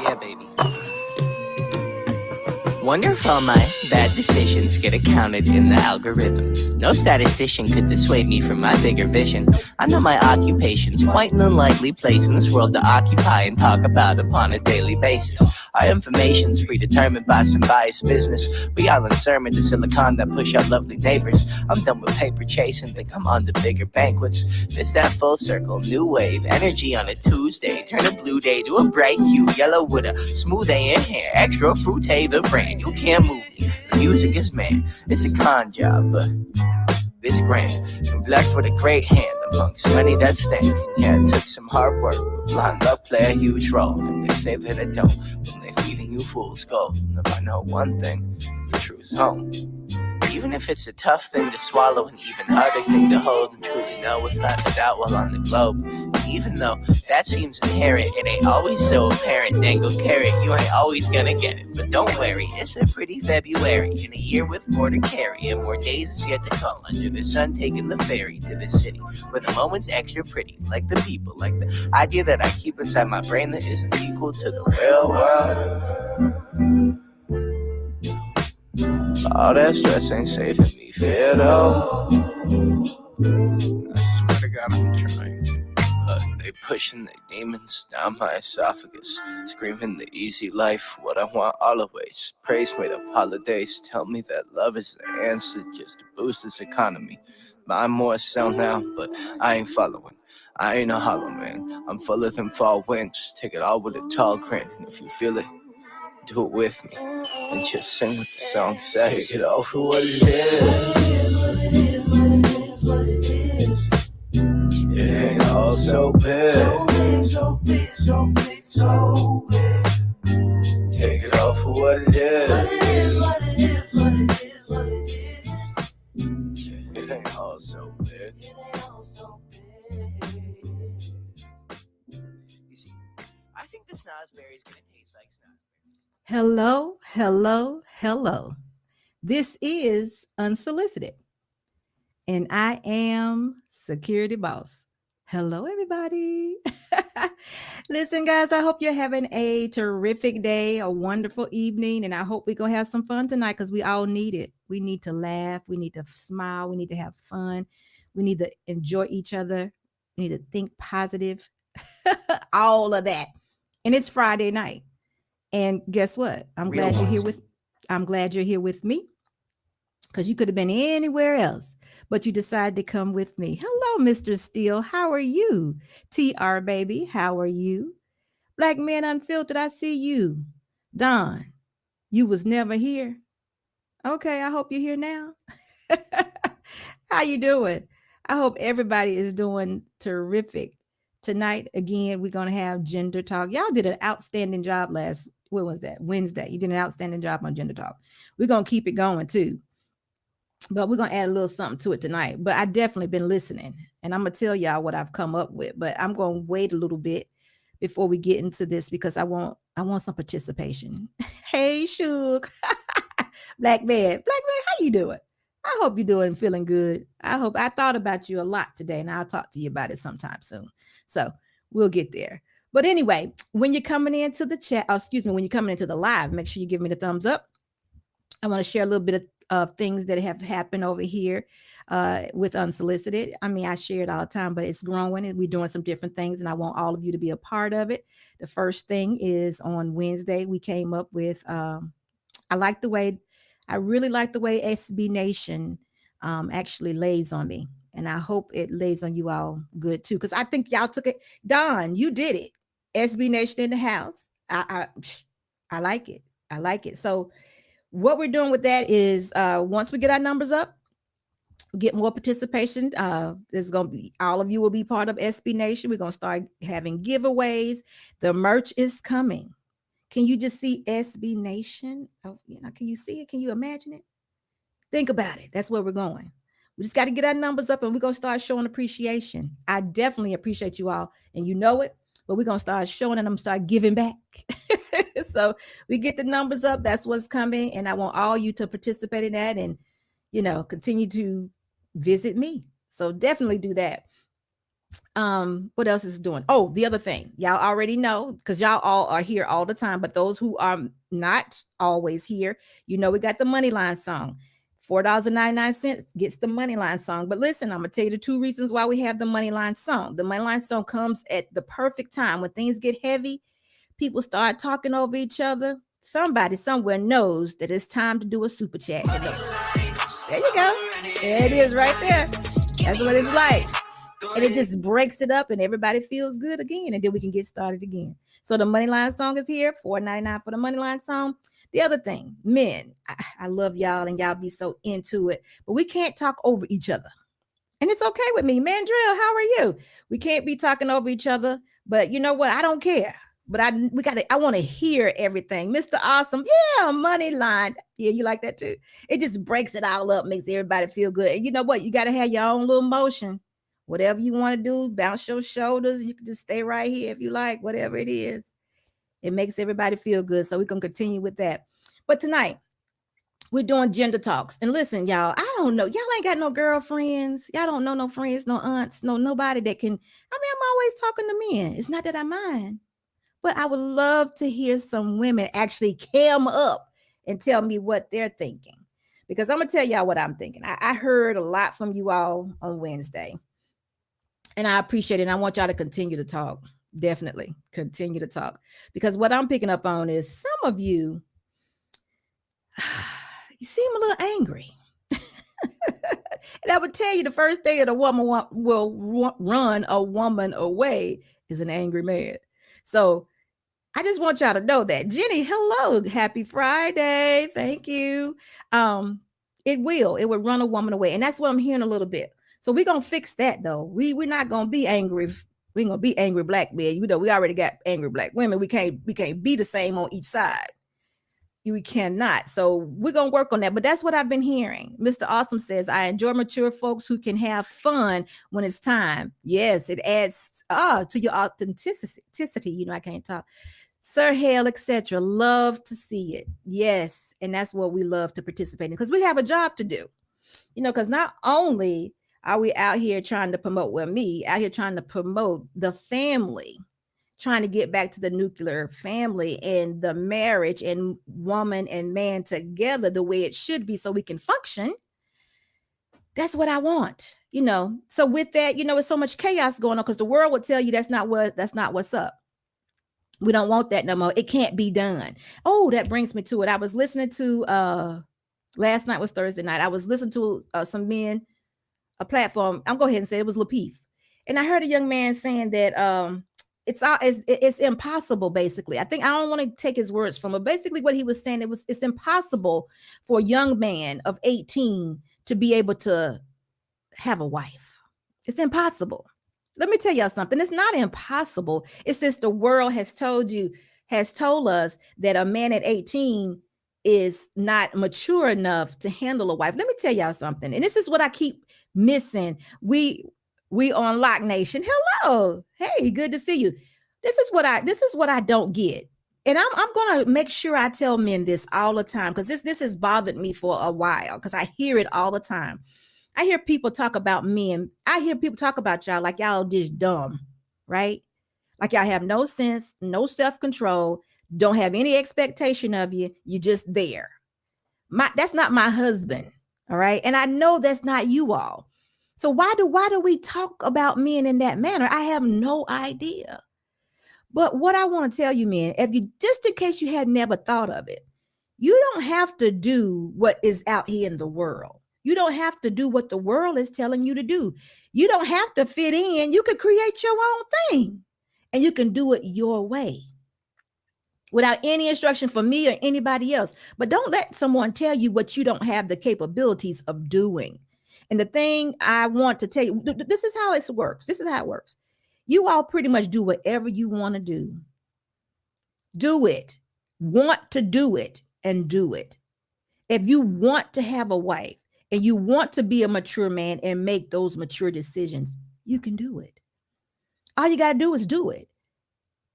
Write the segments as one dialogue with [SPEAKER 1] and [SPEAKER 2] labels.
[SPEAKER 1] Yeah, baby. Wonder if all my bad decisions get accounted in the algorithms. No statistician could dissuade me from my bigger vision. I know my occupation's quite an unlikely place in this world to occupy and talk about upon a daily basis. Our information's predetermined by some biased business. We all in sermon to silicon that push out lovely neighbors. I'm done with paper chasing, think I'm on to bigger banquets. Miss that full circle, new wave, energy on a Tuesday. Turn a blue day to a bright hue, yellow with a smooth A in hair, extra fruité the brand. You can't move me, the music is man. It's a con job, but it's grand. I'm blessed with a great hand amongst many that stank. Yeah, it took some hard work, but blind luck play a huge role. And they say that it don't when they're feeding you fool's gold. And if I know one thing, the truth's home. Even if it's a tough thing to swallow, an even harder thing to hold and truly know without a doubt while on the globe. Even though that seems inherent, it ain't always so apparent. Dangle carrot, you ain't always gonna get it. But don't worry, it's a pretty February in a year with more to carry and more days is yet to come. Under the sun, taking the ferry to the city where the moment's extra pretty, like the people, like the idea that I keep inside my brain that isn't equal to the real world. All that stress ain't saving me, fear though. I swear to God I'm trying. They pushing their demons down my esophagus, screaming the easy life, what I want always. Praise made up holidays, tell me that love is the answer just to boost this economy. Mine more so now, but I ain't following. I ain't a hollow man, I'm full of them fall winds. Take it all with a tall grin, and if you feel it, do it with me, and just sing what the song says. Take it all for what it is. It ain't all so big. So big. Take it all for what it is. It ain't all so big. You see, I think the snozberry's gonna taste like snozberry.
[SPEAKER 2] Hello. This is Unsolicited, and I am Security Boss. Hello, everybody. Listen, guys, I hope you're having a terrific day, a wonderful evening, and I hope we're going to have some fun tonight because we all need it. We need to laugh. We need to smile. We need to have fun. We need to enjoy each other. We need to think positive. All of that. And it's Friday night. And guess what? I'm glad you're here with me, because you could have been anywhere else, but you decided to come with me. Hello, Mr. Steele. How are you? TR baby, how are you? Black Man Unfiltered, I see you. Don, you was never here. Okay, I hope you're here now. How you doing? I hope everybody is doing terrific. Tonight, again, we're going to have gender talk. Y'all did an outstanding job Wednesday. You did an outstanding job on gender talk. We're going to keep it going too. But we're going to add a little something to it tonight. But I definitely been listening. And I'm going to tell y'all what I've come up with. But I'm going to wait a little bit before we get into this because I want some participation. Hey, Shug. Black man, how you doing? I hope you're doing feeling good. I thought about you a lot today, and I'll talk to you about it sometime soon. So we'll get there. But anyway, when you're coming into the chat, when you're coming into the live, make sure you give me the thumbs up. I want to share a little bit of things that have happened over here with Unsolicited. I mean, I share it all the time, but it's growing and we're doing some different things, and I want all of you to be a part of it. The first thing is on Wednesday, we came up with, I really like the way SB Nation actually lays on me. And I hope it lays on you all good too. Because I think y'all took it. Don, you did it. SB Nation in the house. I like it. I like it. So what we're doing with that is once we get our numbers up, get more participation. There's going to be, all of you will be part of SB Nation. We're going to start having giveaways. The merch is coming. Can you just see SB Nation? Oh, can you see it? Can you imagine it? Think about it. That's where we're going. We just got to get our numbers up and we're going to start showing appreciation. I definitely appreciate you all, and you know it, but we're going to start showing and I'm start giving back. So we get the numbers up. That's what's coming. And I want all you to participate in that and, continue to visit me. So definitely do that. What else is it doing? Oh, the other thing, y'all already know, because y'all all are here all the time, but those who are not always here, we got the money line song. $4.99 gets the money line song. But listen, I'm gonna tell you the two reasons why we have the money line song. The money line song comes at the perfect time when things get heavy, people start talking over each other. Somebody somewhere knows that it's time to do a super chat. There you go. There it is right there. That's what it's like. And it just breaks it up and everybody feels good again. And then we can get started again. So the Moneyline song is here, $4.99 for the Moneyline song. The other thing, men, I love y'all and y'all be so into it, but we can't talk over each other. And it's okay with me. Mandrel, how are you? We can't be talking over each other, but you know what? I don't care. But I want to hear everything. Mr. Awesome. Yeah, money line. Yeah, you like that too. It just breaks it all up, makes everybody feel good. And you know what? You got to have your own little motion. Whatever you want to do, bounce your shoulders. You can just stay right here if you like, whatever it is. It makes everybody feel good. So we're going to continue with that. But tonight, we're doing gender talks. And listen, y'all, I don't know. Y'all ain't got no girlfriends. Y'all don't know no friends, no aunts, nobody that can. I'm always talking to men. It's not that I mind. But I would love to hear some women actually cam up and tell me what they're thinking. Because I'm going to tell y'all what I'm thinking. I heard a lot from you all on Wednesday. And I appreciate it. And I want y'all to continue to talk. Definitely continue to talk. Because what I'm picking up on is some of you, you seem a little angry. And I would tell you the first thing that a woman will run a woman away is an angry man. So I just want y'all to know that. Jenny, hello. Happy Friday. Thank you. It will run a woman away. And that's what I'm hearing a little bit. So we're going to fix that, though. We're not going to be angry. We're going to be angry black men. We already got angry black women. We can't be the same on each side. We cannot. So we're going to work on that. But that's what I've been hearing. Mr. Awesome says, I enjoy mature folks who can have fun when it's time. Yes, it adds to your authenticity. I can't talk. Sir Hale, etc. Love to see it. Yes. And that's what we love to participate in because we have a job to do. Because not only are we out here trying to promote, out here trying to promote the family, trying to get back to the nuclear family and the marriage and woman and man together the way it should be so we can function. That's what I want, So with that, it's so much chaos going on because the world would tell you that's not what's up. We don't want that no more. It can't be done. Oh, that brings me to it. I was listening to last night was Thursday night. I was listening to some men, a platform. I'm going ahead and say it was Lapeef. And I heard a young man saying that it's impossible, basically. I don't want to take his words from it. Basically, what he was saying, it's impossible for a young man of 18 to be able to have a wife. It's impossible. Let me tell y'all something. It's not impossible. It's just the world has told us that a man at 18 is not mature enough to handle a wife. Let me tell y'all something. And this is what I keep missing. We on Lock Nation. Hello. Hey, good to see you. This is what I don't get. And I'm going to make sure I tell men this all the time because this has bothered me for a while because I hear it all the time. I hear people talk about men. I hear people talk about y'all like y'all just dumb, right? Like y'all have no sense, no self-control, don't have any expectation of you. You're just there. That's not my husband, all right? And I know that's not you all. So why do we talk about men in that manner? I have no idea. But what I want to tell you, men, just in case you had never thought of it, you don't have to do what is out here in the world. You don't have to do what the world is telling you to do. You don't have to fit in. You can create your own thing and you can do it your way without any instruction from me or anybody else. But don't let someone tell you what you don't have the capabilities of doing. And the thing I want to tell you, this is how it works. This is how it works. You all pretty much do whatever you want to do. Do it. Want to do it and do it. If you want to have a wife, and you want to be a mature man and make those mature decisions, you can do it. All you got to do is do it.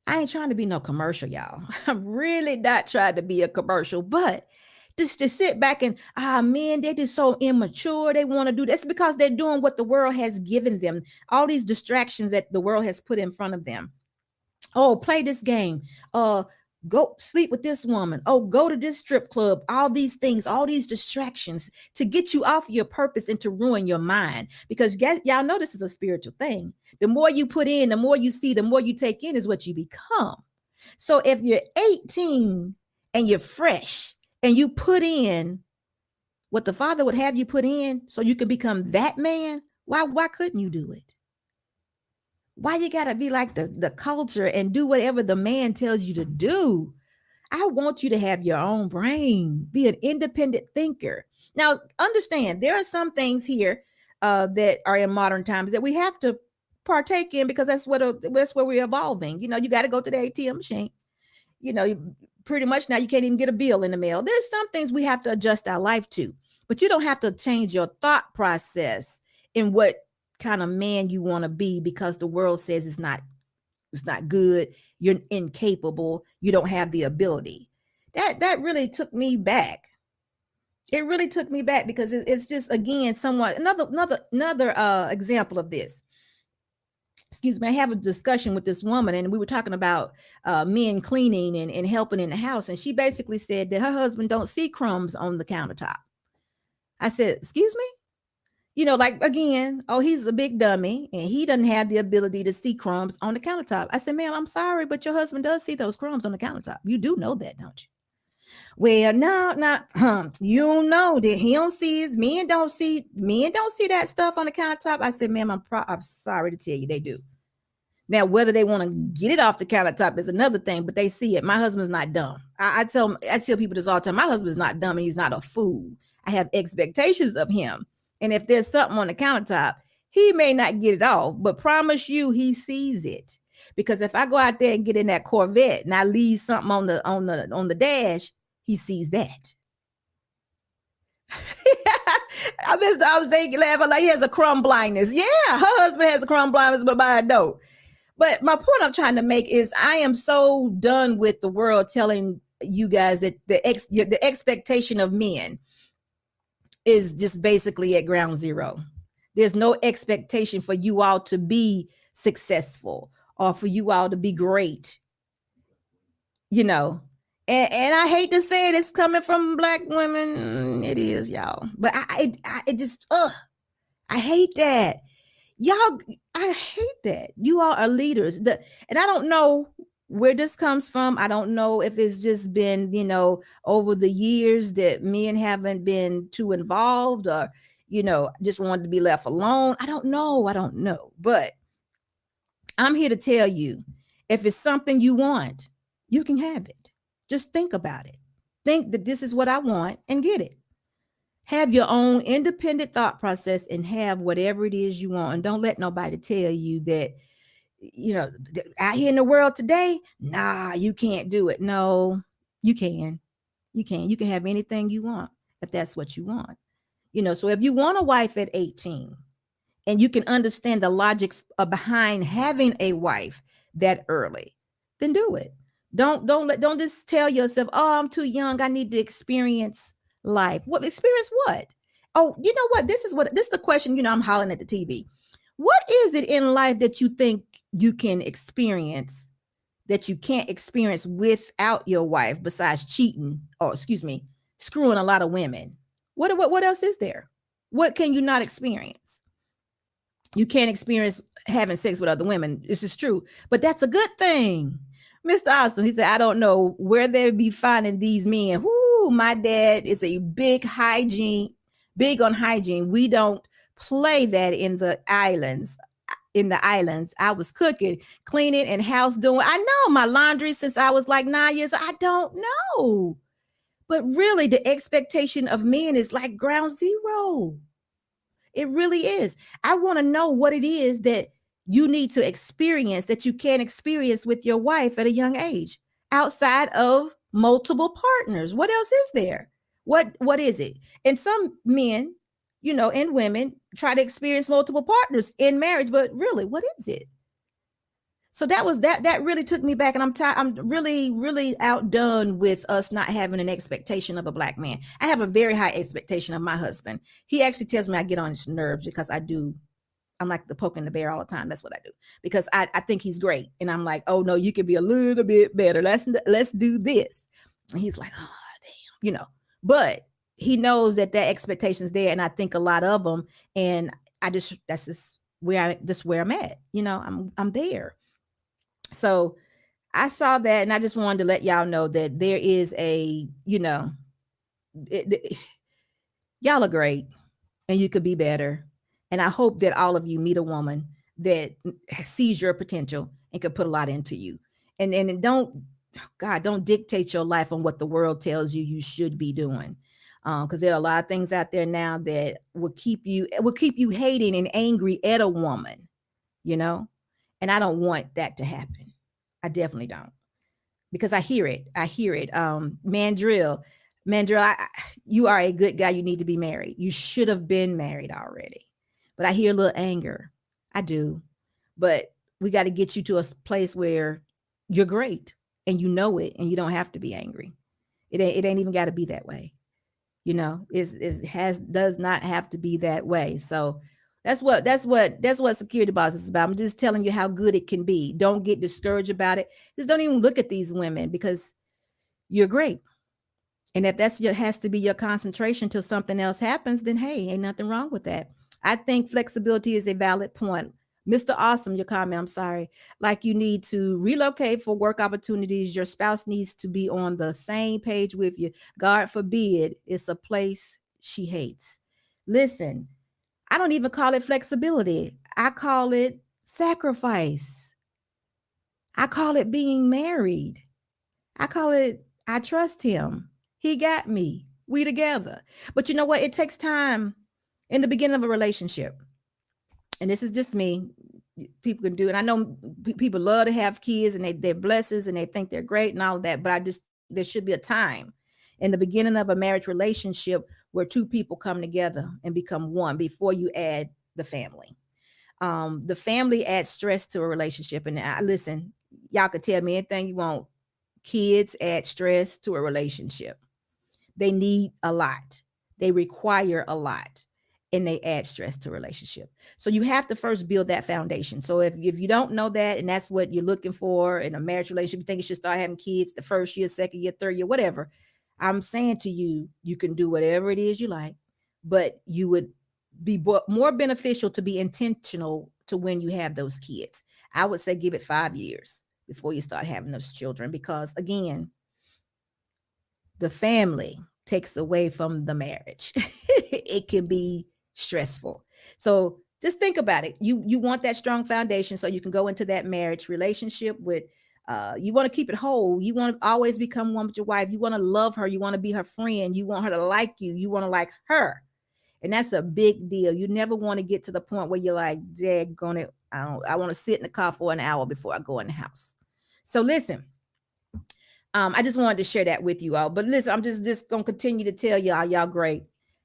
[SPEAKER 2] I ain't trying to be no commercial, y'all. I'm really not trying to be a commercial, but Just to sit back and men, they're just so immature. They want to do this because they're doing what the world has given them. All these distractions that the world has put in front of them. Oh, play this game. Go sleep with this woman. Oh, go to this strip club. All these things, all these distractions to get you off your purpose and to ruin your mind. Because y'all know this is a spiritual thing. The more you put in, the more you see, the more you take in is what you become. So if you're 18 and you're fresh and you put in what the Father would have you put in so you can become that man, why couldn't you do it? Why you gotta be like the culture and do whatever the man tells you to do? I want you to have your own brain, be an independent thinker. Now, understand there are some things here that are in modern times that we have to partake in because that's where we're evolving. You know, you got to go to the ATM machine. You know, pretty much now you can't even get a bill in the mail. There's some things we have to adjust our life to, but you don't have to change your thought process in what kind of man you want to be because the world says it's not good, you're incapable, you don't have the ability. That really took me back. It really took me back because it's just, again, somewhat another example of this. Excuse me, I have a discussion with this woman and we were talking about men cleaning and helping in the house, and she basically said that her husband don't see crumbs on the countertop. I said, excuse me? You know, like, again, oh, he's a big dummy and he doesn't have the ability to see crumbs on the countertop. I said, ma'am, I'm sorry, but your husband does see those crumbs on the countertop. You do know that, don't you? Well, no, you know that he don't see his men don't see that stuff on the countertop. I said, ma'am, I'm sorry to tell you they do. Now, whether they want to get it off the countertop is another thing, but they see it. My husband's not dumb. I tell people this all the time. My husband's not dumb and he's not a fool. I have expectations of him. And if there's something on the countertop, he may not get it off, but promise you he sees it. Because if I go out there and get in that Corvette and I leave something on the dash, he sees that. I was thinking, laughing like he has a crumb blindness. Yeah, her husband has a crumb blindness, but I don't. But my point I'm trying to make is I am so done with the world telling you guys that the expectation of men is just basically at ground zero. There's no expectation for you all to be successful or for you all to be great, you know. And I hate to say it, it's coming from Black women. It is, y'all. But I just, I hate that. Y'all, I hate that. You all are leaders. And I don't know where this comes from. I don't know if it's just been, you know, over the years that men haven't been too involved or, you know, just wanted to be left alone. I don't know. But I'm here to tell you, if it's something you want, you can have it. Just think about it. Think that this is what I want and get it. Have your own independent thought process and have whatever it is you want. And don't let nobody tell you that, you know, out here in the world today, nah, you can't do it. No, you can. You can have anything you want if that's what you want. You know, so if you want a wife at 18 and you can understand the logic behind having a wife that early, then do it. Don't just tell yourself, oh, I'm too young, I need to experience life. What experience what? Oh, you know what? This is the question, you know, I'm hollering at the TV. What is it in life that you think you can experience that you can't experience without your wife besides cheating or, screwing a lot of women? What else is there? What can you not experience? You can't experience having sex with other women. This is true, but that's a good thing. Mr. Austin, he said, I don't know where they be finding these men. Whoo, my dad is a big on hygiene. We don't play that in the islands. I was cooking, cleaning, and house doing. I know my laundry since I was like 9 years. I don't know. But really, the expectation of men is like ground zero. It really is. I want to know what it is that you need to experience that you can't experience with your wife at a young age outside of multiple partners. What else is there? What is it? And some men, you know, and women try to experience multiple partners in marriage, but really, what is it? So that really took me back, and I'm really outdone with us not having an expectation of a black man. I have a very high expectation of my husband. He actually tells me I get on his nerves because I do. I'm like the poking the bear all the time. That's what I do because I think he's great, and I'm like, oh no, you can be a little bit better. Let's do this. And he's like, oh damn, But he knows that expectation's there, and I think a lot of them, and that's just where I'm at. I'm there. So I saw that, and I just wanted to let y'all know that there is y'all are great, and you could be better. And I hope that all of you meet a woman that sees your potential and can put a lot into you. And don't dictate your life on what the world tells you should be doing. Because there are a lot of things out there now that will keep you hating and angry at a woman, and I don't want that to happen. I definitely don't, because I hear it. Mandrel, you are a good guy. You need to be married. You should have been married already. But I hear a little anger. I do. But we got to get you to a place where you're great and you know it, and you don't have to be angry. It ain't even got to be that way. Does not have to be that way. So that's what Security Boss is about. I'm just telling you how good it can be. Don't get discouraged about it. Just don't even look at these women, because you're great. And if has to be your concentration till something else happens, then hey, ain't nothing wrong with that. I think flexibility is a valid point. Mr. Awesome, your comment, I'm sorry. Like, you need to relocate for work opportunities. Your spouse needs to be on the same page with you. God forbid it's a place she hates. Listen, I don't even call it flexibility. I call it sacrifice. I call it being married. I call it, I trust him. He got me. We together. But you know what? It takes time in the beginning of a relationship. And this is just me. People can do it. I know people love to have kids, and they're blessings, and they think they're great and all of that. But there should be a time in the beginning of a marriage relationship where two people come together and become one before you add the family. The family adds stress to a relationship. And listen, y'all could tell me anything you want. Kids add stress to a relationship. They need a lot. They require a lot, and they add stress to a relationship. So you have to first build that foundation. So if you don't know that, and that's what you're looking for in a marriage relationship, you think you should start having kids the first year, second year, third year, whatever. I'm saying to you, you can do whatever it is you like, but you would be more beneficial to be intentional to when you have those kids. I would say give it 5 years before you start having those children, because again, the family takes away from the marriage. It can be stressful. So just think about it. You want that strong foundation so you can go into that marriage relationship with, you want to keep it whole. You want to always become one with your wife. You want to love her. You want to be her friend. You want her to like you. You want to like her. And that's a big deal. You never want to get to the point where you're like, daggone it, I want to sit in the car for an hour before I go in the house. So listen, I just wanted to share that with you all. But listen, I'm just going to continue to tell y'all great.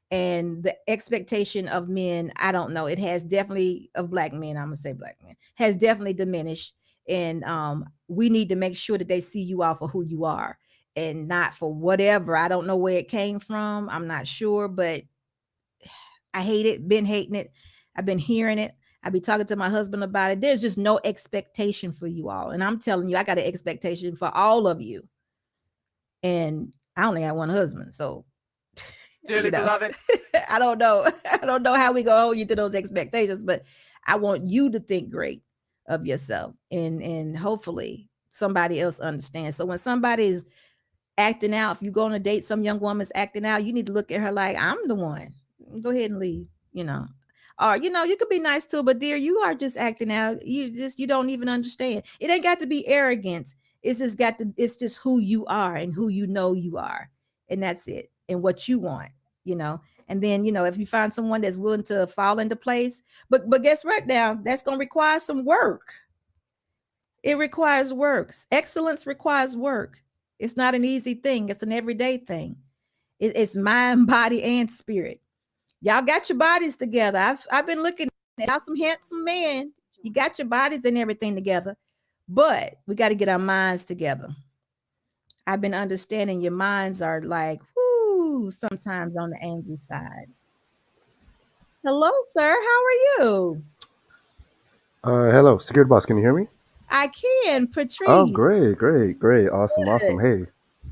[SPEAKER 2] And the expectation of men, I don't know, it has definitely, of black men, I'm going to say black men, has definitely diminished. And we need to make sure that they see you all for who you are and not for whatever. I don't know where it came from. I'm not sure, but I hate it, been hating it. I've been hearing it. I be talking to my husband about it. There's just no expectation for you all. And I'm telling you, I got an expectation for all of you. And I only got one husband. So, dearly beloved, I don't know. I don't know how we gonna hold you to those expectations, but I want you to think great of yourself. And hopefully somebody else understands. So when somebody's acting out, if you go on a date, some young woman's acting out, you need to look at her like, I'm the one. Go ahead and leave, Or, you could be nice to her, but dear, you are just acting out. You don't even understand. It ain't got to be arrogance. It's just who you are and who you are. And that's it. And what you want, And then, if you find someone that's willing to fall into place, but guess what now? That's going to require some work. It requires work. Excellence requires work. It's not an easy thing. It's an everyday thing. It's mind, body, and spirit. Y'all got your bodies together. I've been looking at y'all, some handsome men. You got your bodies and everything together, But we got to get our minds together. I've been understanding your minds are like, whoo, sometimes on the angry side. Hello, sir. How are you?
[SPEAKER 3] Hello, security boss. Can you hear me?
[SPEAKER 2] I can,
[SPEAKER 3] Oh,
[SPEAKER 2] Patrice.
[SPEAKER 3] great, great, great, awesome, awesome.
[SPEAKER 2] Good.
[SPEAKER 3] Hey,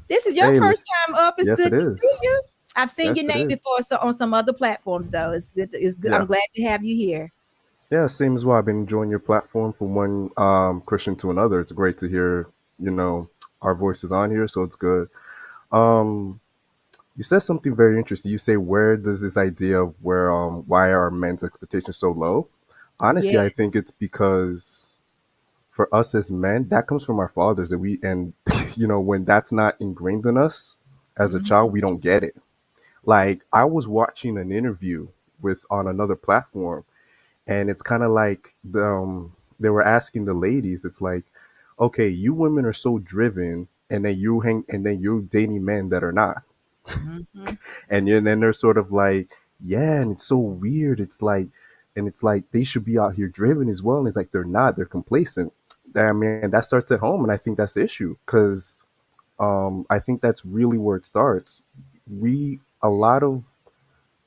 [SPEAKER 2] This is your
[SPEAKER 3] hey,
[SPEAKER 2] first
[SPEAKER 3] listen.
[SPEAKER 2] time up. It's
[SPEAKER 3] Yes,
[SPEAKER 2] good
[SPEAKER 3] it
[SPEAKER 2] to see
[SPEAKER 3] is.
[SPEAKER 2] you. I've seen your
[SPEAKER 3] Yes, it
[SPEAKER 2] name
[SPEAKER 3] is.
[SPEAKER 2] before so on some other platforms, though. It's good. It's good. I'm
[SPEAKER 3] Yeah,
[SPEAKER 2] glad to have you here.
[SPEAKER 3] yeah. Same as well. I've been enjoying your platform from one Christian to another. It's great to hear, our voices on here. So it's good. Um, you said something very interesting. You say, where does this idea of why are men's expectations so low? Honestly,
[SPEAKER 2] Yeah.
[SPEAKER 3] I think it's because for us as men, that comes from our fathers, and when that's not ingrained in us as a
[SPEAKER 2] Hmm.
[SPEAKER 3] child, we don't get it. Like I was watching an interview with on another platform, and it's kind of like they were asking the ladies. It's like, okay, you women are so driven, and then you're dating men that are not,
[SPEAKER 2] Hmm.
[SPEAKER 3] and then they're sort of like, yeah, and it's so weird. It's like they should be out here driven as well, and it's like they're not. They're complacent. I mean, that starts at home, and I think that's the issue because I think that's really where it starts. A lot of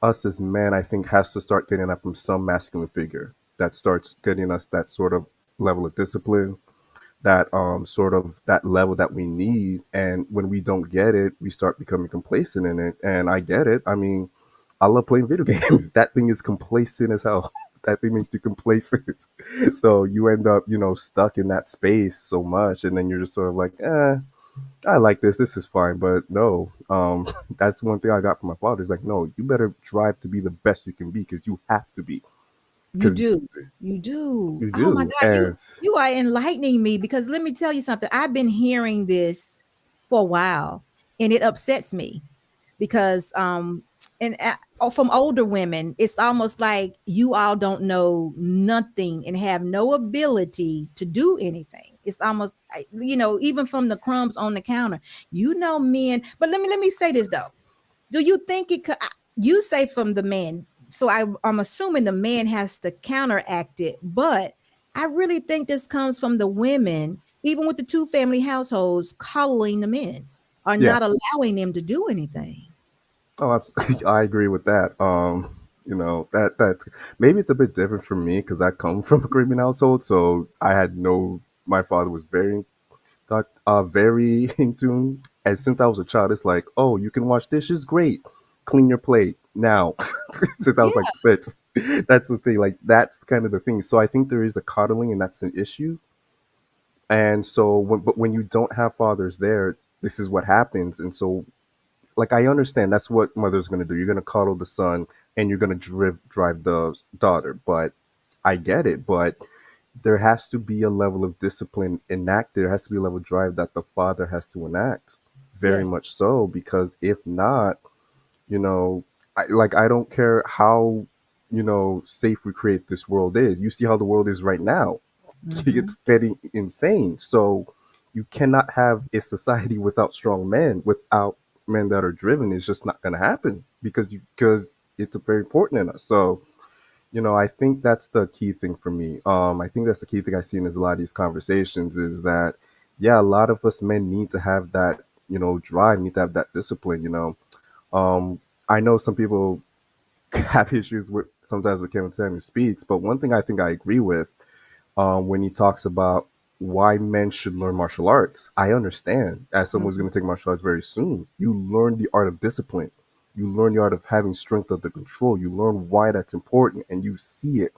[SPEAKER 3] us as men, I think, has to start getting that from some masculine figure that starts getting us that sort of level of discipline, that sort of that level that we need. And when we don't get it, we start becoming complacent in it. And I get it. I mean, I love playing video games. That thing is complacent as hell. That thing makes you complacent. So you end up, stuck in that space so much, and then you're just sort of like, I like this. This is fine, but no. That's one thing I got from my father. Is like, no, you better drive to be the best you can be because you have to be
[SPEAKER 2] You
[SPEAKER 3] because
[SPEAKER 2] do. You do.
[SPEAKER 3] you
[SPEAKER 2] Oh my
[SPEAKER 3] do.
[SPEAKER 2] God, you
[SPEAKER 3] And
[SPEAKER 2] you are enlightening me because let me tell you something. I've been hearing this for a while and it upsets me because from older women, it's almost like you all don't know nothing and have no ability to do anything. It's almost even from the crumbs on the counter. Men, but let me say this though. Do you think it could? You say from the man, so I'm assuming the man has to counteract it, but I really think this comes from the women, even with the two family households, coddling the men or
[SPEAKER 3] yeah,
[SPEAKER 2] not allowing them to do anything.
[SPEAKER 3] oh, I agree with that. That's maybe it's a bit different for me because I come from a Caribbean household, so I had no. My father was very in tune. And since I was a child, it's like, oh, you can wash dishes, great, clean your plate now. Since I was
[SPEAKER 2] Yeah.
[SPEAKER 3] like 6, that's the thing. Like that's kind of the thing. So I think there is a coddling, and that's an issue. And so, but when you don't have fathers there, this is what happens. And so, like, I understand that's what mother's going to do. You're going to coddle the son, and you're going to drive the daughter. But I get it. But there has to be a level of discipline enacted. There has to be a level of drive that the father has to enact. Very
[SPEAKER 2] Yes.
[SPEAKER 3] much so, because if not, you know, I don't care how, safe we create this world is. You see how the world is right now.
[SPEAKER 2] Hmm.
[SPEAKER 3] It's getting insane. So you cannot have a society without strong men, without men that are driven. It's just not going to happen because it's very important in us. So I think that's the key thing for me. I think that's the key thing I see in a lot of these conversations is that, yeah, a lot of us men need to have that, drive, need to have that discipline. Um, I know some people have issues with sometimes with Kevin Samuel speaks, but one thing I think I agree with when he talks about why men should learn martial arts. I understand as someone who's
[SPEAKER 2] Hmm.
[SPEAKER 3] going to take martial arts very soon. You learn the art of discipline. You learn the art of having strength under control. You learn why that's important, and you see it,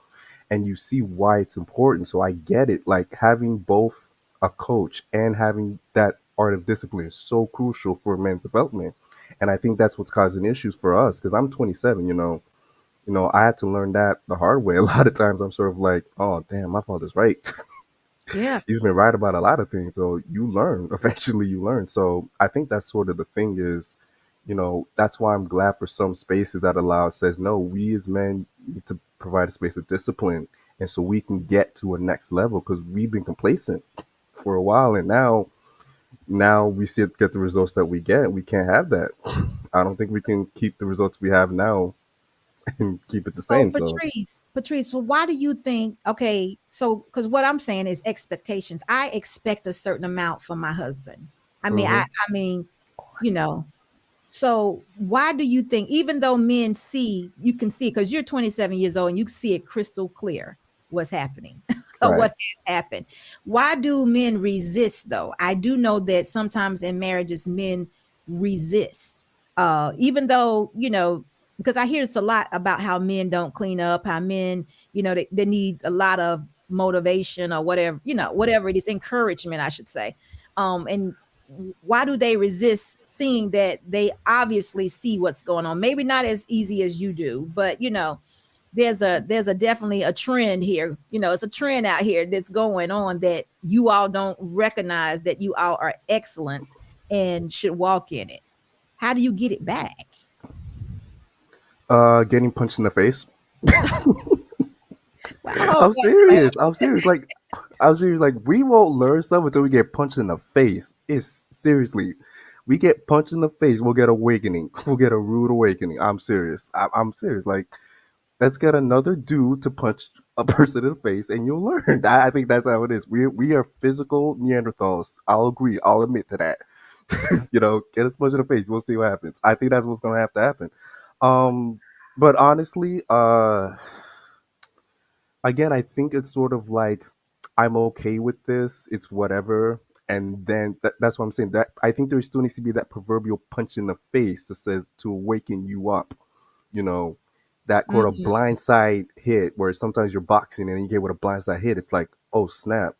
[SPEAKER 3] and you see why it's important. So I get it. Like having both a coach and having that art of discipline is so crucial for men's development. And I think that's what's causing issues for us because I'm 27. I had to learn that the hard way. A lot of times I'm sort of like, oh damn, my father's right.
[SPEAKER 2] Yeah.
[SPEAKER 3] He's been right about a lot of things. So you learn. Eventually you learn. So I think that's sort of the thing is, that's why I'm glad for some spaces that allow says, no, we as men need to provide a space of discipline. And so we can get to a next level because we've been complacent for a while. And now we see it get the results that we get. We can't have that. I don't think we can keep the results we have now and keep it the
[SPEAKER 2] So
[SPEAKER 3] same. So
[SPEAKER 2] Patrice, so why do you think, okay, so because what I'm saying is expectations. I expect a certain amount from my husband. I mean,
[SPEAKER 3] hmm
[SPEAKER 2] I mean, you know, so why do you think, even though men see, you can see, because you're 27 years old and you see it crystal clear what's happening or
[SPEAKER 3] right.
[SPEAKER 2] what has happened. Why do men resist though? I do know that sometimes in marriages, men resist. Even though, because I hear this a lot about how men don't clean up, how men, they need a lot of motivation or whatever, whatever it is, encouragement, I should say. And why do they resist seeing that they obviously see what's going on? Maybe not as easy as you do, but there's a definitely a trend here. It's a trend out here that's going on that you all don't recognize, that you all are excellent and should walk in it. How do you get it back?
[SPEAKER 3] Getting punched in the face.
[SPEAKER 2] Well, I hope
[SPEAKER 3] I'm serious. I'm serious. Like, I'm serious. Like, we won't learn stuff until we get punched in the face. It's seriously, we get punched in the face, we'll get awakening. We'll get a rude awakening. I'm serious. I'm serious. Like, let's get another dude to punch a person in the face, and you'll learn. I think that's how it is. We are physical Neanderthals. I'll agree. I'll admit to that. Get us punched in the face. We'll see what happens. I think that's what's gonna have to happen. Um, but honestly, again, I think it's sort of like I'm okay with this. It's whatever. And then that's what I'm saying. That I think there still needs to be that proverbial punch in the face that says to awaken you up. You know, that sort of
[SPEAKER 2] Mhm.
[SPEAKER 3] blindside hit where sometimes you're boxing and you get with a blindside hit. It's like, oh snap.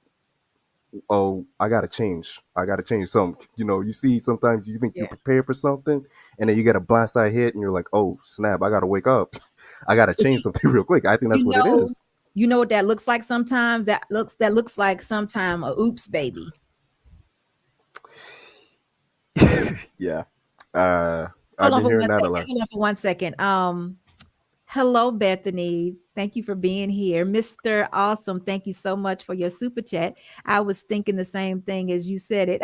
[SPEAKER 3] Oh, I gotta change. I gotta change something. You see sometimes you think you're
[SPEAKER 2] Yeah.
[SPEAKER 3] prepared for something and then you get a blindside hit and you're like, oh snap, I gotta wake up. I gotta
[SPEAKER 2] But
[SPEAKER 3] change something real quick. I think that's
[SPEAKER 2] you
[SPEAKER 3] what it
[SPEAKER 2] know,
[SPEAKER 3] is.
[SPEAKER 2] you know what that looks like sometimes? That looks like sometime a oops baby.
[SPEAKER 3] Yeah.
[SPEAKER 2] Hold
[SPEAKER 3] I've
[SPEAKER 2] on
[SPEAKER 3] been
[SPEAKER 2] for
[SPEAKER 3] hearing
[SPEAKER 2] one
[SPEAKER 3] that a
[SPEAKER 2] second.
[SPEAKER 3] lot.
[SPEAKER 2] Hold on for 1 second. Hello, Bethany. Thank you for being here. Mr. Awesome. Thank you so much for your super chat. I was thinking the same thing as you said it.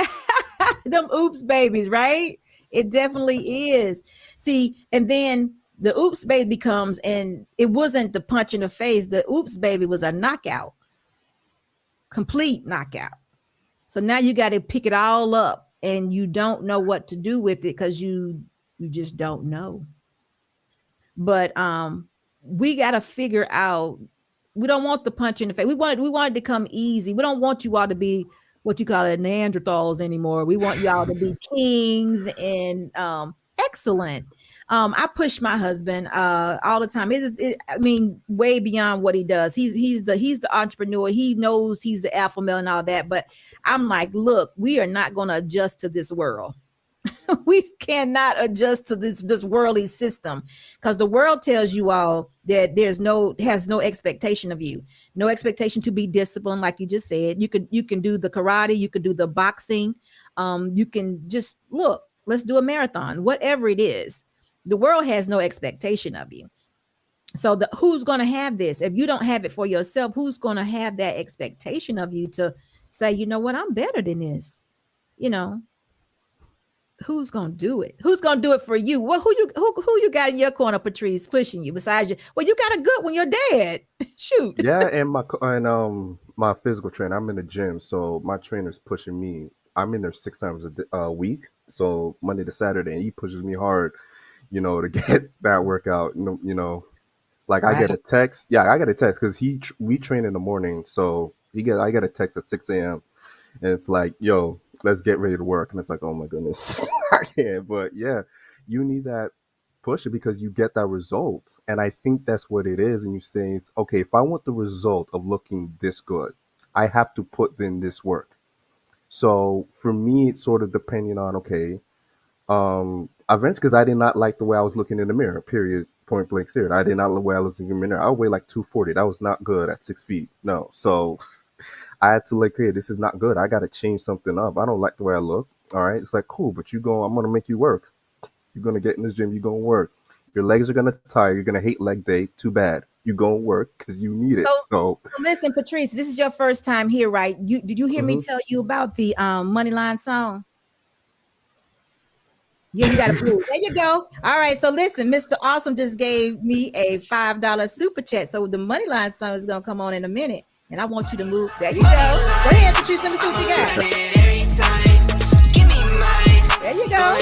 [SPEAKER 2] Them oops babies, right? It definitely is. See, and then the oops baby becomes, and it wasn't the punch in the face. The oops baby was a knockout, complete knockout. So now you got to pick it all up and you don't know what to do with it because you just don't know. But we got to figure out, we don't want the punch in the face. We want it to come easy. We don't want you all to be what you call it Neanderthals anymore. We want you all to be kings and excellent. I push my husband all the time. I mean, way beyond what he does. He's the entrepreneur. He knows he's the alpha male and all that. But I'm like, look, we are not going to adjust to this world. We cannot adjust to this worldly system, because the world tells you all that has no expectation of you, no expectation to be disciplined, like you just said. You can do the karate, you could do the boxing, you can just look, let's do a marathon, whatever it is. The world has no expectation of you. So who's going to have this if you don't have it for yourself? Who's going to have that expectation of you to say, you know what, I'm better than this? you know who's gonna do it? Who's gonna do it for you? Well, who you got in your corner, Patrice, pushing you besides you? Well, you got a good one, your dad. Shoot.
[SPEAKER 3] Yeah, and my physical trainer. I'm in the gym, so my trainer's pushing me. I'm in there 6 times a week, so Monday to Saturday, and he pushes me hard. To get that workout. Like I
[SPEAKER 2] Right.
[SPEAKER 3] get a text. Yeah, I get a text because we train in the morning, so I get a text at 6 a.m. and it's like, yo, let's get ready to work. And it's like, oh my goodness, I can't. But yeah, you need that pusher because you get that result. And I think that's what it is. And you say, okay, if I want the result of looking this good, I have to put in this work. So for me, it's sort of depending on, okay, eventually, because I did not like the way I was looking in the mirror, period, point blank serious. I did not like the way I looked in the mirror. I weigh like 240. That was not good at 6 feet. No. So I had to like, hey, this is not good. I got to change something up. I don't like the way I look. All right. It's like, cool, but I'm going to make you work. You're going to get in this gym. You're going to work. Your legs are going to tire. You're going to hate leg day. Too bad. You're going to work because you need
[SPEAKER 2] So,
[SPEAKER 3] it. So,
[SPEAKER 2] so listen, Patrice, this is your first time here, right? Did you hear me
[SPEAKER 3] mhm.
[SPEAKER 2] tell you about the Moneyline song? Yeah, you got to move. There you go. All right. So listen, Mr. Awesome just gave me a $5 super chat. So the money line song is gonna come on in a minute, and I want you to move. There you go. Go ahead, Patrice. Let me see what you got. There you go.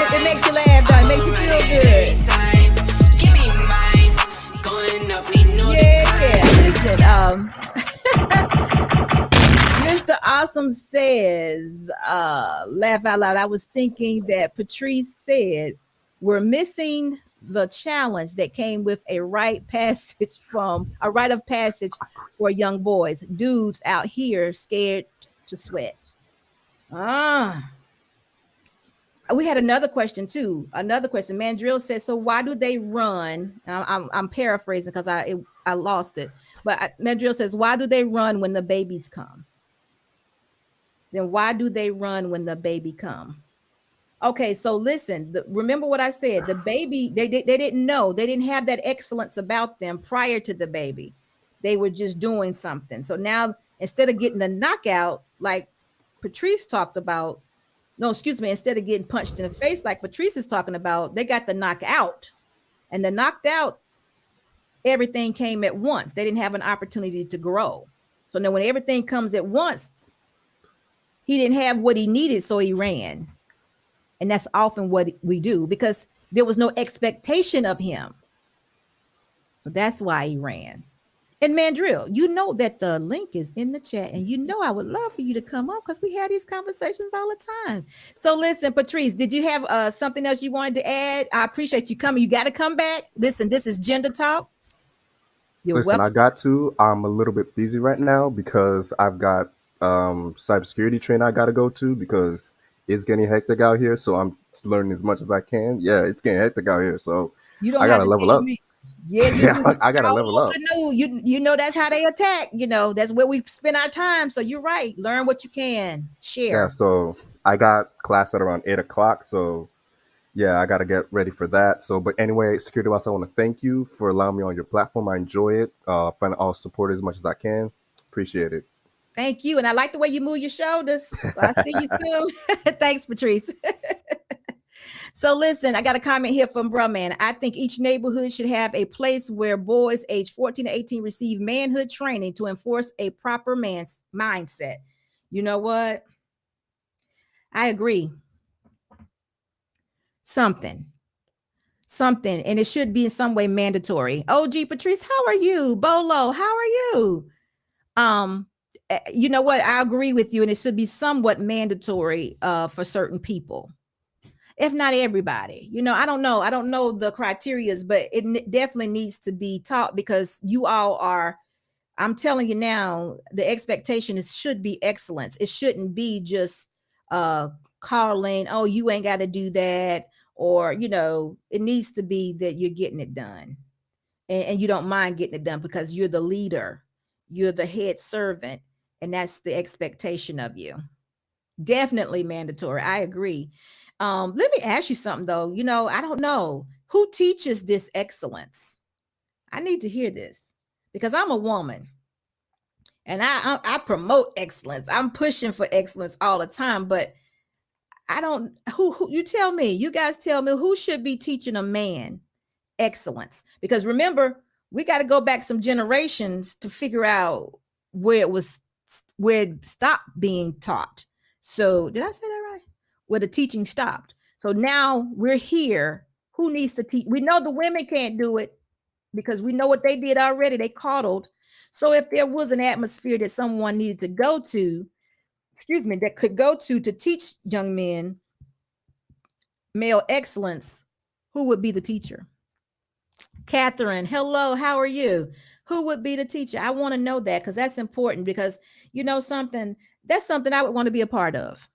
[SPEAKER 2] It makes you laugh, though. It makes you feel good. Yeah. Listen. Mr. Awesome says, laugh out loud. I was thinking that Patrice said we're missing the challenge that came with a rite of passage for young boys, dudes out here scared to sweat. We had another question too. Another question. Mandrel says, so why do they run? I'm paraphrasing because I lost it. But Mandrel says, why do they run when the babies come? Then why do they run when the baby come? Okay, so listen, remember what I said. The baby, they didn't know. They didn't have that excellence about them prior to the baby. They were just doing something. So now, instead of getting the knockout, like Patrice talked about, instead of getting punched in the face like Patrice is talking about, they got the knockout. And the knocked out, everything came at once. They didn't have an opportunity to grow. So now when everything comes at once, he didn't have what he needed, so he ran. And that's often what we do because there was no expectation of him. So that's why he ran. And Mandrel, you know that the link is in the chat, and you know I would love for you to come up because we have these conversations all the time. So listen, Patrice, did you have something else you wanted to add? I appreciate you coming. You got to come back. Listen, this is Gender Talk.
[SPEAKER 3] Listen, I got to. I'm a little bit busy right now because I've got cybersecurity training I got to go to because it's getting hectic out here. So I'm learning as much as I can. Yeah, it's getting hectic out here. So
[SPEAKER 2] you don't
[SPEAKER 3] I got to level up.
[SPEAKER 2] Me. Yeah,
[SPEAKER 3] I got to level up.
[SPEAKER 2] You know, that's how they attack. You know, that's where we spend our time. So you're right. Learn what you can. Share.
[SPEAKER 3] Yeah, so I got class at around 8 o'clock. So yeah, I got to get ready for that. So, but anyway, Security Boss, I want to thank you for allowing me on your platform. I enjoy it. I'll support as much as I can. Appreciate it.
[SPEAKER 2] Thank you. And I like the way you move your shoulders. So I see you soon. Thanks, Patrice. So listen, I got a comment here from Bruhman. I think each neighborhood should have a place where boys age 14 to 18 receive manhood training to enforce a proper man's mindset. You know what? I agree. Something. And it should be in some way mandatory. OG Patrice, how are you? Bolo, how are you? You know what? I agree with you, and it should be somewhat mandatory for certain people, if not everybody. You know, I don't know the criterias, but it definitely needs to be taught because you all are. I'm telling you now, the expectation should be excellence. It shouldn't be just calling, oh, you ain't got to do that, or you know, it needs to be that you're getting it done, and you don't mind getting it done because you're the leader, you're the head servant. And that's the expectation of you. Definitely mandatory. I agree. Let me ask you something though. You know, I don't know who teaches this excellence. I need to hear this because I'm a woman and I promote excellence. I'm pushing for excellence all the time, but I don't, who you tell me, you guys tell me who should be teaching a man excellence? Because remember, we got to go back some generations to figure out where it stopped being taught. So did I say that right? Where the teaching stopped. So now we're here. Who needs to teach? We know the women can't do it because we know what they did already. They coddled. So if there was an atmosphere that someone needed to go to, that could go to teach young men male excellence, who would be the teacher? Catherine, hello, how are you? Who would be the teacher? I want to know that because that's important because you know something, that's something I would want to be a part of.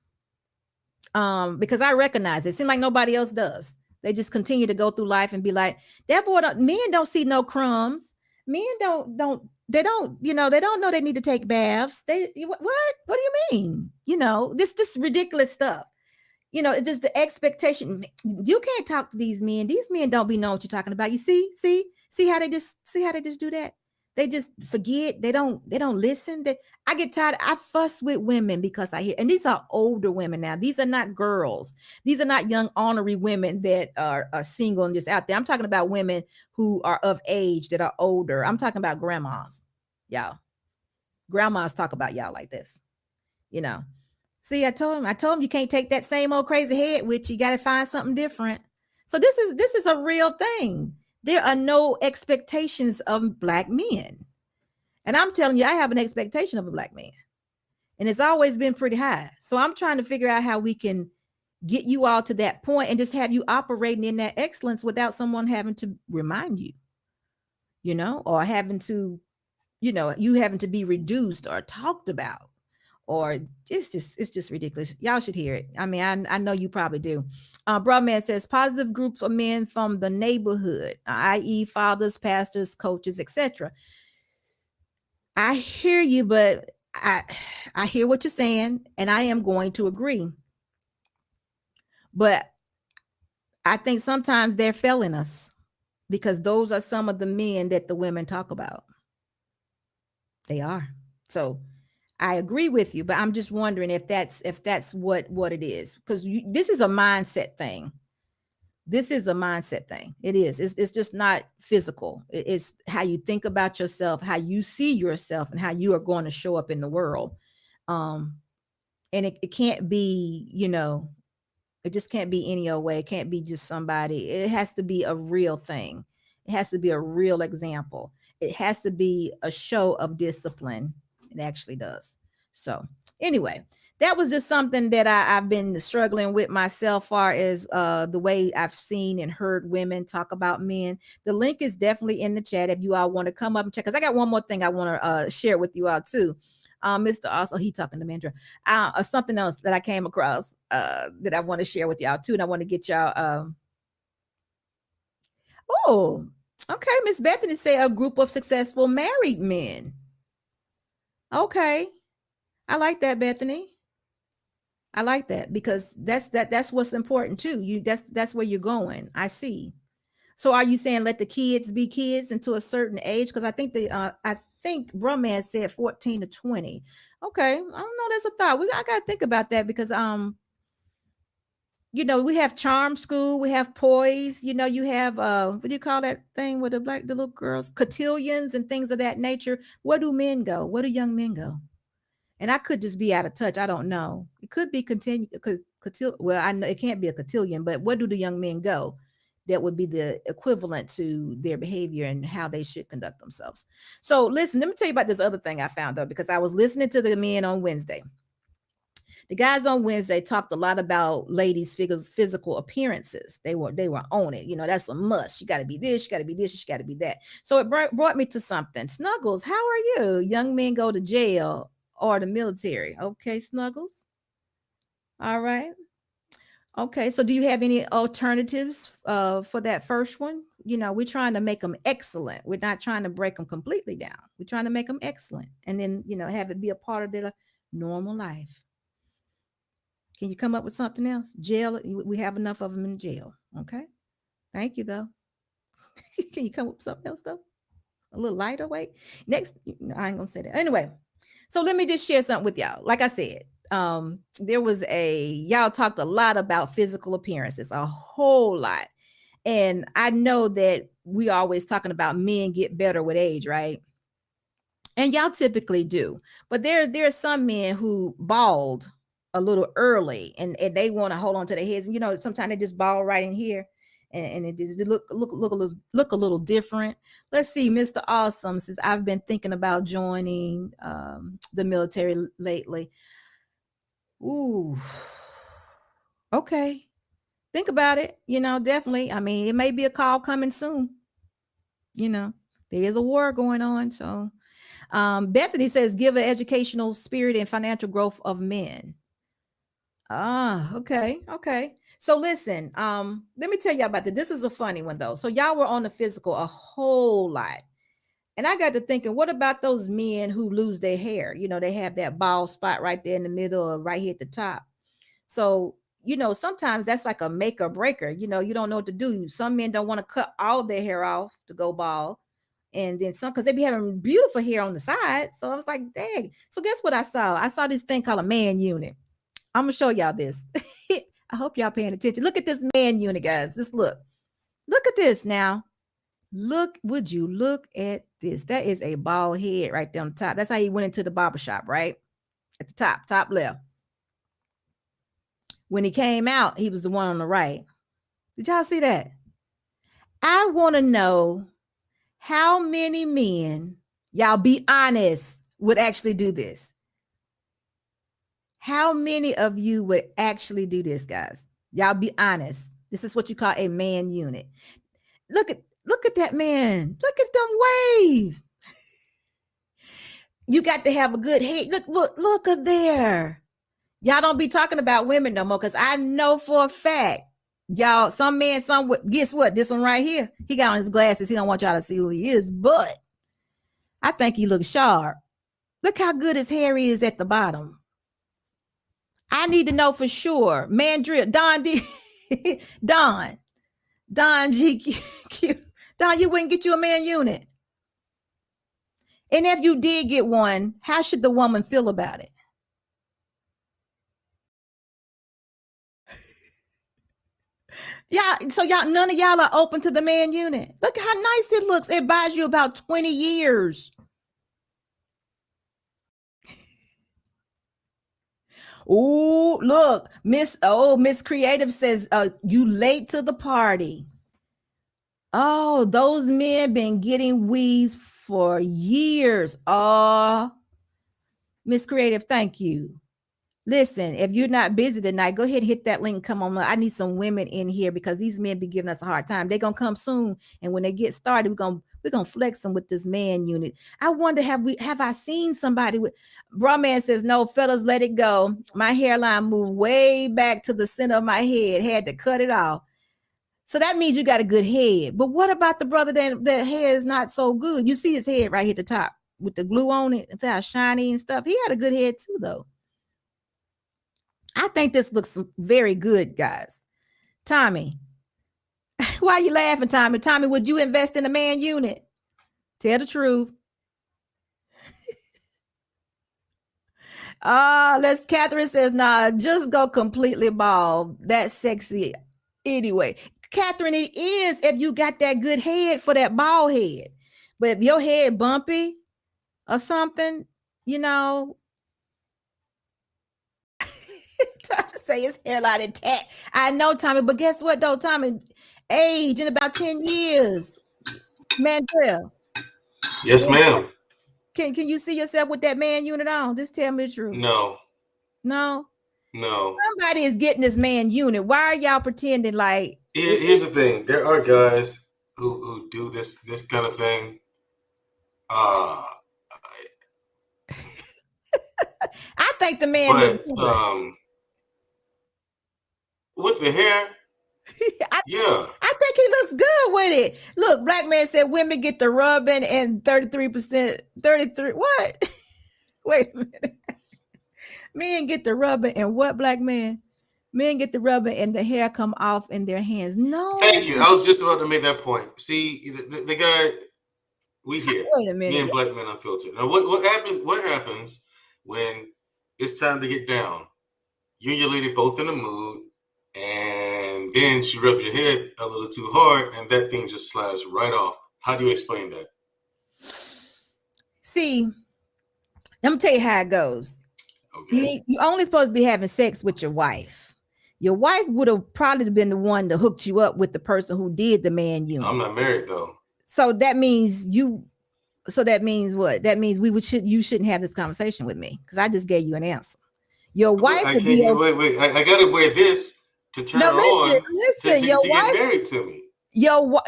[SPEAKER 2] Because I recognize it seems like nobody else does. They just continue to go through life and be like, that boy, men don't see no crumbs. Men don't know they need to take baths. What do you mean? You know, this ridiculous stuff. You know, it's just the expectation. You can't talk to these men. These men don't be knowing what you're talking about. You see how they just do that. They just forget. They don't listen. I get tired. I fuss with women because I hear, and these are older women now. These are not girls. These are not young honorary women that are single and just out there. I'm talking about women who are of age that are older. I'm talking about grandmas. Y'all. Grandmas talk about y'all like this. You know. See, I told him you can't take that same old crazy head with you. You got to find something different. So this is a real thing. There are no expectations of black men. And I'm telling you, I have an expectation of a black man. And it's always been pretty high. So I'm trying to figure out how we can get you all to that point and just have you operating in that excellence without someone having to remind you, or having to, you having to be reduced or talked about. Or it's just ridiculous. Y'all should hear it. I mean, I know you probably do. Broadman says positive groups of men from the neighborhood, i.e., fathers, pastors, coaches, etc. I hear you, but I hear what you're saying, and I am going to agree. But I think sometimes they're failing us because those are some of the men that the women talk about. They are. So I agree with you, but I'm just wondering if that's what it is, because this is a mindset thing. This is a mindset thing. It is. It's just not physical. It's how you think about yourself, how you see yourself, and how you are going to show up in the world. And it can't be, it just can't be any old way. It can't be just somebody. It has to be a real thing. It has to be a real example. It has to be a show of discipline. It actually does. So anyway, that was just something that I've been struggling with myself, far as the way I've seen and heard women talk about men. The link is definitely in the chat if you all want to come up and check. Because I got one more thing I want to share with you all too. Mr. Also, he talking to Mandrel. Or something else that I came across that I want to share with y'all too, and I want to get y'all. Oh, okay. Miss Bethany say a group of successful married men. Okay, I like that, Bethany. I like that because that's what's important too. That's where you're going. I see. So are you saying let the kids be kids until a certain age? Because I think Brumman said 14 to 20. Okay, I don't know. That's a thought. I gotta think about that because we have charm school, we have poise. You have what do you call that thing with the little girls, cotillions and things of that nature. Where do men go? Where do young men go? And I could just be out of touch. I don't know. It could be well, I know it can't be a cotillion, but where do the young men go? That would be the equivalent to their behavior and how they should conduct themselves. So listen, let me tell you about this other thing I found out because I was listening to the men on Wednesday. The guys on Wednesday talked a lot about ladies' physical appearances. They were on it. That's a must. You got to be this, you got to be this, you got to be that. So it brought me to something. Snuggles, how are you? Young men go to jail or the military. Okay, Snuggles. All right. Okay, so do you have any alternatives for that first one? We're trying to make them excellent. We're not trying to break them completely down. We're trying to make them excellent and then, have it be a part of their normal life. Can you come up with something else? Jail, we have enough of them in jail. Okay. Thank you, though. Can you come up with something else, though? A little lighter weight? Next, I ain't going to say that. Anyway, so let me just share something with y'all. Like I said, there was y'all talked a lot about physical appearances, a whole lot. And I know that we always talking about men get better with age, right? And y'all typically do. But there's some men who bald a little early and they want to hold on to their heads. And sometimes they just bald right in here. And it just look a little different. Let's see, Mr. Awesome says I've been thinking about joining the military lately. Ooh, okay. Think about it. Definitely. I mean, it may be a call coming soon. There is a war going on. So, Bethany says, give an educational spirit and financial growth of men. Okay. So listen, let me tell you about this. This is a funny one though. So y'all were on the physical a whole lot. And I got to thinking, what about those men who lose their hair? They have that bald spot right there in the middle or right here at the top. So, sometimes that's like a make or breaker. You don't know what to do. Some men don't want to cut all their hair off to go bald. And then some, because they be having beautiful hair on the side. So I was like, dang. So guess what I saw? I saw this thing called a man unit. I'm gonna show y'all this. I hope y'all paying attention. Look at this man unit, guys. Just look. Look at this now. Would you look at this? That is a bald head right there on the top. That's how he went into the barber shop, right? At the top left. When he came out, he was the one on the right. Did y'all see that? I want to know how many men, y'all be honest, would actually do this. How many of you would actually do this, guys? Y'all be honest. This is what you call a man unit. Look at that man. Look at them waves. You got to have a good head. Look at there. Y'all don't be talking about women no more, because I know for a fact, y'all, some men, guess what? This one right here, he got on his glasses. He don't want y'all to see who he is, but I think he looks sharp. Look how good his hair is at the bottom. I need to know for sure. Mandrel, Don GQ. Don, you wouldn't get you a man unit. And if you did get one, how should the woman feel about it? Y'all, none of y'all are open to the man unit. Look how nice it looks. It buys you about 20 years. Oh, look, Miss Creative says, you late to the party. Oh, those men been getting weaves for years. Oh, Miss Creative, thank you. Listen, if you're not busy tonight, go ahead and hit that link. Come on. I need some women in here because these men be giving us a hard time. They're going to come soon. And when they get started, we're going to flex them with this man unit. I wonder, have I seen somebody with, Bra Man says, no, fellas, let it go. My hairline moved way back to the center of my head. Had to cut it off. So that means you got a good head. But what about the brother that hair is not so good? You see his head right here at the top with the glue on it. It's how shiny and stuff. He had a good head too, though. I think this looks very good, guys. Tommy, why are you laughing, Tommy? Tommy, would you invest in a man unit? Tell the truth. Catherine says, nah, just go completely bald. That's sexy anyway. Catherine, it is if you got that good head for that bald head. But if your head bumpy or something, you know, say his hairline intact. I know, Tommy, but guess what though, Tommy? Age in about 10 years. Mandrel.
[SPEAKER 4] Yes, ma'am.
[SPEAKER 2] Can you see yourself with that man unit on? Just tell me the truth.
[SPEAKER 4] No.
[SPEAKER 2] Somebody is getting this man unit. Why are y'all pretending like?
[SPEAKER 4] Here's the thing. There are guys who do this kind of thing.
[SPEAKER 2] I think the man
[SPEAKER 4] but with the hair,
[SPEAKER 2] I think he looks good with it. Look, Black Man said women get the rubbing and 33%. What? Wait a minute. Men get the rubbing and what, Black Man? Men get the rubbing and the hair come off in their hands. No.
[SPEAKER 4] Thank you. I was just about to make that point. See, the guy we hear.
[SPEAKER 2] Wait a minute.
[SPEAKER 4] Me and Black Men Unfiltered. Now, what happens when it's time to get down? You and your lady both in the mood, and then she rubs your head a little too hard, and that thing just slides right off. How do you explain that?
[SPEAKER 2] See, let me tell you how it goes. Okay. You only supposed to be having sex with your wife. Your wife would have probably been the one that hooked you up with the person who did the man unit.
[SPEAKER 4] I'm not married though.
[SPEAKER 2] So that means what? That means you shouldn't have this conversation with me because I just gave you an answer. Your wife would be
[SPEAKER 4] wait. I gotta wear this to turn on.
[SPEAKER 2] Listen, your wife
[SPEAKER 4] get married to me.
[SPEAKER 2] Your wife,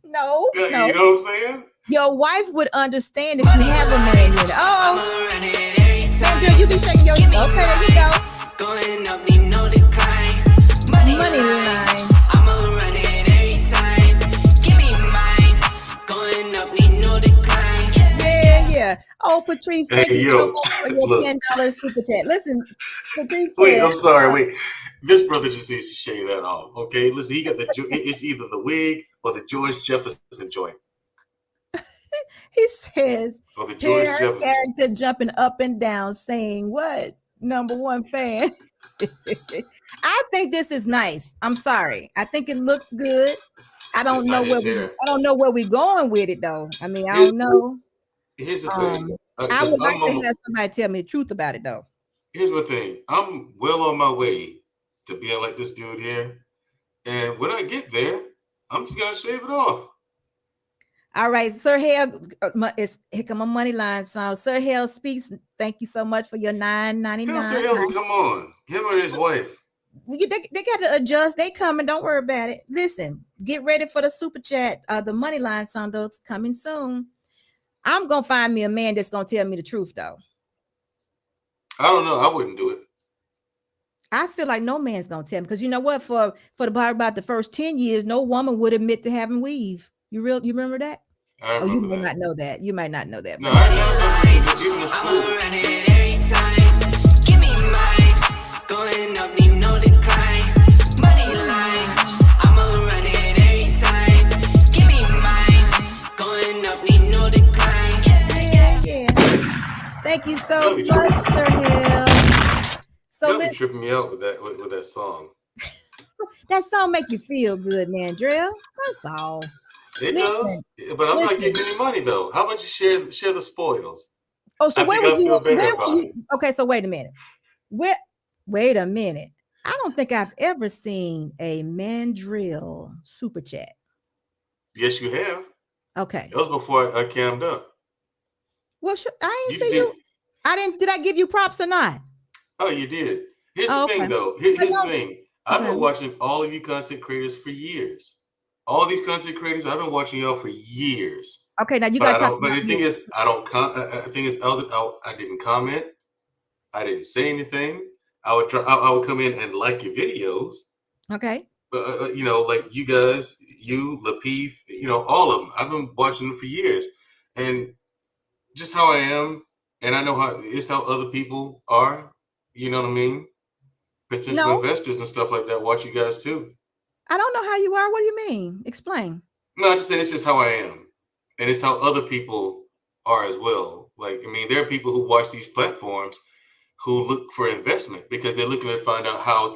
[SPEAKER 2] no.
[SPEAKER 4] You know what I'm saying?
[SPEAKER 2] Your wife would understand if you have a man unit. Oh, Sandra, you be shaking your. Okay, there you go.
[SPEAKER 5] Going up, need no decline. Money
[SPEAKER 2] line.
[SPEAKER 5] I'ma run it every time. Give me mine. Going up, need no decline.
[SPEAKER 2] Yeah. Oh, Patrice, thank you so much for your $10 super chat. Listen, Patrice.
[SPEAKER 4] Wait, I'm sorry. Wait, this brother just needs to shave that off. Okay, listen, he got it's either the wig or the George Jefferson joint.
[SPEAKER 2] says,
[SPEAKER 4] Or the
[SPEAKER 2] pair
[SPEAKER 4] George Jefferson.
[SPEAKER 2] character jumping up and down saying, what? Number one fan. I think this is nice. I'm sorry. I think it looks good. I don't know where we're going with it though. I mean, I don't know.
[SPEAKER 4] Here's the thing.
[SPEAKER 2] I would like to have somebody tell me the truth about it though.
[SPEAKER 4] Here's the thing. I'm well on my way to being like this dude here. And when I get there, I'm just gonna shave it off.
[SPEAKER 2] All right, Sir Hale, here come my money line. So Sir Hale speaks. Thank you so much for your $9.99.
[SPEAKER 4] Tell Sir Hale to come on. Him or his wife.
[SPEAKER 2] They got to adjust. They coming. Don't worry about it. Listen, get ready for the super chat. The money line song though, coming soon. I'm gonna find me a man that's gonna tell me the truth though.
[SPEAKER 4] I don't know. I wouldn't do it.
[SPEAKER 2] I feel like no man's gonna tell me because you know what? For about the first 10 years, no woman would admit to having weave. You remember that?
[SPEAKER 4] I remember
[SPEAKER 2] you may
[SPEAKER 4] that.
[SPEAKER 2] not know that. You might not know that.
[SPEAKER 4] No, I know. Even in school.
[SPEAKER 5] I'ma run it every time. Give me mine. Going up, need no decline. Money line. I'ma run it every time. Give me mine. Going up, need no decline.
[SPEAKER 2] Yeah. Thank you so much, Sir Hill. So
[SPEAKER 4] Y'all be tripping me out with that song.
[SPEAKER 2] That song make you feel good, Mandrel. That's all.
[SPEAKER 4] It does, but I'm not getting any money though. How about you share the spoils?
[SPEAKER 2] Oh, so where would you? Okay, so wait a minute. Wait a minute. I don't think I've ever seen a Mandrel super chat.
[SPEAKER 4] Yes, you have.
[SPEAKER 2] Okay.
[SPEAKER 4] That was before I cammed up.
[SPEAKER 2] Well, I ain't say you. I didn't. Did I give you props or not?
[SPEAKER 4] Oh, you did. Here's the thing, though. Here's the thing. I've been watching all of you content creators for years. All these content creators, I've been watching y'all for years.
[SPEAKER 2] Okay, now you got to talk
[SPEAKER 4] about. But the thing is, I didn't comment. I didn't say anything. I would come in and like your videos.
[SPEAKER 2] Okay.
[SPEAKER 4] You know, like you guys, you, Lapeef, you know, all of them. I've been watching them for years, and just how I am, and I know how other people are. You know what I mean? Potential investors and stuff like that watch you guys too.
[SPEAKER 2] I don't know how you are. What do you mean? Explain.
[SPEAKER 4] No, I just say it's just how I am, and it's how other people are as well. Like, I mean, there are people who watch these platforms who look for investment because they're looking to find out how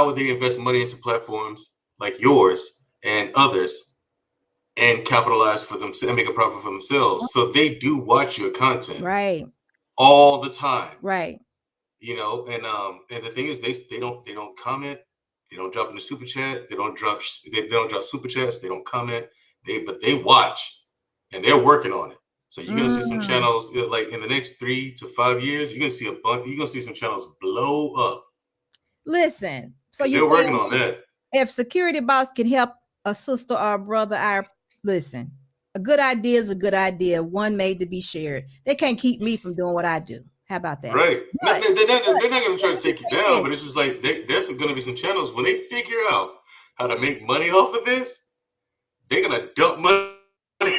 [SPEAKER 4] would they invest money into platforms like yours and others and capitalize for themselves and make a profit for themselves. So they do watch your content,
[SPEAKER 2] right,
[SPEAKER 4] all the time,
[SPEAKER 2] right.
[SPEAKER 4] You know, and the thing is, they don't comment, they don't drop in the super chat, they don't drop super chats, they don't comment, but they watch and they're working on it. So you're gonna see some channels like in the next 3 to 5 years, you're gonna see some channels blow up.
[SPEAKER 2] Listen, so
[SPEAKER 4] you're working on that.
[SPEAKER 2] If Security Boss can help a sister or a brother, listen. A good idea is a good idea. One made to be shared. They can't keep me from doing what I do. How about that?
[SPEAKER 4] Right. They're not going to try to take you down, but it's just like there's going to be some channels when they figure out how to make money off of this, they're going to dump money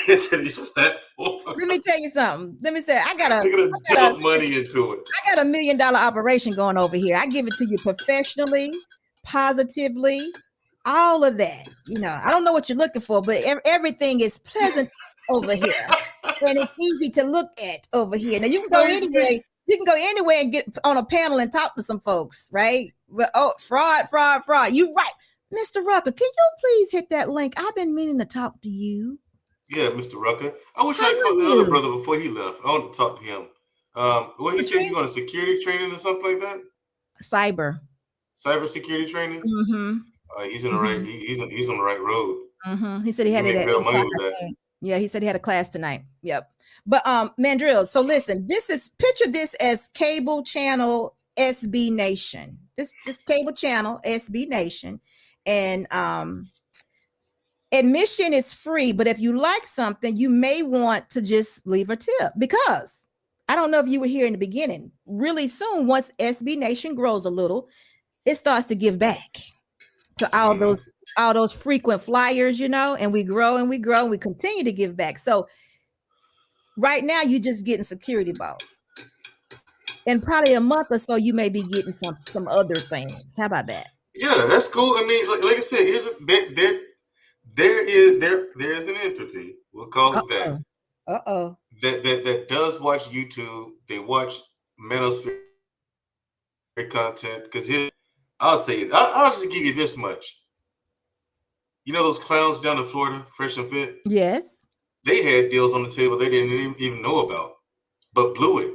[SPEAKER 4] into these platforms.
[SPEAKER 2] Let me tell you something. Let me say,
[SPEAKER 4] they're going to dump money into it.
[SPEAKER 2] I got $1 million operation going over here. I give it to you professionally, positively, all of that. You know, I don't know what you're looking for, but everything is pleasant over here. And it's easy to look at over here. Now you can go anywhere. You can go anywhere and get on a panel and talk to some folks, right? But fraud. You right. Mr. Rucker, can you please hit that link? I've been meaning to talk to you.
[SPEAKER 4] Yeah, Mr. Rucker. I wish I called the other brother before he left. I want to talk to him. What he said, you going to security training or something like that?
[SPEAKER 2] Cyber
[SPEAKER 4] security training.
[SPEAKER 2] Mm-hmm.
[SPEAKER 4] He's in the right. He's on the right road.
[SPEAKER 2] Mm-hmm. He said he had it. Real money with that. Yeah, he said he had a class tonight. Yep. But Mandrel, so listen, picture this as cable channel SB Nation. This cable channel SB Nation, and admission is free. But if you like something, you may want to just leave a tip, because I don't know if you were here in the beginning. Really soon, once SB Nation grows a little, it starts to give back to all those frequent flyers, you know, and we grow and we continue to give back. So right now you're just getting Security Boss. In probably a month or so, you may be getting some other things. How about that?
[SPEAKER 4] Yeah, that's cool. I mean, like I said, there's an entity, we'll call it that,
[SPEAKER 2] Uh-oh.
[SPEAKER 4] that does watch YouTube. They watch Manosphere content because I'll tell you, I'll just give you this much. You know those clowns down in Florida, Fresh and Fit?
[SPEAKER 2] Yes.
[SPEAKER 4] They had deals on the table they didn't even know about, but blew it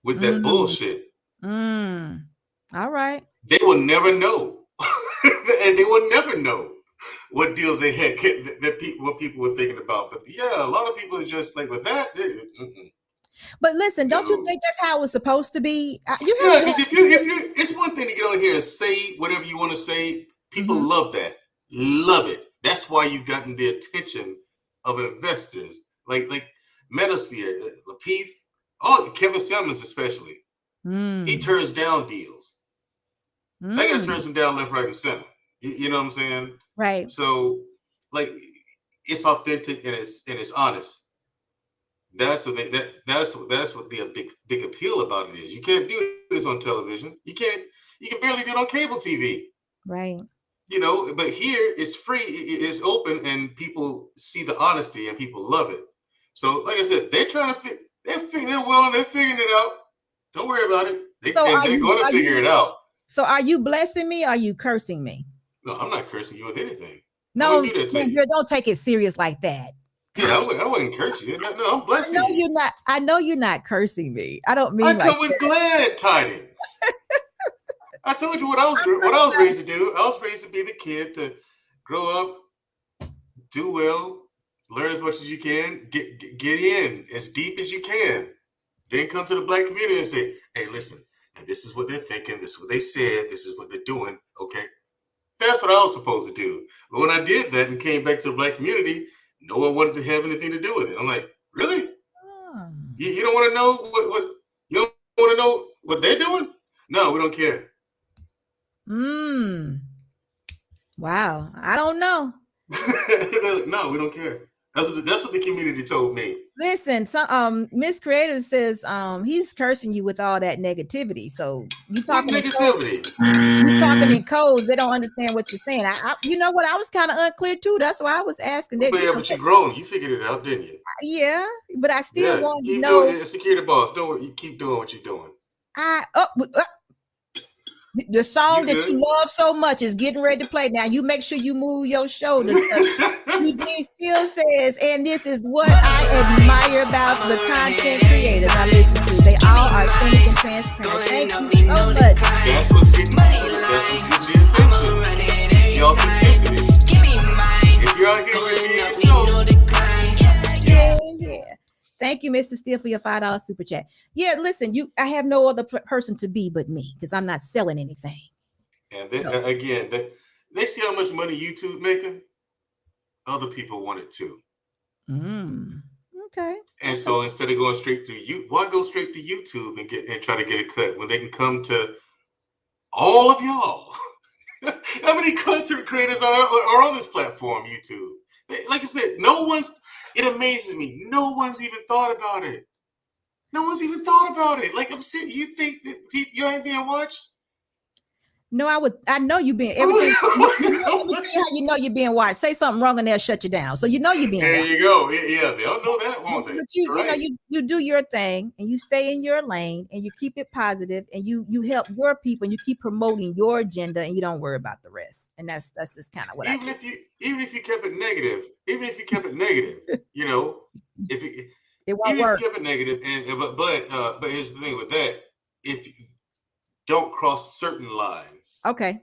[SPEAKER 4] with that bullshit.
[SPEAKER 2] All right.
[SPEAKER 4] They will never know, and they will never know what deals they had, what people were thinking about. But yeah, a lot of people are just like with that.
[SPEAKER 2] But listen, don't you think that's how it was supposed to be?
[SPEAKER 4] Yeah, because if you, it's one thing to get on here and say whatever you want to say. People love that, love it. That's why you've gotten the attention of investors, like Manosphere, Lapeef, Kevin Samuels especially. He turns down deals. That guy turns them down left, right, and center. You know what I'm saying?
[SPEAKER 2] Right.
[SPEAKER 4] So, like, it's authentic and it's honest. That's what the big appeal about it is. You can't do this on television. You can barely do it on cable TV.
[SPEAKER 2] Right.
[SPEAKER 4] You know, but here it's free, it's open, and people see the honesty and people love it. So, like I said, they're trying to they're figuring it out. Don't worry about it. They're going to figure it out.
[SPEAKER 2] So, are you blessing me? Or are you cursing me?
[SPEAKER 4] No, I'm not cursing you with anything.
[SPEAKER 2] No, don't take it serious like that.
[SPEAKER 4] Yeah, I wouldn't curse you. No, I'm blessing you.
[SPEAKER 2] You're not. I know you're not cursing me. I don't mean.
[SPEAKER 4] I come with glad tidings. I told you what I was raised to do. I was raised to be the kid to grow up, do well, learn as much as you can, get in as deep as you can. Then come to the Black community and say, "Hey, listen, and this is what they're thinking. This is what they said. This is what they're doing." Okay, that's what I was supposed to do. But when I did that and came back to the Black community, no one wanted to have anything to do with it. I'm like, really? You don't want to know what you don't want to know what they're doing? No, we don't care.
[SPEAKER 2] Wow. I don't know.
[SPEAKER 4] No, we don't care. That's what the community told me.
[SPEAKER 2] Listen, Miss Creative says he's cursing you with all that negativity. So you talking
[SPEAKER 4] negativity.
[SPEAKER 2] You talking in codes. They don't understand what you're saying. You know what? I was kind of unclear too. That's why I was asking.
[SPEAKER 4] But you're grown. You figured it out, didn't you?
[SPEAKER 2] Yeah, but I still want to know.
[SPEAKER 4] Doing it. Security boss. Don't worry. You keep doing what you're doing.
[SPEAKER 2] The song that you love so much is getting ready to play. Now you make sure you move your shoulders. Eugene still says, and this is what I admire about the content creators I listen to. They all are authentic and transparent. Thank you so much.
[SPEAKER 4] That's what's getting the attention. The authenticity. If you're out here being yourself.
[SPEAKER 2] Yeah. Thank you, Mr. Steele, for your $5 super chat. Yeah, listen, I have no other person to be but me because I'm not selling anything.
[SPEAKER 4] And then, again, they see how much money YouTube making. Other people want it too.
[SPEAKER 2] Okay.
[SPEAKER 4] And so instead of going straight through why go straight to YouTube and try to get a cut when they can come to all of y'all? How many content creators are on this platform, YouTube? Like I said, it amazes me. No one's even thought about it. Like, I'm serious. You think that you ain't being watched?
[SPEAKER 2] No, I know you being everything. Let me see how you know you're being watched. Say something wrong and they'll shut you down. So you know you're being watched.
[SPEAKER 4] There you go. Yeah, they'll know that, won't they?
[SPEAKER 2] But you do your thing and you stay in your lane and you keep it positive and you help your people and you keep promoting your agenda and you don't worry about the rest. And that's just kind of what
[SPEAKER 4] even if you kept it negative, you know,
[SPEAKER 2] it won't
[SPEAKER 4] even
[SPEAKER 2] work.
[SPEAKER 4] If you kept it negative, but here's the thing with that: if you don't cross certain lines,
[SPEAKER 2] okay,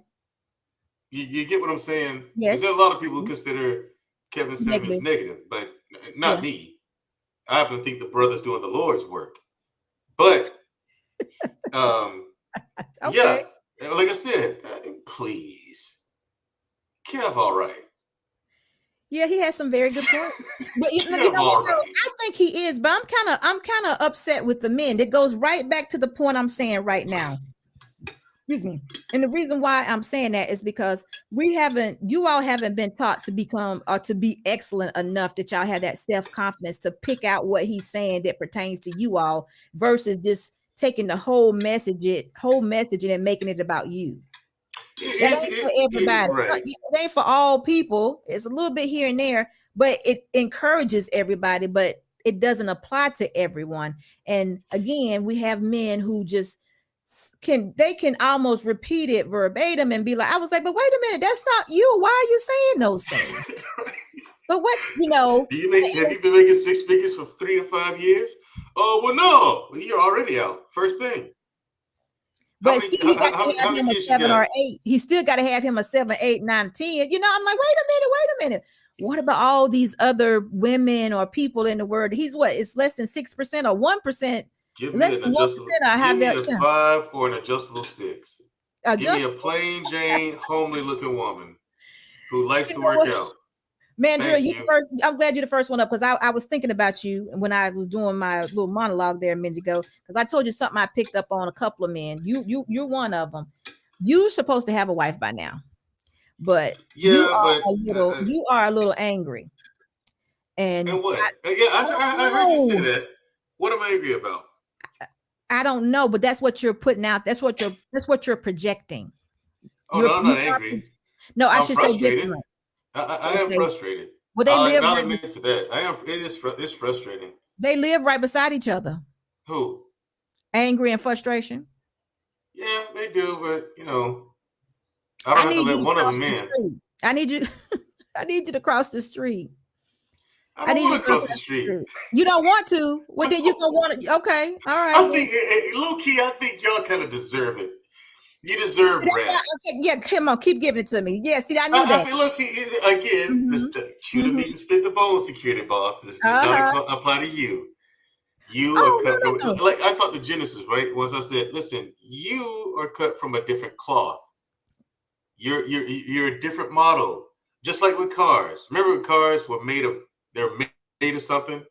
[SPEAKER 4] you get what I'm saying?
[SPEAKER 2] Yes.
[SPEAKER 4] There's a lot of people who consider Kevin Samuels negative, but not me. I happen to think the brother's doing the Lord's work, but yeah, like I said, please, Kev, all right.
[SPEAKER 2] Yeah, he has some very good points. But I think he is. But I'm kind of upset with the men. It goes right back to the point I'm saying right now. Excuse me. And the reason why I'm saying that is because you all haven't been taught to become or to be excellent enough that y'all have that self-confidence to pick out what he's saying that pertains to you all versus just taking the whole message and making it about you. That ain't for everybody.
[SPEAKER 4] Right.
[SPEAKER 2] It ain't for all people. It's a little bit here and there, but it encourages everybody, but it doesn't apply to everyone. And again, we have men who just can almost repeat it verbatim and be like, I was like, but wait a minute, that's not you. Why are you saying those things? But what,
[SPEAKER 4] have you been making 6 figures for 3 to 5 years? Oh, well, no. You're already out. First thing.
[SPEAKER 2] But still, he got to have him a 7 or 8. He still got to have him a 7, 8, 9, 10. I'm like, wait a minute. What about all these other women or people in the world? He's what? It's less than 6% or 1%.
[SPEAKER 4] Give me an adjustable. Give me a 5 or an adjustable 6. Give me a plain Jane, homely looking woman who likes to work out.
[SPEAKER 2] Mandrel, you first. I'm glad you're the first one up because I was thinking about you when I was doing my little monologue there a minute ago. Because I told you something I picked up on a couple of men. You're one of them. You're supposed to have a wife by now, but you are a little angry. And
[SPEAKER 4] what? I heard you say that. What am I angry about?
[SPEAKER 2] I don't know, but that's what you're putting out. That's what you're projecting.
[SPEAKER 4] Oh, no, I'm not angry.
[SPEAKER 2] No, I should say different.
[SPEAKER 4] I am frustrated.
[SPEAKER 2] Well, they live.
[SPEAKER 4] I'll admit to that. I am. It's frustrating.
[SPEAKER 2] They live right beside each other.
[SPEAKER 4] Who?
[SPEAKER 2] Angry and frustration.
[SPEAKER 4] Yeah, they do, but I don't have to let one of them in.
[SPEAKER 2] I need you. I need you to cross the street.
[SPEAKER 4] I don't want to cross the street.
[SPEAKER 2] You don't want to? Well, then you don't want to. Okay, all right.
[SPEAKER 4] I think, low key, I think y'all kind of deserve it. You deserve rest.
[SPEAKER 2] Yeah, come on, keep giving it to me. Yeah, see, I knew that.
[SPEAKER 4] I feel look again. Chew the meat and spit the bone, security boss. This does not apply to you. You are cut from like I talked to Genesis, right? Once I said, listen, you are cut from a different cloth. You're a different model. Just like with cars. Remember when cars were made of something?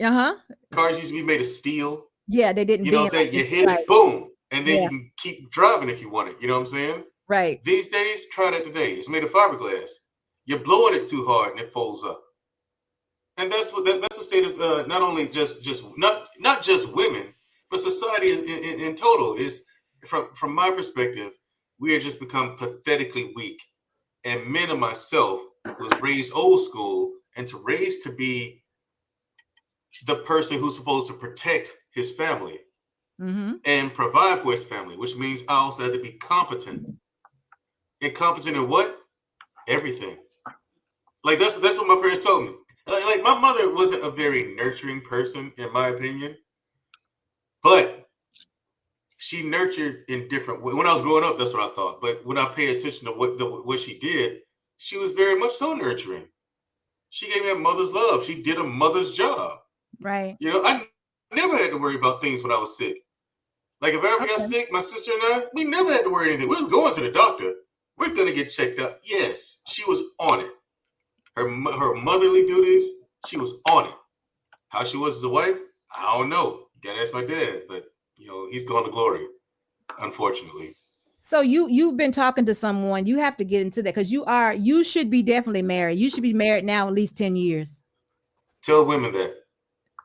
[SPEAKER 4] Cars used to be made of steel.
[SPEAKER 2] Yeah, they didn't.
[SPEAKER 4] You know what I'm saying? You hit it, boom. And then you can keep driving if you want it. You know what I'm saying?
[SPEAKER 2] Right.
[SPEAKER 4] These days, try that today. It's made of fiberglass. You're blowing it too hard and it folds up. And that's the state of not just women, but society in total. Is from my perspective, we have just become pathetically weak. And men and myself was raised old school and raised to be the person who's supposed to protect his family. And provide for his family, which means I also have to be competent. And competent in what? Everything. Like that's what my parents told me. Like my mother wasn't a very nurturing person, in my opinion, but she nurtured in different ways. When I was growing up, that's what I thought. But when I pay attention to what she did, she was very much so nurturing. She gave me a mother's love. She did a mother's job.
[SPEAKER 2] Right.
[SPEAKER 4] I never had to worry about things when I was sick. Like if I ever got sick, my sister and I, we never had to worry anything. We were going to the doctor. We're gonna get checked out. Yes, she was on it. Her motherly duties, she was on it. How she was as a wife, I don't know. You gotta ask my dad, but he's gone to glory, unfortunately.
[SPEAKER 2] So you've been talking to someone. You have to get into that because you should be definitely married. You should be married now at least 10 years.
[SPEAKER 4] Tell women that.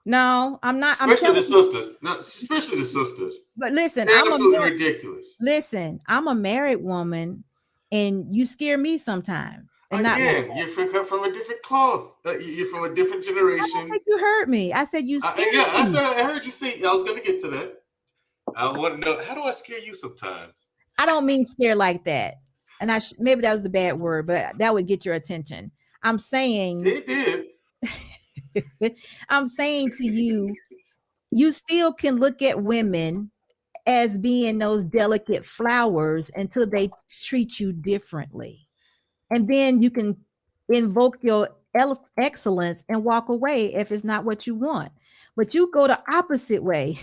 [SPEAKER 2] No, I'm not.
[SPEAKER 4] Especially the sisters. No, especially the sisters.
[SPEAKER 2] But listen,
[SPEAKER 4] I'm absolutely ridiculous.
[SPEAKER 2] Listen, I'm a married woman, and you scare me sometimes.
[SPEAKER 4] Again, you're from a different cloth. You're from a different generation. I
[SPEAKER 2] don't think you heard me. I said you scared me.
[SPEAKER 4] I heard you say. I was going to get to that. I want to know, how do I scare you sometimes?
[SPEAKER 2] I don't mean scare like that. And maybe that was a bad word, but that would get your attention. I'm saying.
[SPEAKER 4] It did.
[SPEAKER 2] I'm saying to you, you still can look at women as being those delicate flowers until they treat you differently. And then you can invoke your excellence and walk away if it's not what you want. But you go the opposite way.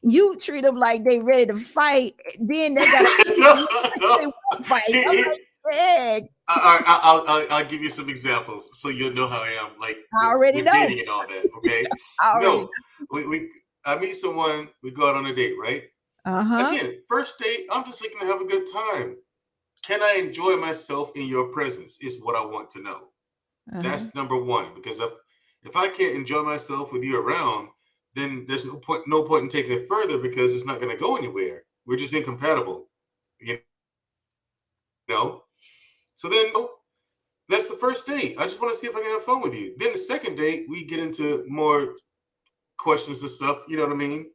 [SPEAKER 2] You treat them like they ready to fight. Then they got to fight.
[SPEAKER 4] I'll give you some examples so you'll know how I am. Like
[SPEAKER 2] I already know.
[SPEAKER 4] Dating and all that. Okay. No, I meet someone. We go out on a date, right? Again, first date. I'm just looking to have a good time. Can I enjoy myself in your presence? Is what I want to know. That's number one. Because if I can't enjoy myself with you around, then there's no point in taking it further because it's not going to go anywhere. We're just incompatible. So then that's the first date. I just want to see if I can have fun with you. Then the second date, we get into more questions and stuff. You know what I mean?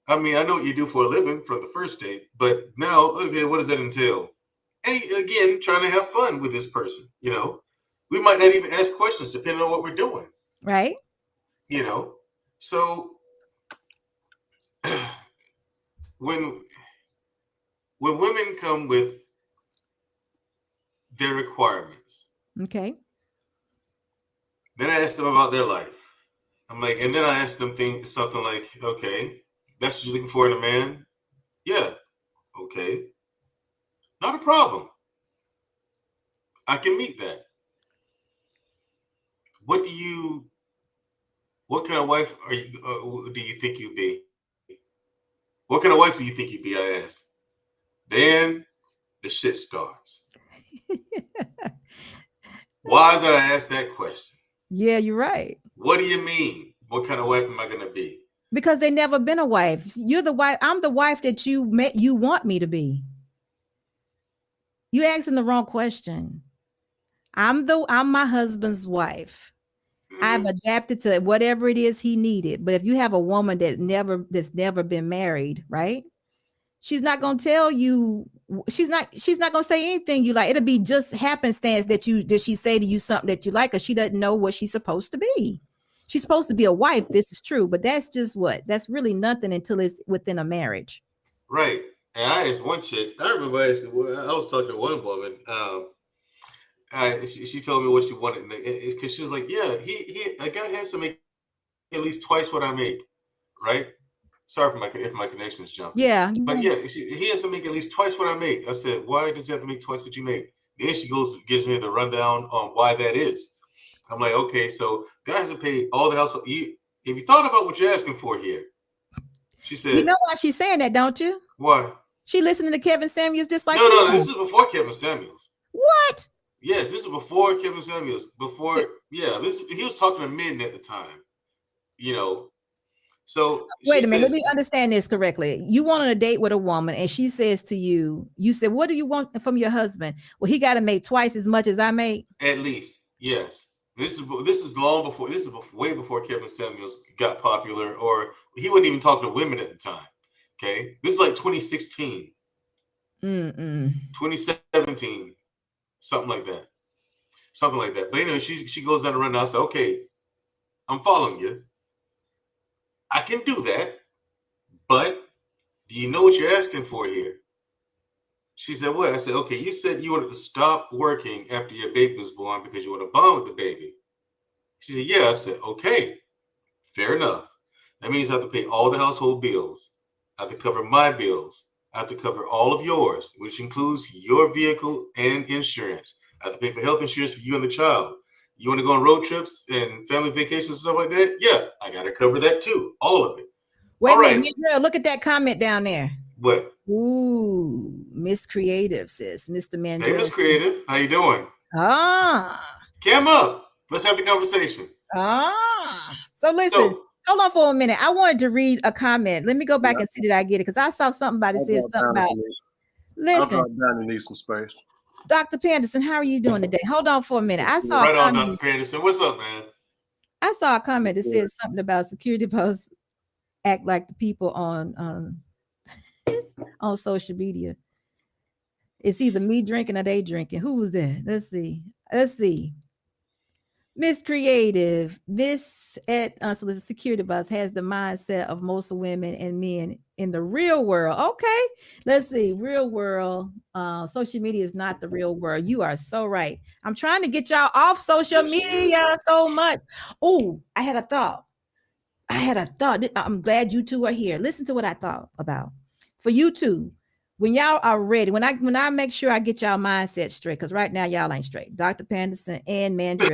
[SPEAKER 4] I know what you do for a living from the first date, but now, okay, what does that entail? Hey, again, trying to have fun with this person. We might not even ask questions depending on what we're doing.
[SPEAKER 2] Right.
[SPEAKER 4] So when women come with their requirements,
[SPEAKER 2] Okay.
[SPEAKER 4] then I ask them about their life. I'm like, and then I ask them something like, okay, that's what you're looking for in a man? Yeah. Okay. Not a problem. I can meet that. What kind of wife do you think you'd be? What kind of wife do you think you'd be? I asked. Then the shit starts. Why did I ask that question?
[SPEAKER 2] Yeah, you're right.
[SPEAKER 4] What do you mean? What kind of wife am I going to be?
[SPEAKER 2] Because they never been a wife. You're the wife. I'm the wife that you want me to be. You asking the wrong question. I'm my husband's wife. Mm-hmm. I've adapted to whatever it is he needed. But if you have a woman that's never been married, right? She's not gonna tell you. She's not gonna say anything you like. It'll be just happenstance that she say to you something that you like, because she doesn't know what she's supposed to be. She's supposed to be a wife. This is true, but that's just that's really nothing until it's within a marriage.
[SPEAKER 4] Right. And I asked one chick. I remember I was talking to one woman. She told me what she wanted, because she was like, "Yeah, a guy has to make at least twice what I make." Right. Sorry if my connection's jumping.
[SPEAKER 2] Yeah.
[SPEAKER 4] But yeah, he has to make at least twice what I make. I said, why does he have to make twice what you make? Then she gives me the rundown on why that is. I'm like, okay, so guy has to pay all the household. If you thought about what you're asking for here, she said.
[SPEAKER 2] You know why she's saying that, don't you?
[SPEAKER 4] Why?
[SPEAKER 2] She listening to Kevin Samuels just like
[SPEAKER 4] No, this is before Kevin Samuels.
[SPEAKER 2] What?
[SPEAKER 4] Yes, this is before Kevin Samuels. Before, yeah, he was talking to men at the time. So
[SPEAKER 2] wait a minute, let me understand this correctly. You went on a date with a woman and she says to you, you said, what do you want from your husband? Well, he got to make twice as much as I make.
[SPEAKER 4] At least, yes. This is long before. This is way before Kevin Samuels got popular, or he wasn't even talking to women at the time. Okay, this is like 2016, 2017, something like that. But anyway, she goes down the rundown. I said, okay, I'm following you. I can do that, but do you know what you're asking for here? She said, what? I said, okay, you said you wanted to stop working after your baby was born because you want to bond with the baby. She said, yeah. I said, okay, fair enough. That means I have to pay all the household bills. I have to cover my bills. I have to cover all of yours, which includes your vehicle and insurance. I have to pay for health insurance for you and the child. You want to go on road trips and family vacations and stuff like that? Yeah, I got to cover that too. All of it.
[SPEAKER 2] Wait a minute, Mandrel, look at that comment down there.
[SPEAKER 4] What?
[SPEAKER 2] Ooh, Miss Creative says, Mr. Mandrel.
[SPEAKER 4] Hey, Miss Creative, how you doing? Cam up. Let's have the conversation.
[SPEAKER 2] So listen, hold on for a minute. I wanted to read a comment. Let me go back and see that I get it, because I saw something about it. Said something about. Listen,
[SPEAKER 3] down and need some space.
[SPEAKER 2] Dr. Panderson, how are you doing today? Hold on for a minute. I saw
[SPEAKER 4] right on, Dr. Panderson. What's up, man?
[SPEAKER 2] I saw a comment that said something about security posts act like the people on on social media. It's either me drinking or they drinking. Who was that? Let's see. Miss Creative, Miss at Unsolicited Security Boss has the mindset of most women and men in the real world. Okay, let's see. Real world. Social media is not the real world. You are so right. I'm trying to get y'all off social media so much. Oh, I had a thought. I'm glad you two are here. Listen to what I thought about. For you two, when y'all are ready, when I make sure I get y'all mindset straight, because right now y'all ain't straight. Dr. Panderson and Mandrel,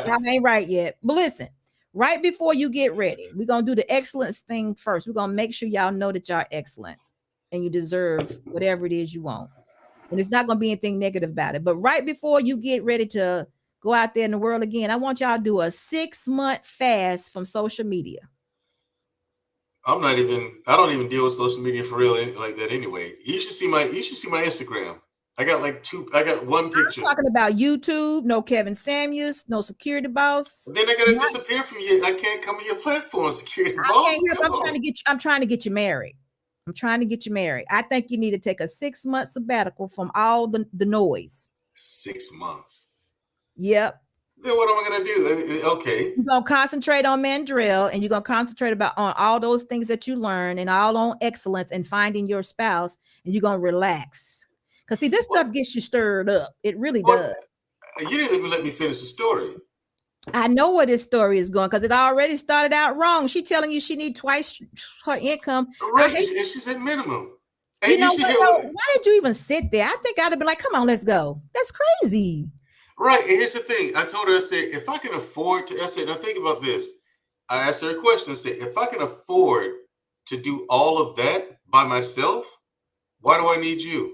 [SPEAKER 2] y'all ain't right yet. But listen, right before you get ready, we're gonna do the excellence thing first. We're gonna make sure y'all know that y'all are excellent and you deserve whatever it is you want. And it's not gonna be anything negative about it. But right before you get ready to go out there in the world again, I want y'all to do a 6-month fast from social media.
[SPEAKER 4] I don't even deal with social media for real like that anyway. You should see my Instagram. I got like two. I got one
[SPEAKER 2] I'm
[SPEAKER 4] picture.
[SPEAKER 2] talking about YouTube, no Kevin Samuels, no security boss.
[SPEAKER 4] Then they're gonna disappear from you. I can't come on your platform, security
[SPEAKER 2] I
[SPEAKER 4] boss.
[SPEAKER 2] can't help.
[SPEAKER 4] Come
[SPEAKER 2] I'm
[SPEAKER 4] on.
[SPEAKER 2] trying to get you married. I'm trying to get you married. I think you need to take a 6-month sabbatical from all the noise.
[SPEAKER 4] 6 months.
[SPEAKER 2] Yep.
[SPEAKER 4] Then what am I gonna do? Okay.
[SPEAKER 2] You're gonna concentrate on Mandrel, and you're gonna concentrate on all those things that you learn, and all on excellence and finding your spouse, and you're gonna relax. Because see, this stuff gets you stirred up. It really does.
[SPEAKER 4] You didn't even let me finish the story.
[SPEAKER 2] I know where this story is going because it already started out wrong. She telling you she need twice her income.
[SPEAKER 4] Right, and she said minimum. And
[SPEAKER 2] you know what? Though, why did you even sit there? I think I'd have been like, "Come on, let's go." That's crazy.
[SPEAKER 4] Right, and here's the thing. I told her, I said, if I can afford to, I said, now think about this. I asked her a question. I said, if I can afford to do all of that by myself, why do I need you?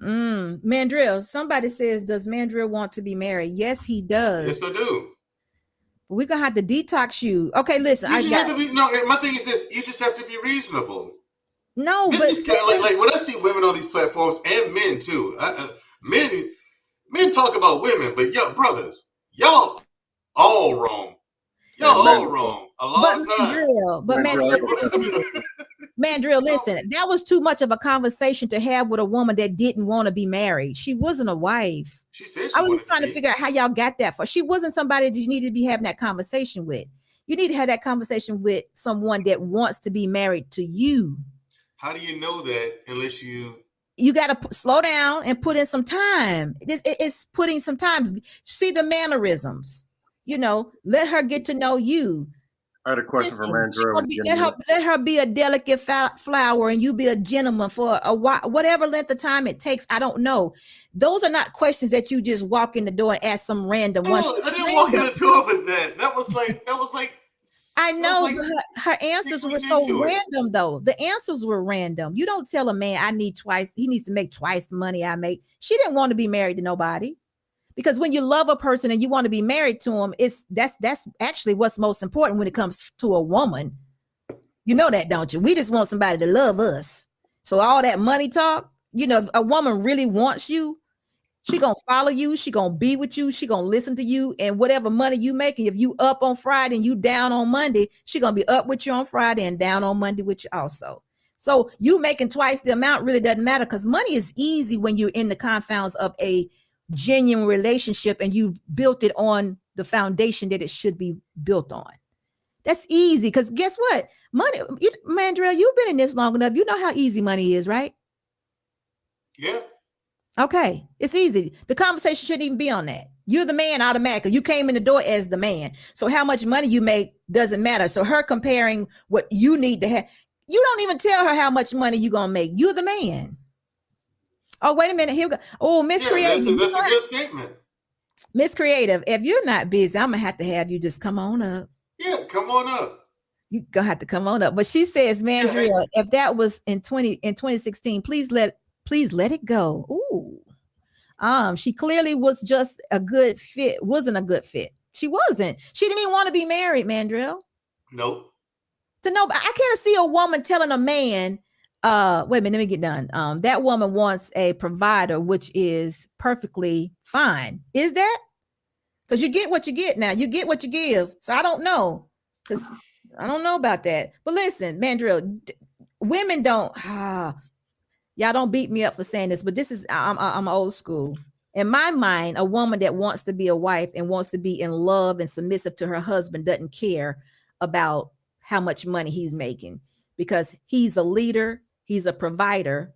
[SPEAKER 2] Mandrel, somebody says, does Mandrel want to be married? Yes, he does.
[SPEAKER 4] Yes, I do.
[SPEAKER 2] But we're gonna have to detox you. Okay, listen.
[SPEAKER 4] You just have to be, no, my thing is this, you just have to be reasonable.
[SPEAKER 2] No,
[SPEAKER 4] this is kind of like when I see women on these platforms and men too. Men talk about women, but yo, brothers, y'all all wrong. Y'all all wrong. A long time.
[SPEAKER 2] Mandrel, listen, that was too much of a conversation to have with a woman that didn't want to be married. She wasn't a wife.
[SPEAKER 4] She said
[SPEAKER 2] I was trying to figure out how y'all got that for. She wasn't somebody that you needed to be having that conversation with. You need to have that conversation with someone that wants to be married to you.
[SPEAKER 4] How do you know that unless you
[SPEAKER 2] got to slow down and put in some time. It's putting some time. See the mannerisms, let her get to know you.
[SPEAKER 3] I had a question for Mandrel.
[SPEAKER 2] Let her be a delicate flower and you be a gentleman for a while, whatever length of time it takes. I don't know. Those are not questions that you just walk in the door and ask some random one.
[SPEAKER 4] I didn't walk in the door with that. That was like
[SPEAKER 2] I know, but her answers were so random, though. The answers were random. You don't tell a man, I need twice. He needs to make twice the money I make. She didn't want to be married to nobody. Because when you love a person and you want to be married to him, that's actually what's most important when it comes to a woman. You know that, don't you? We just want somebody to love us. So all that money talk, if a woman really wants you, she gonna follow you, she gonna be with you, she gonna listen to you, and whatever money you making, if you up on Friday and you down on Monday, she gonna be up with you on Friday and down on Monday with you also. So you making twice the amount really doesn't matter because money is easy when you're in the confines of a genuine relationship and you've built it on the foundation that it should be built on. That's easy because guess what? Money, Mandrel, you've been in this long enough. You know how easy money is, right?
[SPEAKER 4] Yeah.
[SPEAKER 2] Okay, it's easy. The conversation shouldn't even be on that. You're the man automatically. You came in the door as the man. So how much money you make doesn't matter. So her comparing what you need to have, you don't even tell her how much money you're going to make. You're the man. Oh, wait a minute. Here we go. Oh, Miss Creative.
[SPEAKER 4] That's a good statement.
[SPEAKER 2] Miss Creative, if you're not busy, I'm going to have you just come on up.
[SPEAKER 4] Yeah, come on up.
[SPEAKER 2] You're going to have to come on up. But she says, Mandrel, if that was in 2016, please let it go. Ooh. She clearly was just a good fit. Wasn't a good fit. She wasn't. She didn't even want to be married, Mandrel.
[SPEAKER 4] Nope.
[SPEAKER 2] To know, I can't see a woman telling a man, wait a minute, let me get done. That woman wants a provider, which is perfectly fine. Is that? Because you get what you get now. You get what you give. So I don't know. Because I don't know about that. But listen, Mandrel, women don't, y'all don't beat me up for saying this, but this is, I'm old school. In my mind, a woman that wants to be a wife and wants to be in love and submissive to her husband doesn't care about how much money he's making because he's a leader, he's a provider,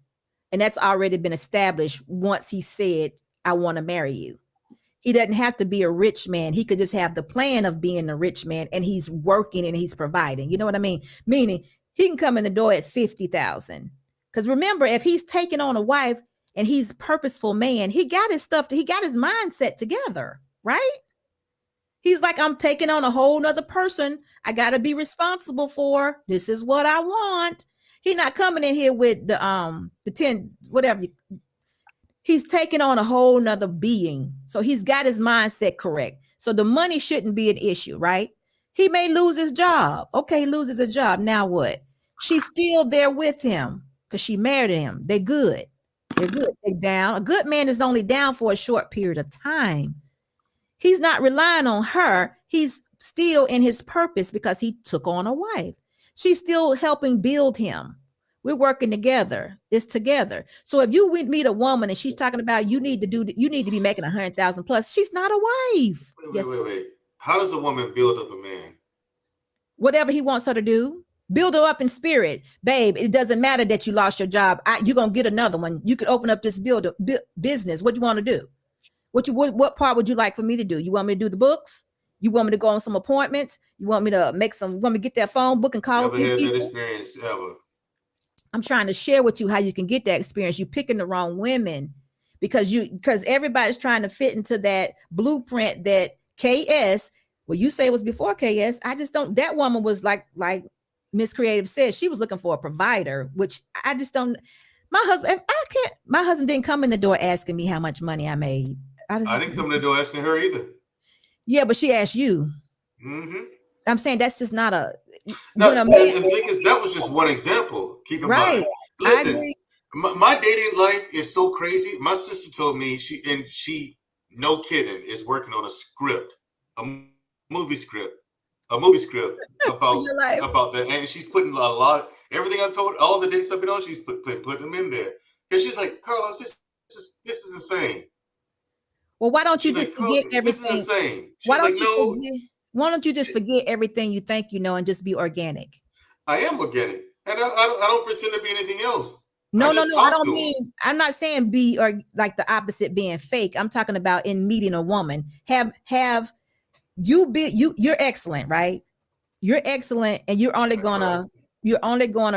[SPEAKER 2] and that's already been established once he said, I want to marry you. He doesn't have to be a rich man. He could just have the plan of being a rich man and he's working and he's providing. You know what I mean? Meaning he can come in the door at 50,000. Because remember, if he's taking on a wife and he's a purposeful man, he got his stuff, he got his mindset together, right? He's like, I'm taking on a whole nother person. I got to be responsible for. This is what I want. He's not coming in here with the 10, whatever. He's taking on a whole nother being. So he's got his mindset correct. So the money shouldn't be an issue, right? He may lose his job. Okay, he loses a job. Now what? She's still there with him because she married him. They're good. They're good. They're down. A good man is only down for a short period of time. He's not relying on her. He's still in his purpose because he took on a wife. She's still helping build him. We're working together. It's together. So if you meet a woman and she's talking about you need to be making 100,000 plus, she's not a wife.
[SPEAKER 4] Wait. How does a woman build up a man?
[SPEAKER 2] Whatever he wants her to do. Build her up in spirit, babe. It doesn't matter that you lost your job. You're gonna get another one. You could open up this business. What you want to do? What part would you like for me to do? You want me to do the books? You want me to go on some appointments? You want me to get that phone book and call
[SPEAKER 4] Never
[SPEAKER 2] a few
[SPEAKER 4] had
[SPEAKER 2] people?
[SPEAKER 4] that experience ever.
[SPEAKER 2] I'm trying to share with you how you can get that experience. You're picking the wrong women because everybody's trying to fit into that blueprint that KS. Well, you say it was before KS. I just don't. That woman was like Miss Creative said, she was looking for a provider, which I just don't. My husband didn't come in the door asking me how much money I made.
[SPEAKER 4] I didn't come in the door asking her either.
[SPEAKER 2] Yeah, but she asked you.
[SPEAKER 4] Mm-hmm.
[SPEAKER 2] I'm saying that's just not a.
[SPEAKER 4] No, and the thing is, that was just one example. Keep in mind. Listen, my dating life is so crazy. My sister told me she no kidding, is working on a script, a movie script about that, and she's putting a lot. Everything I told, all the dates I've been on, she's putting them in there because she's like, Carlos, this is insane.
[SPEAKER 2] Well, why don't you just forget everything?
[SPEAKER 4] This is insane.
[SPEAKER 2] Why don't you just forget everything you think you know and just be organic?
[SPEAKER 4] I am organic, and I don't pretend to be anything else.
[SPEAKER 2] No. I don't mean. I'm not saying be or like the opposite, being fake. I'm talking about in meeting a woman. Have you be you're excellent, right? You're excellent, and you're only gonna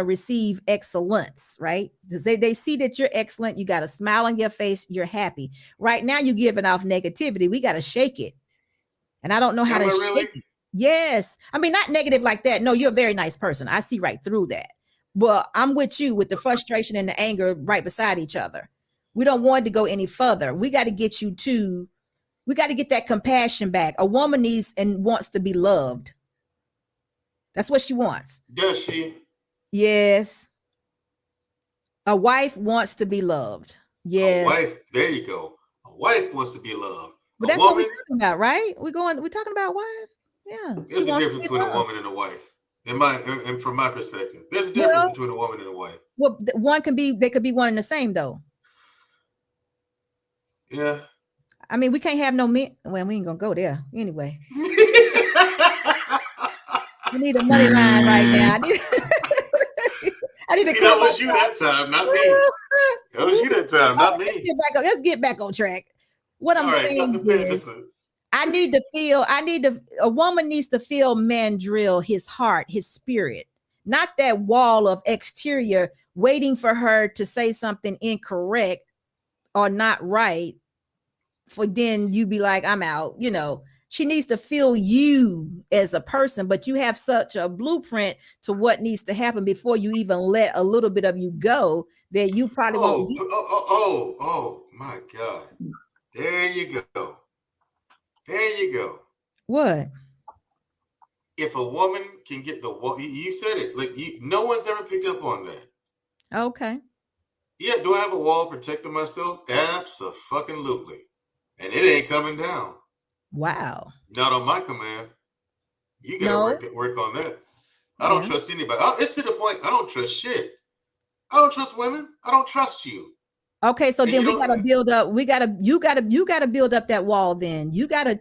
[SPEAKER 2] receive excellence, right? They see that you're excellent. You got a smile on your face. You're happy. Right now, you're giving off negativity. We got to shake it, and I don't know how to shake it. Yes, I mean not negative like that. No, you're a very nice person. I see right through that. Well, I'm with you with the frustration and the anger right beside each other. We don't want to go any further. We got to get that compassion back. A woman needs and wants to be loved. That's what she wants.
[SPEAKER 4] Does she?
[SPEAKER 2] Yes. A wife wants to be loved. Yes.
[SPEAKER 4] A wife, there you go. A wife wants to be loved.
[SPEAKER 2] But that's what we're talking about, right? We're talking about wife. Yeah.
[SPEAKER 4] There's a difference between a woman and a wife. And from my perspective, there's a difference between a woman and a wife.
[SPEAKER 2] Well, they could be one and the same though.
[SPEAKER 4] Yeah.
[SPEAKER 2] I mean, we can't have no men. Well, we ain't gonna go there anyway. We need a money line right now. I need to
[SPEAKER 4] that was you that time, not me. That was you that time, not me.
[SPEAKER 2] Let's get back on track. What I'm saying is, a woman needs to feel Mandrel, his heart, his spirit, not that wall of exterior waiting for her to say something incorrect or not right. For then you be like, I'm out, She needs to feel you as a person, but you have such a blueprint to what needs to happen before you even let a little bit of you go that you probably won't.
[SPEAKER 4] Oh my God. There you go.
[SPEAKER 2] What?
[SPEAKER 4] If a woman can get you said it, no one's ever picked up on that.
[SPEAKER 2] Okay.
[SPEAKER 4] Yeah, do I have a wall protecting myself? Abso-fucking-lutely. And it ain't coming down.
[SPEAKER 2] Wow.
[SPEAKER 4] Not on my command. You gotta work on that. I don't trust anybody. It's to the point I don't trust shit. I don't trust women. I don't trust you.
[SPEAKER 2] Okay, so then we gotta build up. You gotta build up that wall. Then you gotta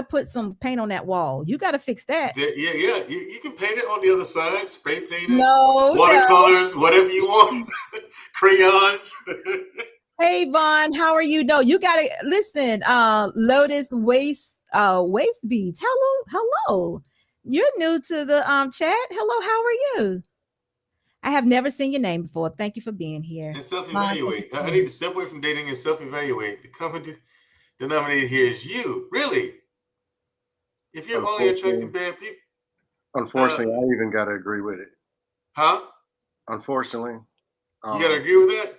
[SPEAKER 2] put some paint on that wall. You gotta fix that.
[SPEAKER 4] Yeah. You can paint it on the other side. Spray paint it. Watercolors, whatever you want. Crayons.
[SPEAKER 2] Hey Vaughn, how are you? No, you gotta listen. Lotus waist beads. Hello. You're new to the chat. Hello, how are you? I have never seen your name before. Thank you for being here.
[SPEAKER 4] And self-evaluate. I need to step away from dating and self-evaluate. The common denominator here is you. Really? If you're only attracting bad people.
[SPEAKER 3] Unfortunately, I even gotta agree with it.
[SPEAKER 4] Huh?
[SPEAKER 3] Unfortunately.
[SPEAKER 4] You gotta agree with that?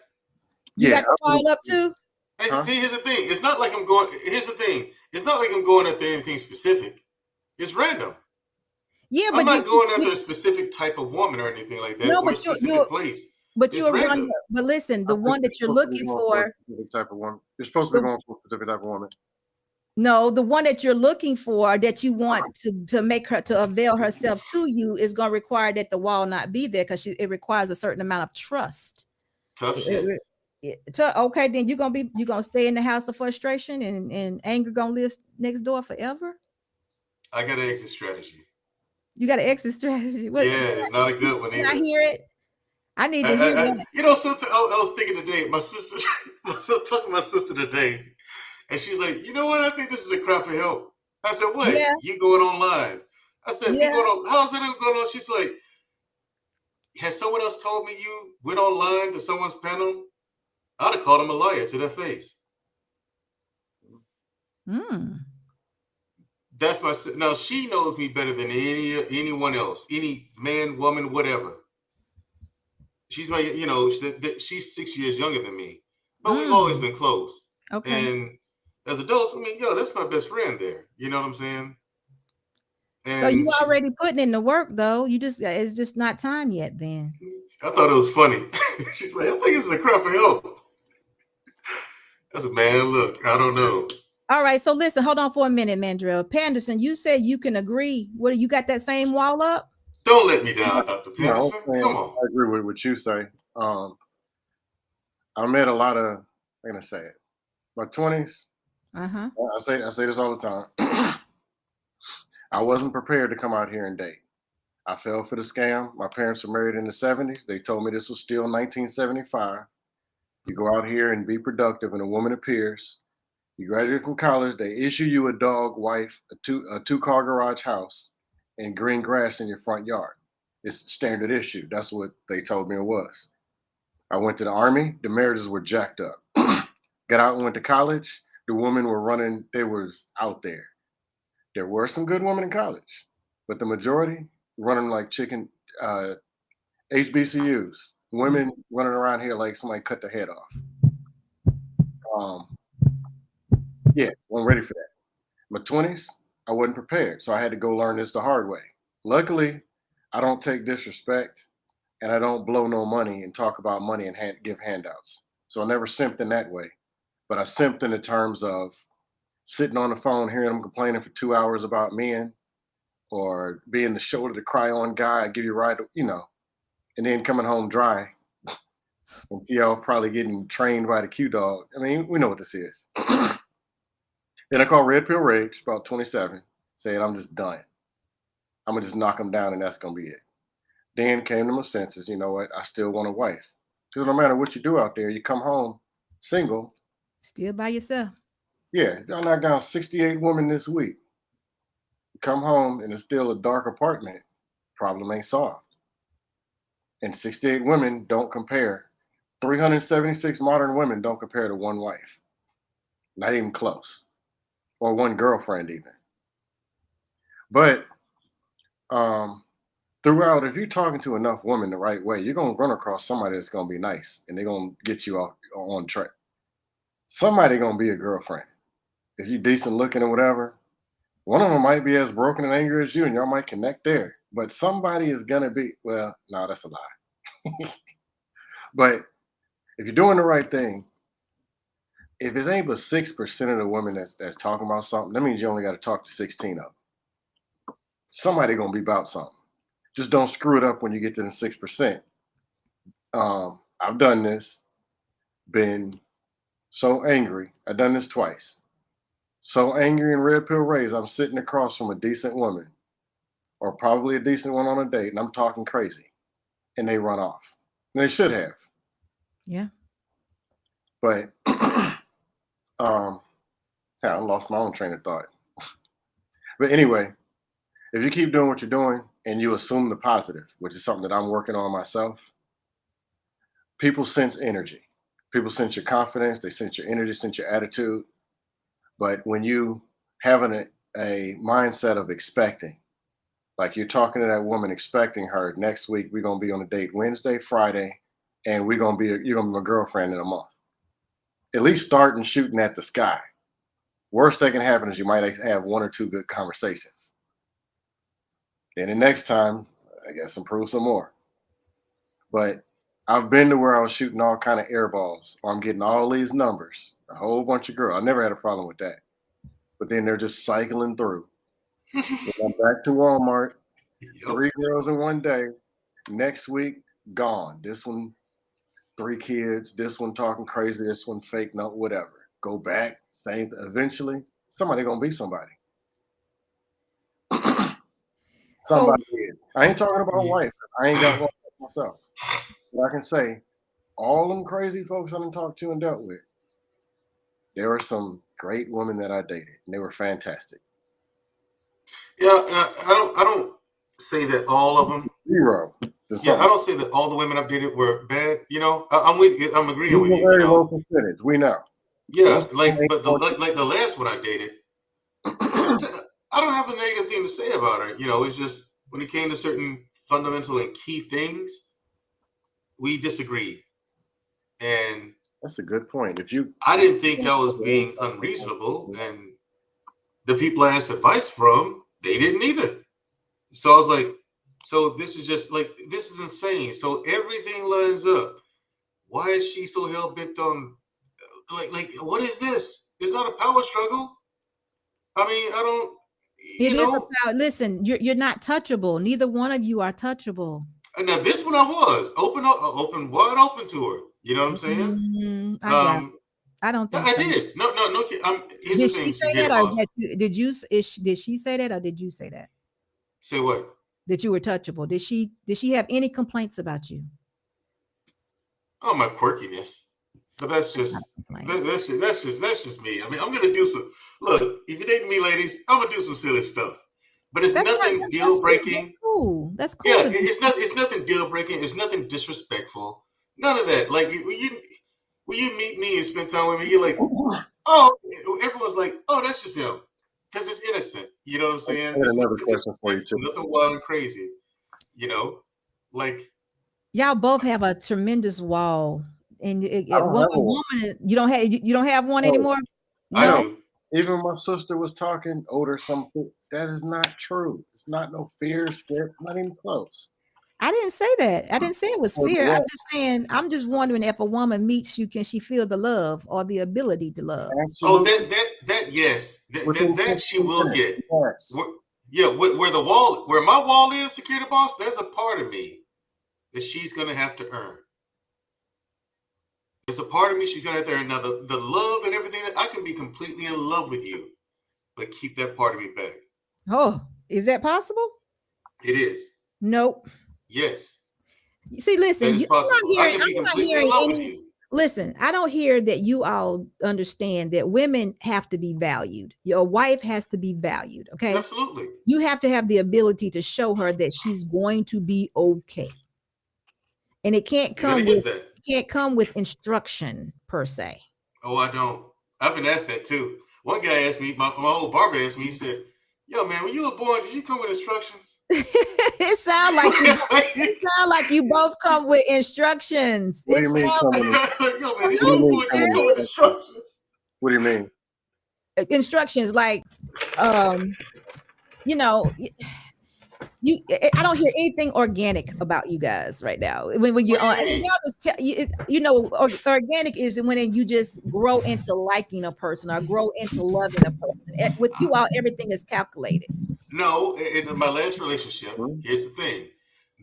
[SPEAKER 2] You got to follow up too?
[SPEAKER 4] Hey, see, here's the thing. It's not like I'm going. Here's the thing. It's not like I'm going after anything specific. It's random. Yeah, but I'm not going after a specific type of woman or anything like that. No, but a specific place.
[SPEAKER 2] But
[SPEAKER 4] It's
[SPEAKER 2] you're one.
[SPEAKER 4] random.
[SPEAKER 2] But listen, the
[SPEAKER 6] I think
[SPEAKER 2] one
[SPEAKER 6] you're
[SPEAKER 2] that you're
[SPEAKER 6] supposed to be
[SPEAKER 2] looking
[SPEAKER 6] going
[SPEAKER 2] for.
[SPEAKER 6] a specific type of woman. You're supposed to be going for a specific type of woman.
[SPEAKER 2] No, the one that you're looking for, that you want to make her to avail herself to you, is going to require that the wall not be there, because it requires a certain amount of trust.
[SPEAKER 4] Tough shit.
[SPEAKER 2] Okay, then you're gonna stay in the house of frustration, and anger gonna live next door forever.
[SPEAKER 4] I got an exit strategy.
[SPEAKER 2] You got an exit strategy.
[SPEAKER 4] Yeah, it's not a good one
[SPEAKER 2] Can I
[SPEAKER 4] either.
[SPEAKER 2] hear it? I need to hear that.
[SPEAKER 4] You know, sometimes I was thinking today, my sister, I was talking to my sister today, and she's like, you know what? I think this is a cry for help. I said, what?
[SPEAKER 2] Yeah.
[SPEAKER 4] You going online? I said, me
[SPEAKER 2] Yeah.
[SPEAKER 4] going on, how's that going on? She's like, has someone else told me you went online to someone's panel? I'd have called them a liar to their face. That's my, now she knows me better than anyone else, any man, woman, whatever. She's my, you know, she's 6 years younger than me, but we've always been close.
[SPEAKER 2] Okay.
[SPEAKER 4] And as adults, I mean, yo, that's my best friend there. You know what I'm saying? And
[SPEAKER 2] so you already putting in the work, though. It's just not time yet. Then
[SPEAKER 4] I thought it was funny. She's like, I think this is a crap for help. That's a man. Look, I don't know.
[SPEAKER 2] All right. So listen, hold on for a minute, Mandrel. Panderson, you said you can agree. What, you got that same wall up?
[SPEAKER 4] Don't let me down, Dr. Panderson.
[SPEAKER 6] No,
[SPEAKER 4] Come on.
[SPEAKER 6] I agree with what you say. I met a lot of, I'm gonna say it, my 20s. I say this all the time. I wasn't prepared to come out here and date. I fell for the scam. My parents were married in the 70s. They told me this was still 1975. You go out here and be productive, and a woman appears. You graduate from college. They issue you a dog, wife, a two-car garage house, and green grass in your front yard. It's standard issue. That's what they told me it was. I went to the Army. The marriages were jacked up. Got out and went to college. The women were running. They was out there. There were some good women in college, but the majority running like chicken HBCUs. Women running around here like somebody cut their head off. Yeah, wasn't ready for that. My 20s, I wasn't prepared, so I had to go learn this the hard way. Luckily, I don't take disrespect, and I don't blow no money and talk about money and give handouts. So I never simped in that way, but I simped in the terms of sitting on the phone, hearing them complaining for 2 hours about men, or being the shoulder to cry on guy, I give you a ride, you know, and then coming home dry. And y'all probably getting trained by the Q dog. I mean, we know what this is. Then I called Red Pill Rage, about 27, said, I'm just done. I'm going to just knock him down and that's going to be it. Then came to my senses, you know what? I still want a wife. Because no matter what you do out there, you come home single.
[SPEAKER 2] Still by yourself.
[SPEAKER 6] Yeah, I knocked down 68 women this week. You come home and it's still a dark apartment. Problem ain't solved. And 68 women don't compare. 376 modern women don't compare to one wife. Not even close. Or one girlfriend even. But throughout, if you're talking to enough women the right way, you're going to run across somebody that's going to be nice and they're going to get you on track. Somebody going to be a girlfriend. If you're decent looking or whatever, one of them might be as broken and angry as you and y'all might connect there. But somebody is going to be, well, no, that's a lie. But if you're doing the right thing, if it's ain't but 6% of the women that's talking about something, that means you only got to talk to 16 of them. Somebody going to be about something. Just don't screw it up when you get to the 6%. I've done this, been so angry. I've done this twice. So angry in Red Pill Rays, I'm sitting across from a decent woman, or probably a decent one on a date, and I'm talking crazy, and they run off. And they should have.
[SPEAKER 2] Yeah.
[SPEAKER 6] But I lost my own train of thought. But anyway, if you keep doing what you're doing and you assume the positive, which is something that I'm working on myself, people sense energy. People sense your confidence, they sense your energy, sense your attitude. But when you have a mindset of expecting, like you're talking to that woman, expecting her next week, we're going to be on a date Wednesday, Friday, and you're going to be my girlfriend in a month. At least starting shooting at the sky. Worst that can happen is you might have one or two good conversations. Then the next time, I guess improve some more. But I've been to where I was shooting all kind of air balls, or I'm getting all these numbers, a whole bunch of girls. I never had a problem with that. But then they're just cycling through. Then I'm back to Walmart,
[SPEAKER 4] Yup.
[SPEAKER 6] 3 girls in one day. Next week, gone. This one, 3 kids. This one talking crazy. This one fake, no, whatever. Go back, same. Eventually, somebody gonna be somebody.
[SPEAKER 2] So
[SPEAKER 6] Somebody is. I ain't talking about wife. I ain't got one myself. But I can say, all them crazy folks I done talked to and dealt with, there were some great women that I dated, and they were fantastic.
[SPEAKER 4] Yeah, and I don't say that all of them.
[SPEAKER 6] 0.
[SPEAKER 4] Yeah, I don't say that all the women I've dated were bad. You know, I'm with you. I'm agreeing with you.
[SPEAKER 6] Very
[SPEAKER 4] You
[SPEAKER 6] low
[SPEAKER 4] know,
[SPEAKER 6] percentage. We know.
[SPEAKER 4] yeah,
[SPEAKER 6] Most
[SPEAKER 4] like,
[SPEAKER 6] ain't
[SPEAKER 4] but
[SPEAKER 6] fortunate.
[SPEAKER 4] like the last one I dated, I don't have a negative thing to say about her. You know, it's just when it came to certain fundamental and key things, we disagreed, and
[SPEAKER 6] That's a good point. If you,
[SPEAKER 4] I didn't think I was being unreasonable, and the people I asked advice from, they didn't either. So I was like, so this is just like, this is insane. So everything lines up. Why is she so hell bent on, like what is this? It's not a power struggle. I mean, I don't,
[SPEAKER 2] it
[SPEAKER 4] you
[SPEAKER 2] is
[SPEAKER 4] know.
[SPEAKER 2] about, listen, you're not touchable. Neither one of you are touchable.
[SPEAKER 4] Now this one I was open, wide open to her. You know what I'm saying?
[SPEAKER 2] I got it. I don't think
[SPEAKER 4] I
[SPEAKER 2] so.
[SPEAKER 4] did. No. Here's
[SPEAKER 2] Did
[SPEAKER 4] the
[SPEAKER 2] she
[SPEAKER 4] thing,
[SPEAKER 2] say
[SPEAKER 4] security
[SPEAKER 2] that, or
[SPEAKER 4] boss.
[SPEAKER 2] did you? Did she say that, or did you say that?
[SPEAKER 4] Say what?
[SPEAKER 2] That you were touchable? Did she have any complaints about you?
[SPEAKER 4] Oh, my quirkiness. But that's just that's just me. I mean, I'm gonna do some. Look, if you're dating me, ladies, I'm gonna do some silly stuff. But it's nothing deal breaking.
[SPEAKER 2] That's cool. That's cool.
[SPEAKER 4] Yeah, it's nothing deal breaking. It's nothing disrespectful. None of that. Like when you meet me and spend time with me, you're like, oh, everyone's like, oh, that's just him, because it's innocent. You know what I'm saying?
[SPEAKER 6] I got
[SPEAKER 4] It's
[SPEAKER 6] another question for you, too.
[SPEAKER 4] nothing wild and crazy. You know, like
[SPEAKER 2] Y'all both have a tremendous wall, and
[SPEAKER 6] I don't have a wall.
[SPEAKER 2] woman. You don't have one
[SPEAKER 6] No.
[SPEAKER 2] anymore.
[SPEAKER 4] I
[SPEAKER 2] No,
[SPEAKER 4] do.
[SPEAKER 6] Even my sister was talking, older something. That is not true. It's not no fear, scared, not even close.
[SPEAKER 2] I didn't say that. I didn't say it was
[SPEAKER 6] Or
[SPEAKER 2] fear. I'm
[SPEAKER 6] what?
[SPEAKER 2] just saying. I'm just wondering if a woman meets you, can she feel the love or the ability to love?
[SPEAKER 4] Oh,
[SPEAKER 6] Absolutely.
[SPEAKER 4] that yes,
[SPEAKER 6] Within
[SPEAKER 4] that she
[SPEAKER 6] 15
[SPEAKER 4] will
[SPEAKER 6] minutes.
[SPEAKER 4] get.
[SPEAKER 6] Yes.
[SPEAKER 4] Where the wall, where my wall is, security boss. There's a part of me that she's gonna have to earn. There's a part of me she's gonna have to earn. Now the love and everything, that I can be completely in love with you, but keep that part of me back.
[SPEAKER 2] Oh, is that possible?
[SPEAKER 4] It is.
[SPEAKER 2] Nope.
[SPEAKER 4] Yes,
[SPEAKER 2] See, listen,
[SPEAKER 4] that is possible. I can be
[SPEAKER 2] I'm not
[SPEAKER 4] completely
[SPEAKER 2] hearing
[SPEAKER 4] in love with
[SPEAKER 2] any.
[SPEAKER 4] you.
[SPEAKER 2] Listen, I don't hear that you all understand that women have to be valued. Your wife has to be valued. Okay.
[SPEAKER 4] Absolutely.
[SPEAKER 2] You have to have the ability to show her that she's going to be okay. And it can't come with instruction per se.
[SPEAKER 4] Oh, I don't. I've been asked that too. One guy asked me, my old barber asked me, he said, yo, man, when you were born, did you come with instructions?
[SPEAKER 2] It sounds like you both come with instructions.
[SPEAKER 6] What do you mean?
[SPEAKER 4] Yo, man, did you come with instructions?
[SPEAKER 6] What do you mean?
[SPEAKER 2] Instructions like, you know, I don't hear anything organic about you guys right now. When you're on, y'all just tell you know, organic is when you just grow into liking a person or grow into loving a person. With you all, everything is calculated.
[SPEAKER 4] No, in my last relationship, here's the thing.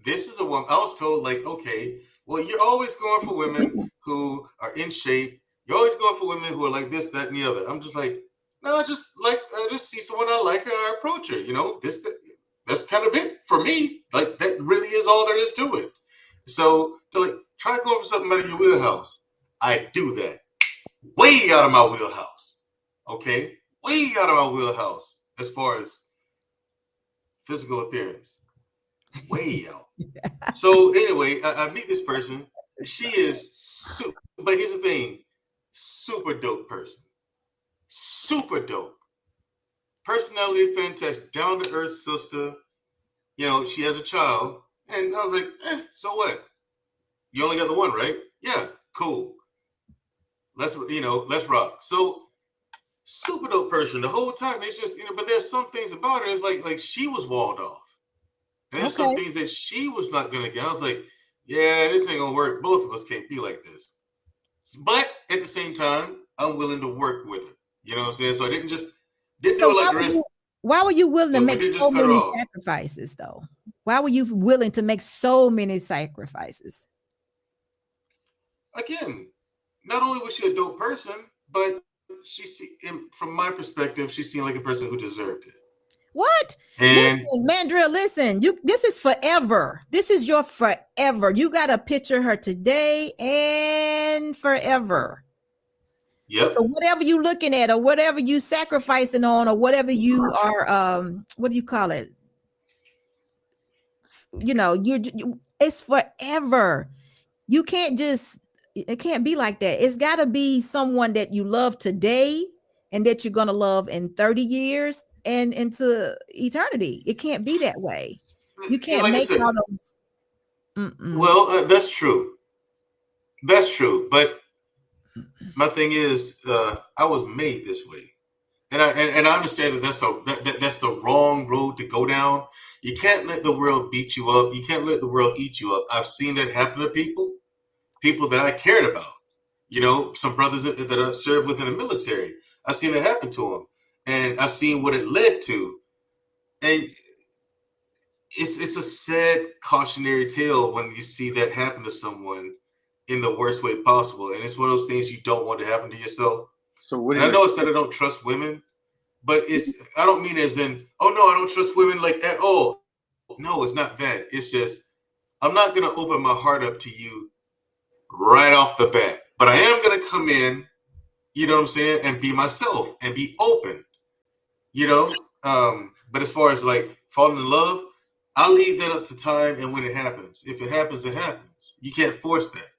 [SPEAKER 4] This is a woman. I was told, like, okay, well, you're always going for women who are in shape. You're always going for women who are like this, that, and the other. I'm just like, no, I just see someone I like her, I approach her. You know, that's kind of it for me. Like, that really is all there is to it. So they're like, try going for something out of your wheelhouse. I do that. Way out of my wheelhouse. Okay? Way out of my wheelhouse as far as physical appearance. Way out. So anyway, I meet this person. She is super, but here's the thing. Super dope person. Super dope. Personality fantastic. Down to earth sister. You know, she has a child. And I was like, so what? You only got the one, right? Yeah, cool. Let's rock. So super dope person the whole time. It's just, but there's some things about her. It's like she was walled off. There's some things that she was not gonna get. I was like, yeah, this ain't gonna work. Both of us can't be like this. But at the same time, I'm willing to work with her. You know what I'm saying? So I didn't do
[SPEAKER 2] So
[SPEAKER 4] it like the rest.
[SPEAKER 2] why were you willing to
[SPEAKER 4] We
[SPEAKER 2] make
[SPEAKER 4] didn't
[SPEAKER 2] so
[SPEAKER 4] just cut her
[SPEAKER 2] many
[SPEAKER 4] off.
[SPEAKER 2] sacrifices, though? Why were you willing to make so many sacrifices?
[SPEAKER 4] Again, not only was she a dope person, but from my perspective, she seemed like a person who deserved it.
[SPEAKER 2] What?
[SPEAKER 4] And
[SPEAKER 2] Listen, Mandrel, listen. This is forever. This is your forever. You got to picture her today and forever.
[SPEAKER 4] yep.
[SPEAKER 2] So whatever you looking at, or whatever you sacrificing on, or whatever you are, what do you call it? You know, it's forever. You can't just, it can't be like that. It's got to be someone that you love today and that you're going to love in 30 years and into eternity. It can't be that way. You can't
[SPEAKER 4] Like I
[SPEAKER 2] make
[SPEAKER 4] said,
[SPEAKER 2] all those.
[SPEAKER 4] well, that's true. That's true. But my thing is, I was made this way. And I understand that that's the wrong road to go down. You can't let the world beat you up. You can't let the world eat you up. I've seen that happen to people that I cared about. You know, some brothers that I served with in the military. I've seen it happen to them, and I've seen what it led to. And it's a sad cautionary tale when you see that happen to someone in the worst way possible. And it's one of those things you don't want to happen to yourself.
[SPEAKER 6] So what?
[SPEAKER 4] And I know it's that I don't trust women. But I don't mean as in, oh no, I don't trust women like at all. No, it's not that. It's just, I'm not going to open my heart up to you right off the bat. But I am going to come in, you know what I'm saying, and be myself and be open, you know. But as far as like falling in love, I'll leave that up to time and when it happens. If it happens, it happens. You can't force that.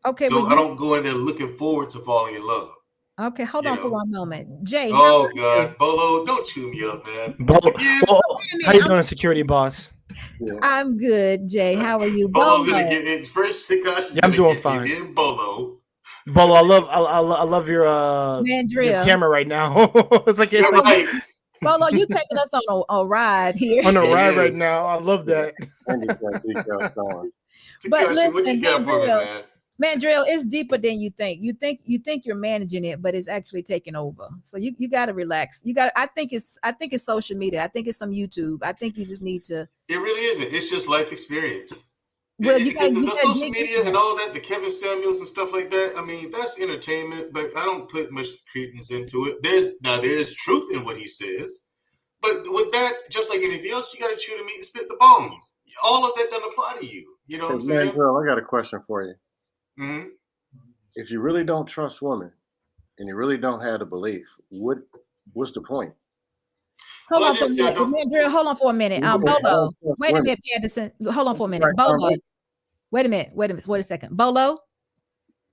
[SPEAKER 2] Okay.
[SPEAKER 4] So I don't go in there looking forward to falling in love.
[SPEAKER 2] Okay, hold on for one moment. Jay,
[SPEAKER 4] oh God, Bolo, don't chew me up, man.
[SPEAKER 7] Bolo, how you doing, security boss?
[SPEAKER 2] I'm good, Jay. How are you?
[SPEAKER 4] Bolo's gonna get it first.
[SPEAKER 7] Yeah, I'm doing fine.
[SPEAKER 4] Then Bolo,
[SPEAKER 7] I love your your camera right now. it's like
[SPEAKER 2] right. Bolo, you taking us on a ride here.
[SPEAKER 7] On a ride right now. I love that.
[SPEAKER 2] But listen,
[SPEAKER 4] what you got for me, man?
[SPEAKER 2] Mandrel, it's deeper than you think. You think you're managing it, but it's actually taking over. So you got to relax. I think it's social media. I think it's some YouTube. I think you just need to.
[SPEAKER 4] It really isn't. It's just life experience.
[SPEAKER 2] Well,
[SPEAKER 4] the social media and all that, the Kevin Samuels and stuff like that. I mean, that's entertainment, but I don't put much credence into it. There's truth in what he says, but with that, just like anything else, you got to chew the meat and spit the bones. All of that doesn't apply to you. You know what I'm saying?
[SPEAKER 6] Girl, I got a question for you.
[SPEAKER 4] Mm-hmm.
[SPEAKER 6] If you really don't trust women and you really don't have the belief, what's the point?
[SPEAKER 2] Hold on for a minute. Mandrel, hold on for a minute. Bolo, wait a minute, Anderson. Hold on for a minute. Bolo, wait a minute. Wait a second. Bolo?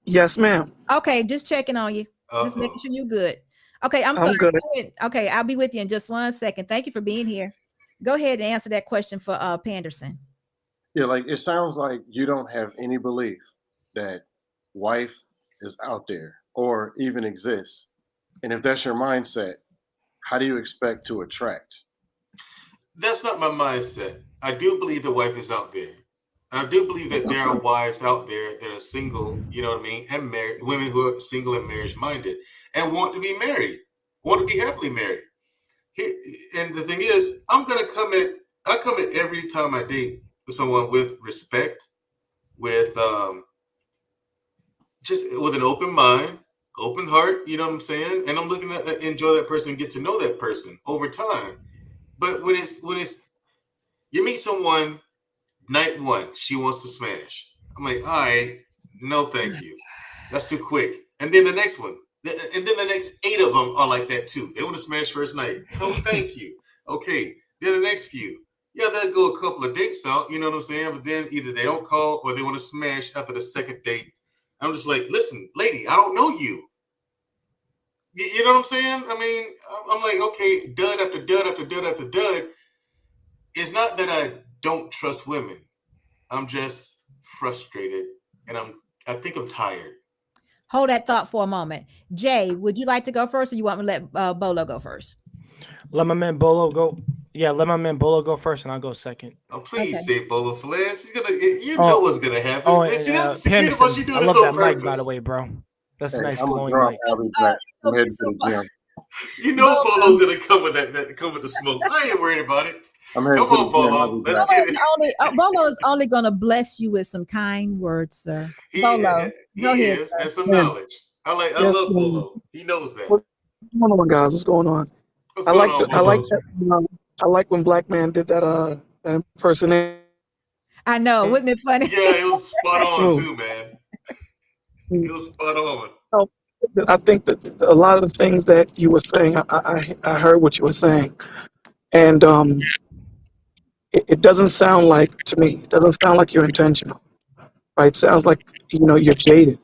[SPEAKER 8] Yes, ma'am.
[SPEAKER 2] Okay, just checking on you. Just making sure you're good. Okay, I'm sorry.
[SPEAKER 8] Good.
[SPEAKER 2] Okay, I'll be with you in just 1 second. Thank you for being here. Go ahead and answer that question for Panderson.
[SPEAKER 6] Yeah, like it sounds like you don't have any belief that wife is out there or even exists. And if that's your mindset, how do you expect to attract?
[SPEAKER 4] That's not my mindset. I do believe the wife is out there. I do believe that there are wives out there that are single, you know what I mean, and married, women who are single and marriage minded and want to be married, want to be happily married. And the thing is, I come at every time I date with someone with respect, with just with an open mind, open heart, you know what I'm saying? And I'm looking to enjoy that person and get to know that person over time. But when it's you meet someone night one, she wants to smash. I'm like, all right, no, thank you. That's too quick. And then the next one, and then the next 8 of them are like that too. They want to smash first night. No, thank you. Okay. Then the next few, yeah, they'll go a couple of dates out, you know what I'm saying? But then either they don't call or they want to smash after the second date. I'm just like, listen, lady, I don't know you. You know what I'm saying? I mean, I'm like, okay, dud after dud after dud after dud. It's not that I don't trust women. I'm just frustrated, and I think I'm tired.
[SPEAKER 2] Hold that thought for a moment. Jay, would you like to go first, or you want me to let Bolo go first?
[SPEAKER 7] Let my man Bolo go. Yeah, let my man Bolo go first, and I'll go second.
[SPEAKER 4] Oh, please
[SPEAKER 2] Okay.
[SPEAKER 4] say Bolo Flash. He's gonna. You know what's gonna happen.
[SPEAKER 7] Oh,
[SPEAKER 4] See,
[SPEAKER 7] and
[SPEAKER 4] that's security once you
[SPEAKER 7] Panderson,
[SPEAKER 4] do
[SPEAKER 7] I
[SPEAKER 4] this
[SPEAKER 7] love
[SPEAKER 4] on
[SPEAKER 7] that mic, by the
[SPEAKER 4] purpose.
[SPEAKER 7] way, bro. That's a
[SPEAKER 6] Hey,
[SPEAKER 7] nice
[SPEAKER 6] I'm gonna
[SPEAKER 7] glowing
[SPEAKER 6] drop.
[SPEAKER 7] mic.
[SPEAKER 6] I'll be back. I'm heading to
[SPEAKER 2] So,
[SPEAKER 6] the gym.
[SPEAKER 4] You know
[SPEAKER 2] Bolo,
[SPEAKER 4] Polo's gonna come with that come with the smoke. I ain't worried about it.
[SPEAKER 6] I'm heading
[SPEAKER 4] Come
[SPEAKER 6] to the
[SPEAKER 4] on,
[SPEAKER 6] gym. I'll
[SPEAKER 4] Polo.
[SPEAKER 6] be
[SPEAKER 4] Let's
[SPEAKER 6] back.
[SPEAKER 4] get it.
[SPEAKER 2] Bolo is only going to bless you with some kind words, sir. Bolo,
[SPEAKER 4] He
[SPEAKER 2] go ahead,
[SPEAKER 4] is,
[SPEAKER 2] sir.
[SPEAKER 4] and some
[SPEAKER 8] Man,
[SPEAKER 4] knowledge. I
[SPEAKER 8] yes,
[SPEAKER 4] love
[SPEAKER 8] man.
[SPEAKER 4] Polo. He knows that.
[SPEAKER 8] What's going on, guys? What's going on?
[SPEAKER 4] What's going on,
[SPEAKER 8] I like
[SPEAKER 4] Polo?
[SPEAKER 8] that. I like when Black Man did that impersonation.
[SPEAKER 2] I know, wasn't it funny?
[SPEAKER 4] Yeah, it was spot on
[SPEAKER 8] Smooth.
[SPEAKER 4] too, man. It was spot on.
[SPEAKER 8] So, I think that a lot of the things that you were saying, I heard what you were saying, and it doesn't sound like to me. It doesn't sound like you're intentional, right? It sounds like you're jaded,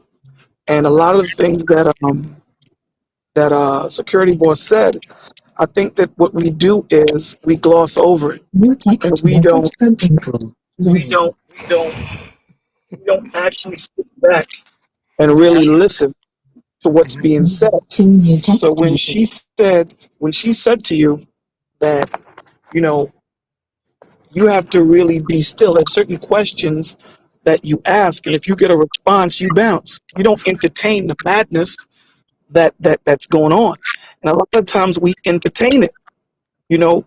[SPEAKER 8] and a lot of the things that security boss said. I think that what we do is we gloss over it, and we don't actually sit back and really listen to what's being said. So when she said to you that you know you have to really be still, there's certain questions that you ask, and if you get a response, you bounce. You don't entertain the madness that's going on, and a lot of times we entertain it. You know,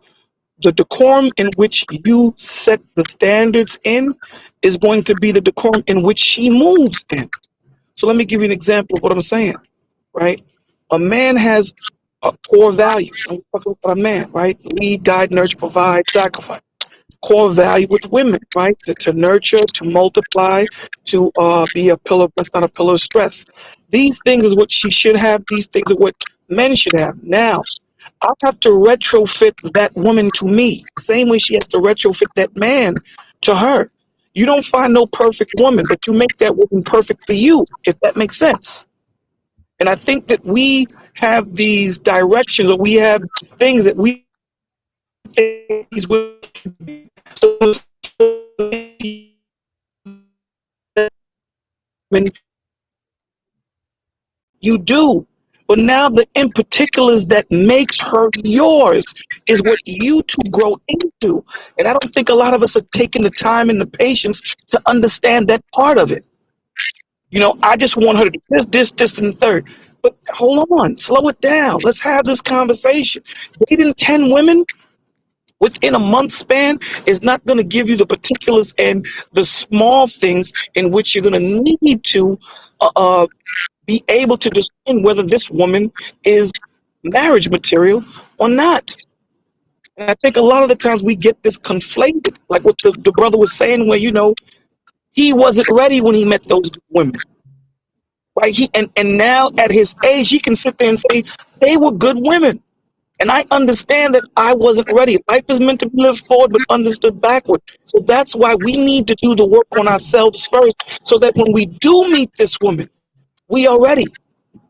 [SPEAKER 8] the decorum in which you set the standards in is going to be the decorum in which she moves in. So let me give you an example of what I'm saying, right? A man has core values. I'm talking about a man, right? Lead, guide, nurture, provide, sacrifice. Core value with women, right? To nurture, to multiply, to be a pillar, that's not a pillar of stress. These things is what she should have. These things are what men should have. Now, I have to retrofit that woman to me, same way she has to retrofit that man to her. You don't find no perfect woman, but you make that woman perfect for you, if that makes sense. And I think that we have these directions, or we have things that we think these women you do. But now the in particulars that makes her yours is what you two grow into. And I don't think a lot of us are taking the time and the patience to understand that part of it. I just want her to do this, and the third. But hold on, slow it down. Let's have this conversation. Dating 10 women within a month span is not going to give you the particulars and the small things in which you're going to need to be able to discern whether this woman is marriage material or not. And I think a lot of the times we get this conflated, like what the brother was saying, where he wasn't ready when he met those women, right? And now at his age, he can sit there and say they were good women. And I understand that I wasn't ready. Life is meant to be lived forward, but understood backward. So that's why we need to do the work on ourselves first, so that when we do meet this woman, we are ready.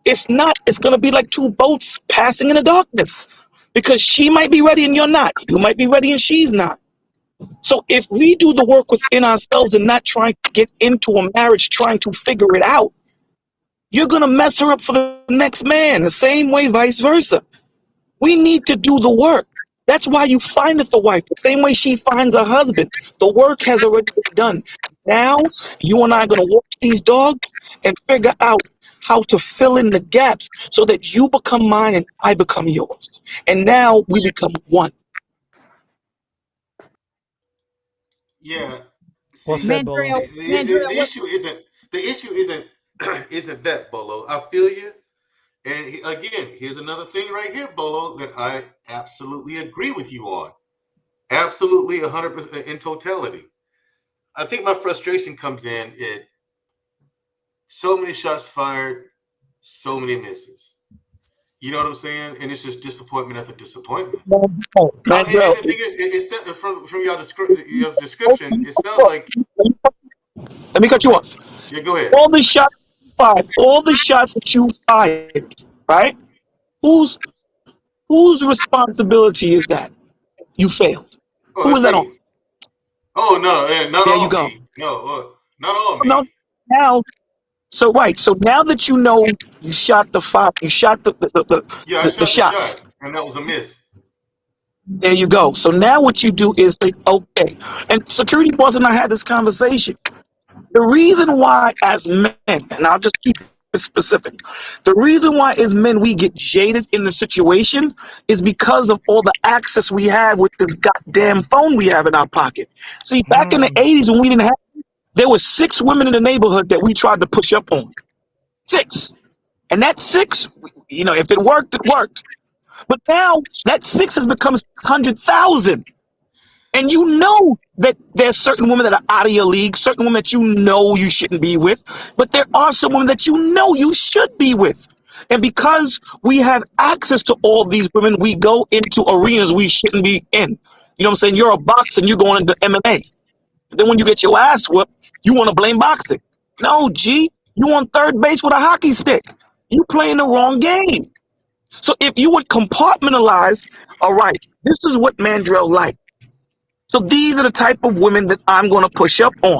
[SPEAKER 8] If not, it's going to be like two boats passing in the darkness, because she might be ready and you're not. You might be ready and she's not. So if we do the work within ourselves and not trying to get into a marriage, trying to figure it out, you're going to mess her up for the next man. The same way, vice versa. We need to do the work. That's why you findeth the wife, the same way she finds a husband. The work has already been done. Now, you and I are going to walk these dogs and figure out how to fill in the gaps so that you become mine and I become yours. And now we become one.
[SPEAKER 4] Yeah.
[SPEAKER 7] Well
[SPEAKER 4] See,
[SPEAKER 7] said, Bolo.
[SPEAKER 2] Mandrel, Mandrel,
[SPEAKER 4] the
[SPEAKER 2] what?
[SPEAKER 4] issue isn't isn't that, Bolo. I feel you. And again, here's another thing right here, Bolo, that I absolutely agree with you on. Absolutely 100% in totality. I think my frustration comes in at so many shots fired, so many misses. You know what I'm saying? And it's just disappointment after disappointment. And
[SPEAKER 8] Mandrel,
[SPEAKER 4] the thing is, from your description, it sounds like.
[SPEAKER 8] let me cut
[SPEAKER 4] I'm
[SPEAKER 8] you
[SPEAKER 4] sorry.
[SPEAKER 8] off.
[SPEAKER 4] Yeah, go ahead.
[SPEAKER 8] All the shots fired, all the shots that you fired, right? Whose whose responsibility is that? You failed.
[SPEAKER 4] Oh,
[SPEAKER 8] Who
[SPEAKER 4] that's
[SPEAKER 8] is that on?
[SPEAKER 4] me. Oh no, not
[SPEAKER 8] There you
[SPEAKER 4] all
[SPEAKER 8] go.
[SPEAKER 4] me. No, not all
[SPEAKER 8] No,
[SPEAKER 4] me.
[SPEAKER 8] now, so right. So now that you know you shot the fire, you shot
[SPEAKER 4] Yeah, I
[SPEAKER 8] the
[SPEAKER 4] shot the
[SPEAKER 8] shots.
[SPEAKER 4] shot, and that was a miss.
[SPEAKER 8] There you go. So now what you do is say, okay. And security boss and I had this conversation. The reason why, as men, and I'll just keep it specific, the reason why, as men, we get jaded in the situation is because of all the access we have with this goddamn phone we have in our pocket. See, back in the 80s when we didn't have, there were 6 women in the neighborhood that we tried to push up on. 6. And that 6, if it worked, it worked. But now that 6 has become 600,000. And you know that there's certain women that are out of your league, certain women that you shouldn't be with, but there are some women that you should be with. And because we have access to all these women, we go into arenas we shouldn't be in. You know what I'm saying? You're a boxer and you're going into MMA. Then when you get your ass whooped, you want to blame boxing. No, G, you on third base with a hockey stick. You playing the wrong game. So if you would compartmentalize, all right, this is what Mandrel like. So these are the type of women that I'm going to push up on.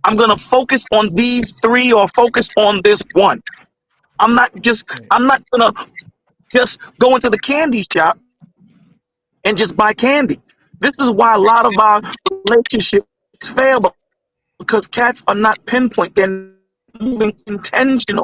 [SPEAKER 8] I'm going to focus on these 3 or focus on this one. I'm not going to just go into the candy shop and just buy candy. This is why a lot of our relationships fail, because cats are not pinpoint. They're moving intentional.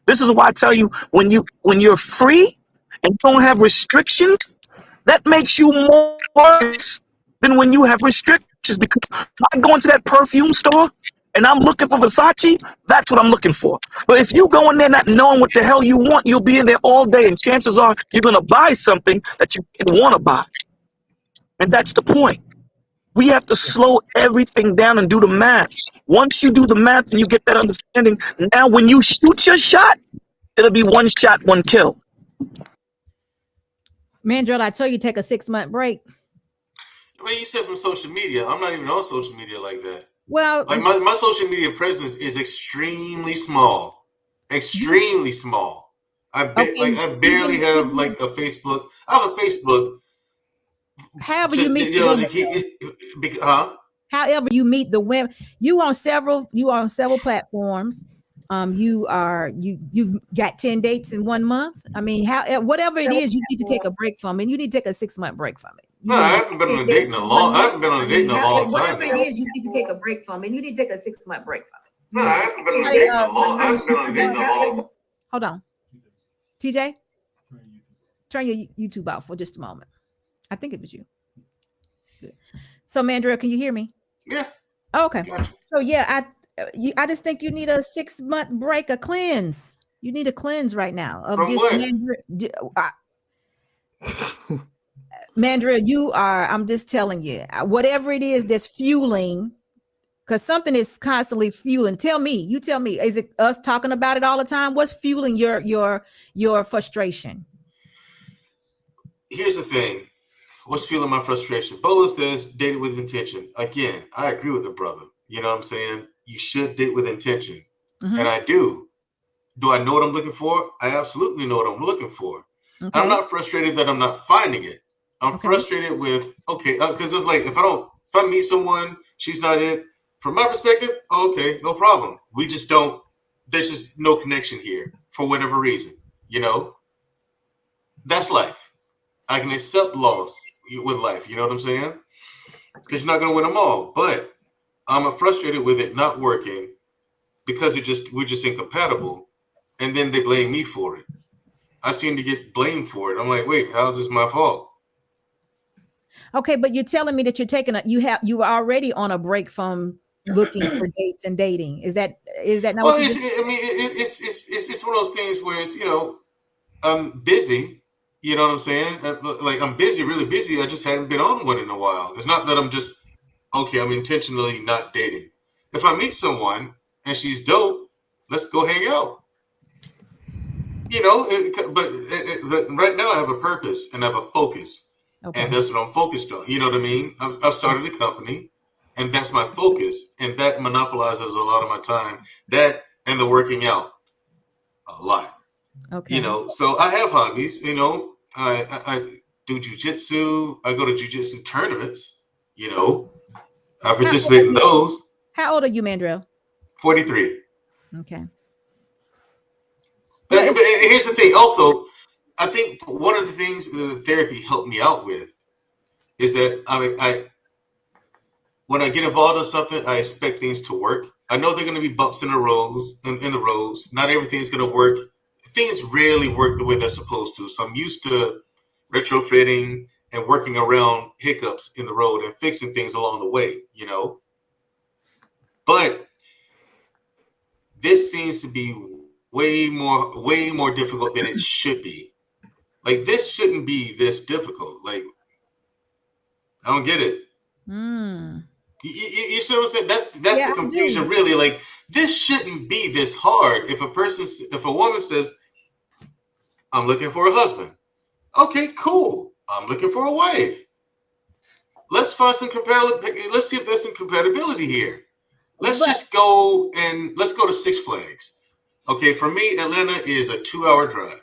[SPEAKER 8] This is why I tell you, when you're free and don't have restrictions, that makes you more worse than when you have restrictions. Because when I go into that perfume store and I'm looking for Versace, that's what I'm looking for. But if you go in there not knowing what the hell you want, you'll be in there all day, and chances are you're going to buy something that you didn't want to buy. And that's the point. We have to slow everything down and do the math. Once you do the math and you get that understanding, now when you shoot your shot, it'll be 1 shot, 1 kill.
[SPEAKER 2] Mandrel, I told you take a 6-month break.
[SPEAKER 4] I mean, you said from social media. I'm not even on social media like that.
[SPEAKER 2] Well,
[SPEAKER 4] like my social media presence is extremely small. Extremely small. I barely have like a Facebook. I have a Facebook.
[SPEAKER 2] However you meet the women. However you meet the women, you on several platforms. You've got 10 dates in 1 month. I mean, whatever it is, you need to take a break from it. And you need to take a 6-month break from it.
[SPEAKER 4] No, I haven't been on a date in a long. I haven't been on a date in a long time.
[SPEAKER 2] Whatever it is, you need to take a break from it. And you need to take a 6-month break from it.
[SPEAKER 4] No, I haven't been on a date in a long. I haven't been on a date in a long time.
[SPEAKER 2] Hold on, TJ, turn your YouTube out for just a moment. I think it was you. Good. So, Mandrel, can you hear me?
[SPEAKER 4] Yeah.
[SPEAKER 2] Oh, okay. Gotcha. So, yeah, I just think you need a 6-month break, a cleanse. You need a cleanse right now of
[SPEAKER 4] from
[SPEAKER 2] this Mandrel, I'm just telling you, whatever it is that's fueling, because something is constantly fueling. You tell me, is it us talking about it all the time? What's fueling your frustration?
[SPEAKER 4] Here's the thing. What's fueling my frustration? Bolo says dated with intention. Again, I agree with the brother. You know what I'm saying? You should date with intention. Mm-hmm. And I do. Do I know what I'm looking for? I absolutely know what I'm looking for. Okay. I'm not frustrated that I'm not finding it. I'm frustrated with, because of like, if I meet someone, she's not it. From my perspective, okay, no problem. We just don't, there's just no connection here for whatever reason, That's life. I can accept loss with life, you know what I'm saying? Because you're not going to win them all. But I'm frustrated with it not working because we're just incompatible. And then they blame me for it. I seem to get blamed for it. I'm like, wait, how's this my fault?
[SPEAKER 2] Okay, but you're telling me that you were already on a break from looking for dates and dating. Is that not?
[SPEAKER 4] Well, it's one of those things where it's I'm busy. You know what I'm saying? Like I'm busy, really busy. I just hadn't been on one in a while. It's not that I'm just I'm intentionally not dating. If I meet someone and she's dope, let's go hang out. But right now I have a purpose and I have a focus. Okay. And that's what I'm focused on. You know what I mean? I've started a company, and that's my focus, and that monopolizes a lot of my time. That and the working out, a lot. Okay. So I have hobbies. I do jujitsu. I go to jujitsu tournaments. I participate in those.
[SPEAKER 2] How old are you, Mandrel?
[SPEAKER 4] 43.
[SPEAKER 2] Okay.
[SPEAKER 4] But here's the thing. Also, I think one of the things that therapy helped me out with is that I when I get involved in something, I expect things to work. I know they're going to be bumps in the roads. In the roads, not everything's going to work. Things rarely work the way they're supposed to. So I'm used to retrofitting and working around hiccups in the road and fixing things along the way, you know. But this seems to be way more difficult than it should be. Like, this shouldn't be this difficult. Like, I don't get it. You see what I'm saying? That's the confusion, really. Like, this shouldn't be this hard. If a woman says, I'm looking for a husband. Okay, cool. I'm looking for a wife. Let's find some compatibility. Let's see if there's some compatibility here. Let's go to Six Flags. Okay, for me, Atlanta is a 2-hour drive.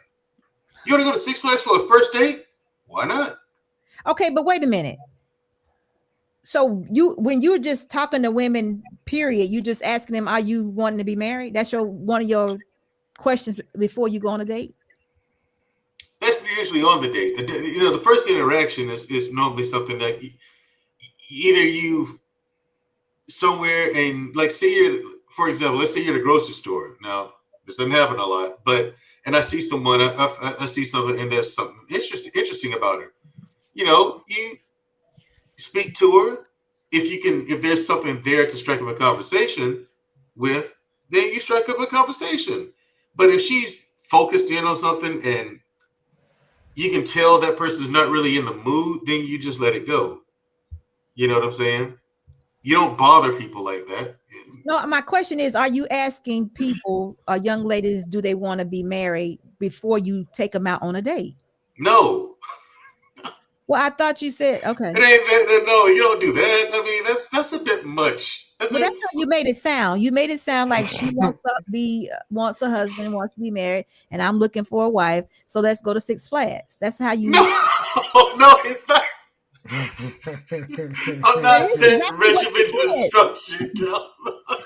[SPEAKER 4] You want to go to Six Flags for a first date? Why not?
[SPEAKER 2] Okay, but wait a minute. So when you're just talking to women, period, you just asking them, are you wanting to be married? That's one of your questions before you go on a date?
[SPEAKER 4] That's usually on the date. The first interaction is normally something that either you somewhere and, like, say you're, for example, let's say you're at a grocery store. Now, this doesn't happen a lot, and I see someone, I see something, and there's something interesting about her. You know, you speak to her. If there's something there to strike up a conversation with, then you strike up a conversation. But if she's focused in on something and you can tell that person's not really in the mood, then you just let it go. You know what I'm saying? You don't bother people like that.
[SPEAKER 2] No, my question is, are you asking people, young ladies, do they want to be married before you take them out on a date?
[SPEAKER 4] No.
[SPEAKER 2] Well, I thought you said, okay.
[SPEAKER 4] No, you don't do that. I mean, that's a bit much.
[SPEAKER 2] That's how you made it sound. You made it sound like she wants a husband, wants to be married, and I'm looking for a wife. So let's go to Six Flags. That's how you.
[SPEAKER 4] No, it's not. I'm not that regimented structured.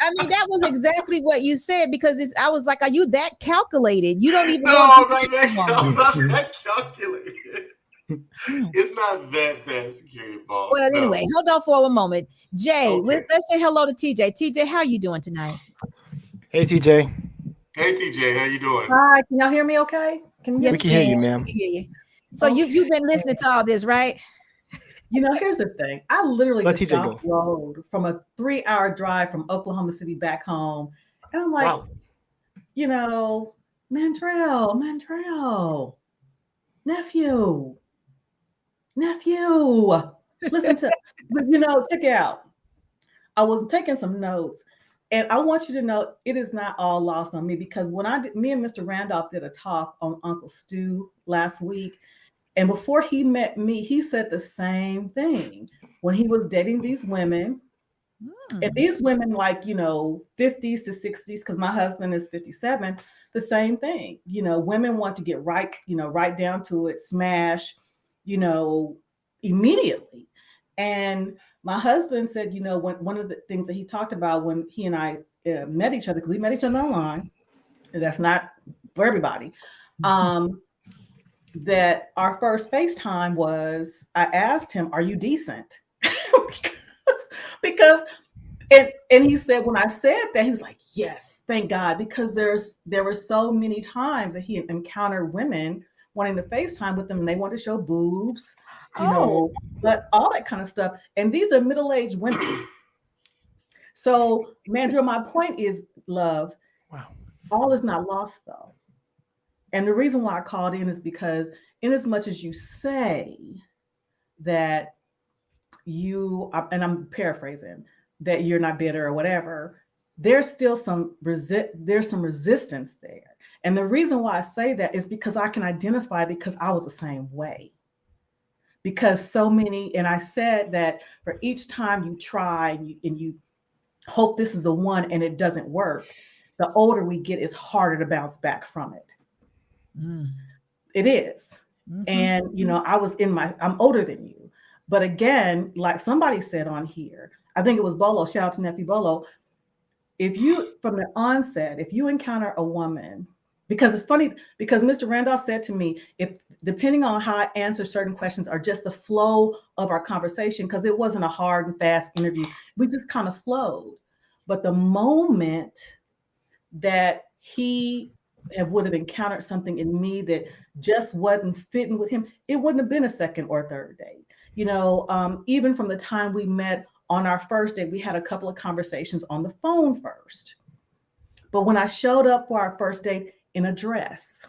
[SPEAKER 2] I mean, that was exactly what you said, because I was like, are you that calculated? You don't even
[SPEAKER 4] know. I'm not that calculated. It's not that bad, security boss.
[SPEAKER 2] Well, anyway, hold on for a moment. Jay, okay. Let's say hello to TJ. TJ, how are you doing tonight?
[SPEAKER 7] Hey, TJ.
[SPEAKER 4] Hey, TJ, how you doing?
[SPEAKER 9] Hi, can y'all hear me okay?
[SPEAKER 2] Yes,
[SPEAKER 7] we can hear you, ma'am.
[SPEAKER 2] We can hear you. So you've been listening to all this, right?
[SPEAKER 9] You know, here's the thing. I literally just got off the road from a 3-hour drive from Oklahoma City back home. And I'm like, wow. You know, Mandrel, nephew, listen to, but check it out. I was taking some notes, and I want you to know it is not all lost on me, because when me and Mr. Randolph did a talk on Uncle Stu last week, and before he met me, he said the same thing when he was dating these women. And these women, like, 50s to 60s, because my husband is 57, the same thing. Women want to get right down to it, smash, immediately. And my husband said, one of the things that he talked about when he and I met each other, because we met each other online, and that's not for everybody, that our first FaceTime was, I asked him, are you decent? because and he said, when I said that, he was like, yes, thank God, because there were so many times that he encountered women wanting to FaceTime with them, and they want to show boobs, but all that kind of stuff. And these are middle-aged women. So, Mandrel, my point is, love, wow, all is not lost, though. And the reason why I called in is because, in as much as you say that and I'm paraphrasing, that you're not bitter or whatever, there's still some resistance there. And the reason why I say that is because I can identify, because I was the same way. Because so many, and I said that for each time you try and you hope this is the one and it doesn't work, the older we get, it's harder to bounce back from it. It is. Mm-hmm. And, I'm older than you. But again, like somebody said on here, I think it was Bolo, shout out to nephew Bolo. From the onset, if you encounter a woman Because it's funny, because Mr. Randolph said to me, if depending on how I answer certain questions or just the flow of our conversation, because it wasn't a hard and fast interview, we just kind of flowed. But the moment that he would have encountered something in me that just wasn't fitting with him, it wouldn't have been a second or third date. Even from the time we met on our first date, we had a couple of conversations on the phone first. But when I showed up for our first date in a dress,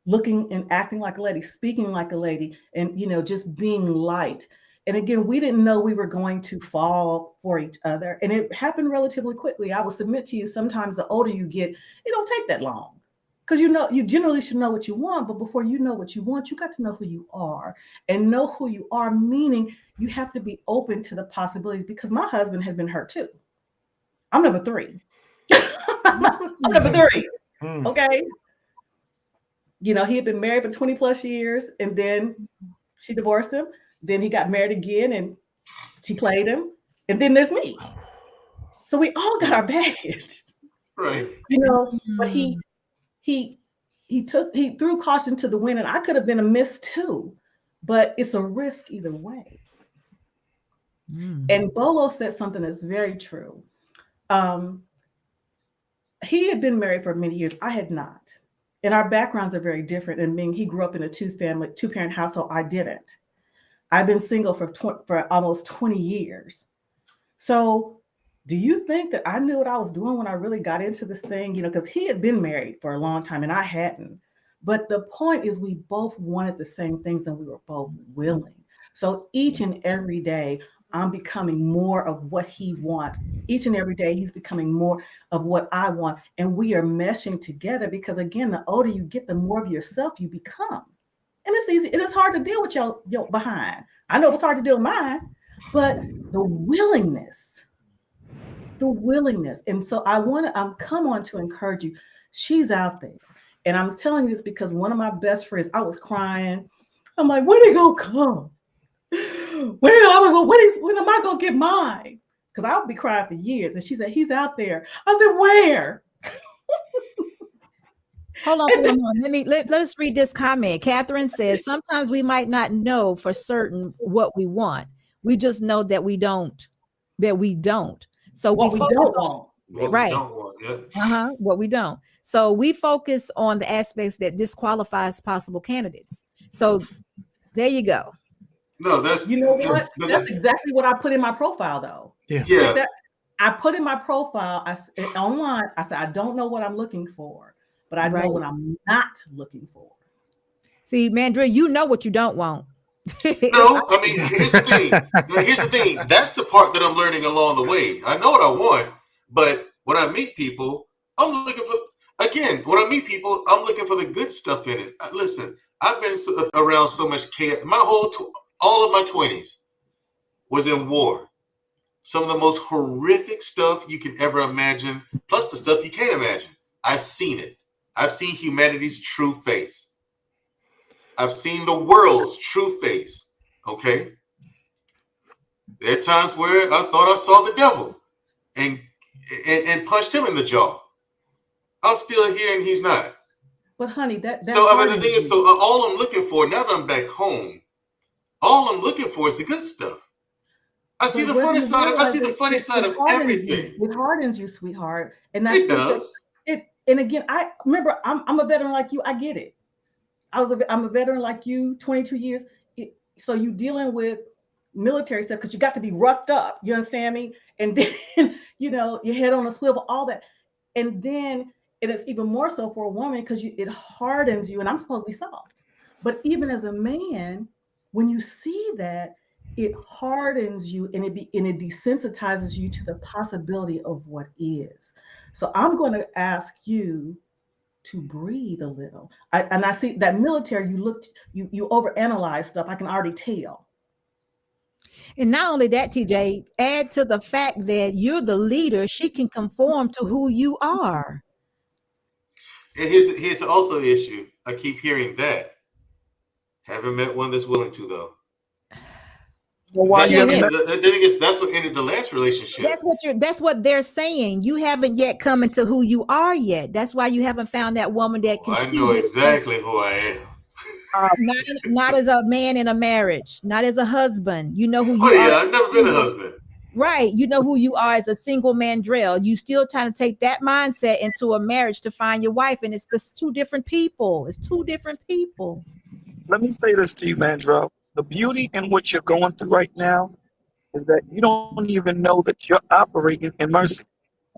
[SPEAKER 9] looking and acting like a lady, speaking like a lady, and just being light. And again, we didn't know we were going to fall for each other. And it happened relatively quickly. I will submit to you, sometimes the older you get, it don't take that long. Because you generally should know what you want, but before you know what you want, you got to know who you are. And know who you are, meaning you have to be open to the possibilities, because my husband had been hurt too. I'm number 3. I'm number 3. Okay. He had been married for 20 plus years, and then she divorced him. Then he got married again and she played him. And then there's me. So we all got our baggage.
[SPEAKER 4] Right.
[SPEAKER 9] But he threw caution to the wind, and I could have been a miss too. But it's a risk either way. And Bolo said something that's very true. He had been married for many years. I had not. And our backgrounds are very different. And he grew up in a two-parent household. I didn't. I've been single for almost 20 years. So do you think that I knew what I was doing when I really got into this thing? Because he had been married for a long time and I hadn't. But the point is, we both wanted the same things and we were both willing. So each and every day, I'm becoming more of what he wants. Each and every day, he's becoming more of what I want. And we are meshing together, because again, the older you get, the more of yourself you become. And it's easy. It is hard to deal with your behind. I know it's hard to deal with mine, but the willingness. And so I'm come on to encourage you. She's out there. And I'm telling you this because one of my best friends, I was crying. I'm like, when are they gonna come? When am I gonna get mine? Because I would be crying for years. And she said, he's out there. I said, where?
[SPEAKER 2] Hold on. Let us read this comment. Catherine says, sometimes we might not know for certain what we want. We just know that we don't. So
[SPEAKER 9] what we don't want.
[SPEAKER 2] Right. What we don't. So we focus on the aspects that disqualifies possible candidates. So there you go.
[SPEAKER 4] No, that's
[SPEAKER 9] what? That's exactly what I put in my profile, though.
[SPEAKER 4] Yeah.
[SPEAKER 9] I put in my profile online. I said, I don't know what I'm looking for, but I know what I'm not looking for.
[SPEAKER 2] See, Mandrel, you know what you don't want.
[SPEAKER 4] No, I mean, here's the thing. That's the part that I'm learning along the way. I know what I want, but when I meet people, I'm looking for the good stuff in it. Listen, I've been around so much chaos. All of my 20s was in war. Some of the most horrific stuff you can ever imagine, plus the stuff you can't imagine. I've seen it. I've seen humanity's true face. I've seen the world's true face. Okay? There are times where I thought I saw the devil and punched him in the jaw. I'm still here and he's not.
[SPEAKER 9] But honey, the
[SPEAKER 4] thing is, all I'm looking for, now that I'm back home, all I'm looking for is the good stuff. I see the funny side of everything.
[SPEAKER 9] It hardens you, sweetheart. And
[SPEAKER 4] it does.
[SPEAKER 9] And again, I remember I'm a veteran like you. I get it. I'm a veteran like you, 22 years. So you dealing with military stuff because you got to be rucked up. You understand me? And then, your head on a swivel, all that. And then it's even more so for a woman because it hardens you. And I'm supposed to be soft. But even as a man, when you see that, it hardens you and it desensitizes you to the possibility of what is. So I'm going to ask you to breathe a little. I see that military, you overanalyze stuff. I can already tell.
[SPEAKER 2] And not only that, TJ, add to the fact that you're the leader. She can conform to who you are.
[SPEAKER 4] And here's also the issue. I keep hearing that. Haven't met one that's willing to, though.
[SPEAKER 8] Why you haven't met?
[SPEAKER 4] The thing is, that's what ended the last relationship.
[SPEAKER 2] That's what they're saying. You haven't yet come into who you are yet. That's why you haven't found that woman that can
[SPEAKER 4] I
[SPEAKER 2] see
[SPEAKER 4] know
[SPEAKER 2] you.
[SPEAKER 4] exactly who I am.
[SPEAKER 2] Not as a man in a marriage, not as a husband. You know who you
[SPEAKER 4] Oh
[SPEAKER 2] are.
[SPEAKER 4] yeah, I've never been a husband.
[SPEAKER 2] Right. You know who you are as a single Mandrel. You still trying to take that mindset into a marriage to find your wife. And it's just two different people. It's two different people.
[SPEAKER 8] Let me say this to you, Mandrel. The beauty in what you're going through right now is that you don't even know that you're operating in mercy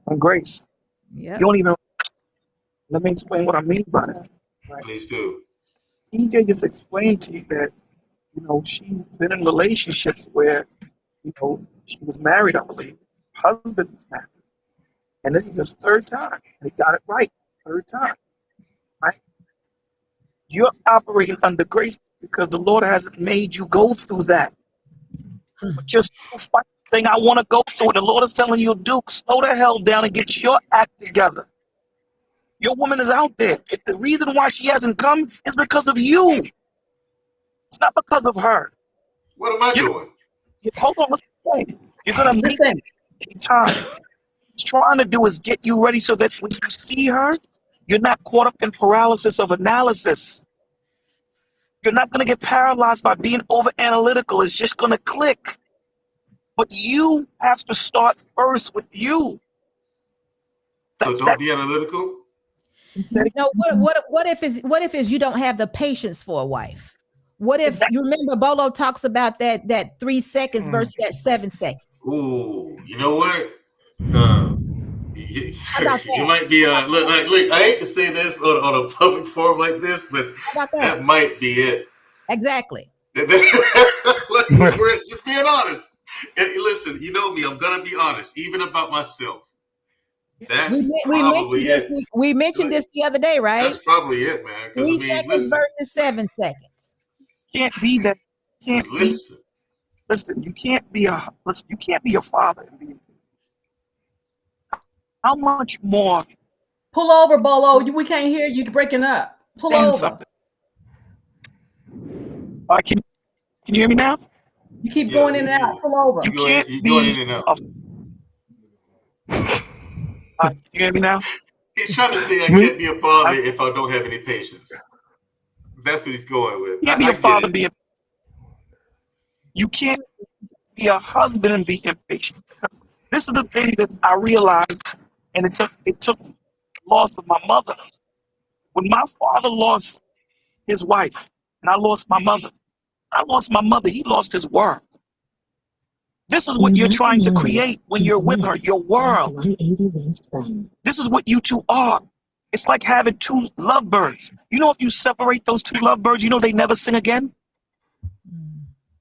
[SPEAKER 8] and grace.
[SPEAKER 2] Yeah.
[SPEAKER 8] You don't even. Let me explain what I mean by that. Right?
[SPEAKER 4] Please do.
[SPEAKER 8] TJ just explained to you that, she's been in relationships where, she was married, I believe. Husband was married. And this is his third time. And he got it right. Third time. Right? You're operating under grace because the Lord hasn't made you go through that. But you're still fighting, saying, I want to go through it. The Lord is telling you, Duke, slow the hell down and get your act together. Your woman is out there. If the reason why she hasn't come is because of you. It's not because of her.
[SPEAKER 4] What am I doing?
[SPEAKER 8] Hold on, listen. You're going to meet any time. What he's trying to do is get you ready so that when you see her, you're not caught up in paralysis of analysis. You're not going to get paralyzed by being over analytical. It's just going to click. But you have to start first with you.
[SPEAKER 4] So don't be analytical.
[SPEAKER 2] No, what if it's you don't have the patience for a wife? What if you remember Bolo talks about that 3 seconds versus that 7 seconds?
[SPEAKER 4] Ooh, you know what? You might be look. I hate to say this on a public forum like this, but that might be it.
[SPEAKER 2] Exactly.
[SPEAKER 4] We're just being honest. And listen, you know me. I'm gonna be honest, even about myself. That's probably it.
[SPEAKER 2] We mentioned this the other day, right?
[SPEAKER 4] That's probably it, man.
[SPEAKER 2] 3 seconds versus 7 seconds.
[SPEAKER 8] Can't be that. Listen. You can't be a father and be. How much more?
[SPEAKER 9] Pull over, Bolo. We can't hear you. You're breaking up. Pull over.
[SPEAKER 8] Something. Can you hear me now?
[SPEAKER 9] You keep going in and out. Pull over.
[SPEAKER 8] You can't
[SPEAKER 4] be
[SPEAKER 8] going
[SPEAKER 4] in and out.
[SPEAKER 8] Can you hear me now?
[SPEAKER 4] He's trying to say I can't be a father if I don't have any patience. That's what he's going with.
[SPEAKER 8] You can't be a father you can't be a husband and be impatient. This is the thing that I realized, and it took loss of my mother. When my father lost his wife, and I lost my mother, he lost his world. This is what you're trying to create when you're with her, your world. This is what you two are. It's like having two lovebirds. You know, if you separate those two lovebirds, you know they never sing again?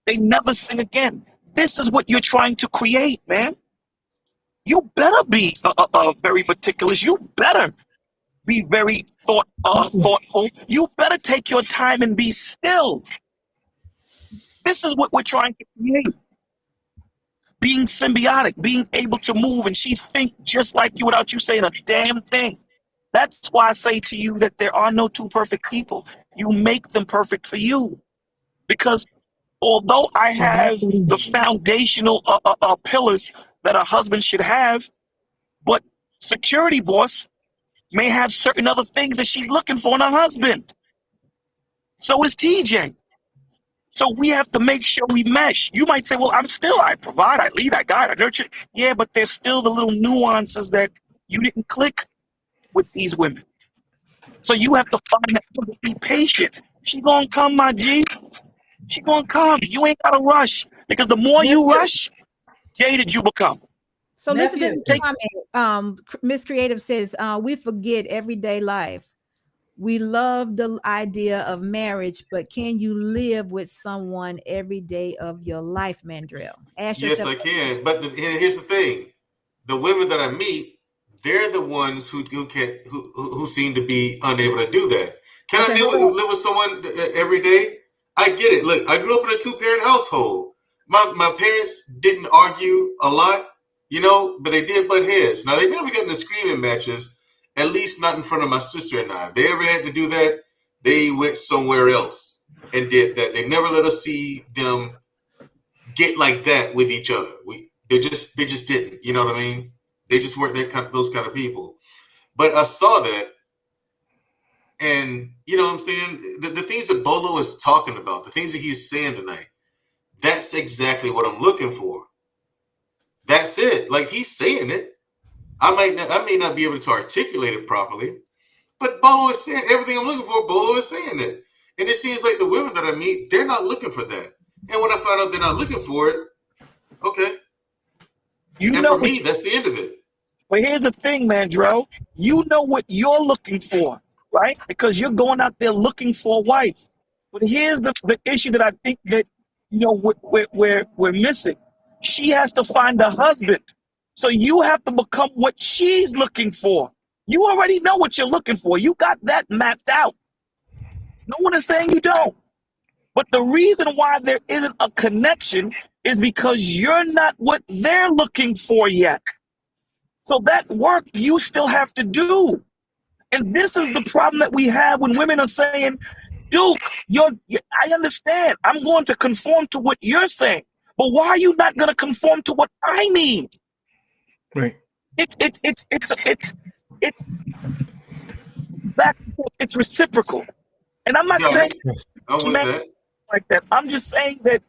[SPEAKER 8] They never sing again. This is what you're trying to create, man. You better be very meticulous. You better be very thoughtful. You better take your time and be still. This is what we're trying to create. Being symbiotic, being able to move, and she think just like you without you saying a damn thing. That's why I say to you that there are no two perfect people. You make them perfect for you. Because although I have the foundational pillars that a husband should have, but security boss may have certain other things that she's looking for in a husband. So is TJ. So we have to make sure we mesh. You might say, well, I provide, I lead, I guide, I nurture. Yeah, but there's still the little nuances that you didn't click with these women. So you have to find that, be patient. She gonna come, my G. She gonna come. You ain't gotta rush. Because the more you rush, jaded you become.
[SPEAKER 2] So listen to this comment. Miss Creative says, we forget everyday life. We love the idea of marriage, but can you live with someone every day of your life, Mandrel?
[SPEAKER 4] Yes, I can. But here's the thing: the women that I meet, they're the ones who seem to be unable to do that. Can I live with someone every day? I get it. Look, I grew up in a 2-parent household. My parents didn't argue a lot, but they did butt heads. Now they never got into screaming matches. At least not in front of my sister and I. If they ever had to do that, they went somewhere else and did that. They never let us see them get like that with each other. They just didn't. You know what I mean? They just weren't those kind of people. But I saw that, and you know what I'm saying? The things that Bolo is talking about, the things that he's saying tonight, that's exactly what I'm looking for. That's it. Like, he's saying it. I may not be able to articulate it properly, but Bolo is saying everything I'm looking for. Bolo is saying it, and it seems like the women that I meet, they're not looking for that. And when I find out they're not looking for it, okay. And for me, that's the end of it.
[SPEAKER 8] But here's the thing, Mandrel. You know what you're looking for, right? Because you're going out there looking for a wife. But here's the issue that I think that, you know, we're missing. She has to find a husband. So you have to become what she's looking for. You already know what you're looking for. You got that mapped out. No one is saying you don't. But the reason why there isn't a connection is because you're not what they're looking for yet. So that work you still have to do. And this is the problem that we have when women are saying, Duke, I understand. I'm going to conform to what you're saying. But why are you not going to conform to what I need?
[SPEAKER 7] Right.
[SPEAKER 8] It's back and forth. It's reciprocal. And I'm not saying like that. I'm just saying that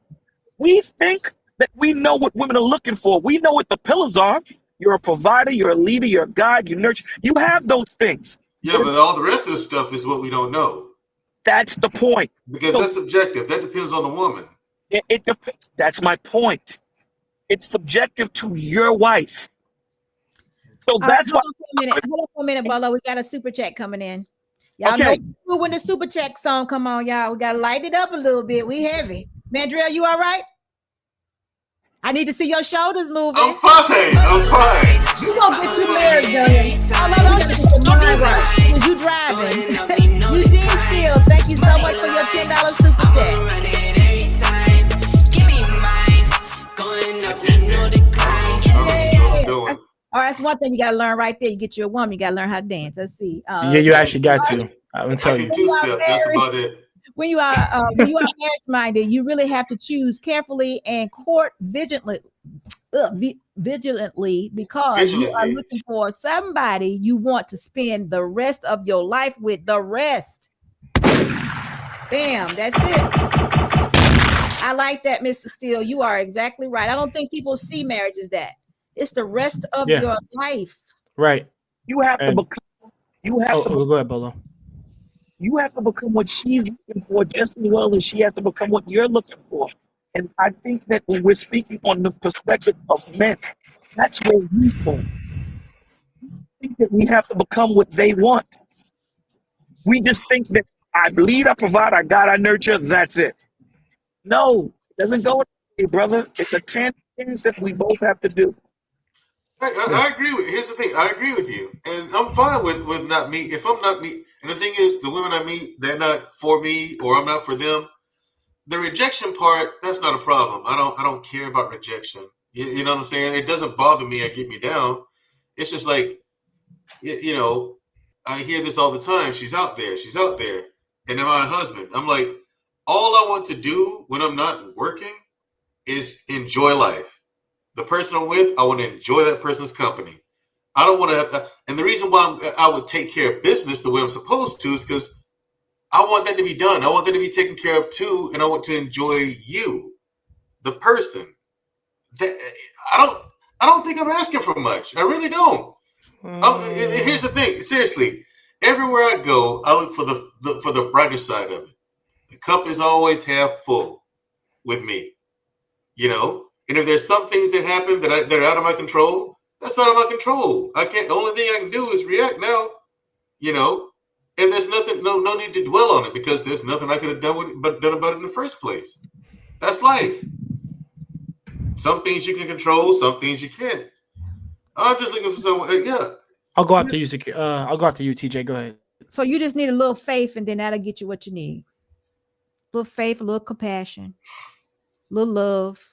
[SPEAKER 8] we think that we know what women are looking for. We know what the pillars are. You're a provider, you're a leader, you're a guide, you nurture. You have those things.
[SPEAKER 4] Yeah, but all the rest of the stuff is what we don't know.
[SPEAKER 8] That's the point.
[SPEAKER 4] Because that's subjective. That depends on the woman.
[SPEAKER 8] It depends. That's my point. It's subjective to your wife. So that's why.
[SPEAKER 2] Hold on for a minute, Bolo. We got a super chat coming in. Y'all know when the super chat song come on, y'all. We gotta light it up a little bit. We heavy. Mandrel, you all right? I need to see your shoulders moving.
[SPEAKER 4] I'm fine.
[SPEAKER 9] You gonna get you married, Jillian.
[SPEAKER 2] Don't you get your mind right. Because you driving. Eugene Steele, thank you so much for your $10 super chat. All right, that's one thing you gotta learn right there. You get you a woman, you gotta learn how to dance. Let's see.
[SPEAKER 7] Yeah, you actually got to. I'm gonna tell you.
[SPEAKER 4] That's about it.
[SPEAKER 2] When you are marriage minded, you really have to choose carefully and court vigilantly because you are looking for somebody you want to spend the rest of your life with. The rest. Bam, that's it. I like that, Mr. Steele. You are exactly right. I don't think people see marriage as that. It's the rest of your life.
[SPEAKER 7] Right.
[SPEAKER 8] You have to become. You have to.
[SPEAKER 7] Go ahead, Bolo.
[SPEAKER 8] You have to become what she's looking for just as well as she has to become what you're looking for. And I think that when we're speaking on the perspective of men, that's where we fall. I think that we have to become what they want. We just think that I lead, I provide, I guide, I nurture, that's it. No, it doesn't go that way, brother. It's a 10 things that we both have to do.
[SPEAKER 4] I agree with. Here's the thing. I agree with you, and I'm fine with not me. If I'm not me, and the thing is, the women I meet, they're not for me, or I'm not for them. The rejection part, that's not a problem. I don't care about rejection. You know what I'm saying? It doesn't bother me or get me down. It's just like, you know, I hear this all the time. She's out there, and then my husband. I'm like, all I want to do when I'm not working is enjoy life. The person I'm with, I want to enjoy that person's company. I don't want to, and the reason why I would take care of business the way I'm supposed to is because I want that to be done. I want that to be taken care of too, and I want to enjoy you, the person. I don't think I'm asking for much. I really don't. Here's the thing. Seriously, everywhere I go, I look for the brighter side of it. The cup is always half full with me, you know. And if there's some things that happen that are out of my control, that's out of my control. I can't. The only thing I can do is react now, you know. And there's nothing, no need to dwell on it because there's nothing I could have done about it in the first place. That's life. Some things you can control, some things you can't. I'm just looking for someone. Yeah.
[SPEAKER 7] I'll go after you. I'll go after you, TJ. Go ahead.
[SPEAKER 2] So you just need a little faith, and then that'll get you what you need. A little faith, a little compassion, a little love.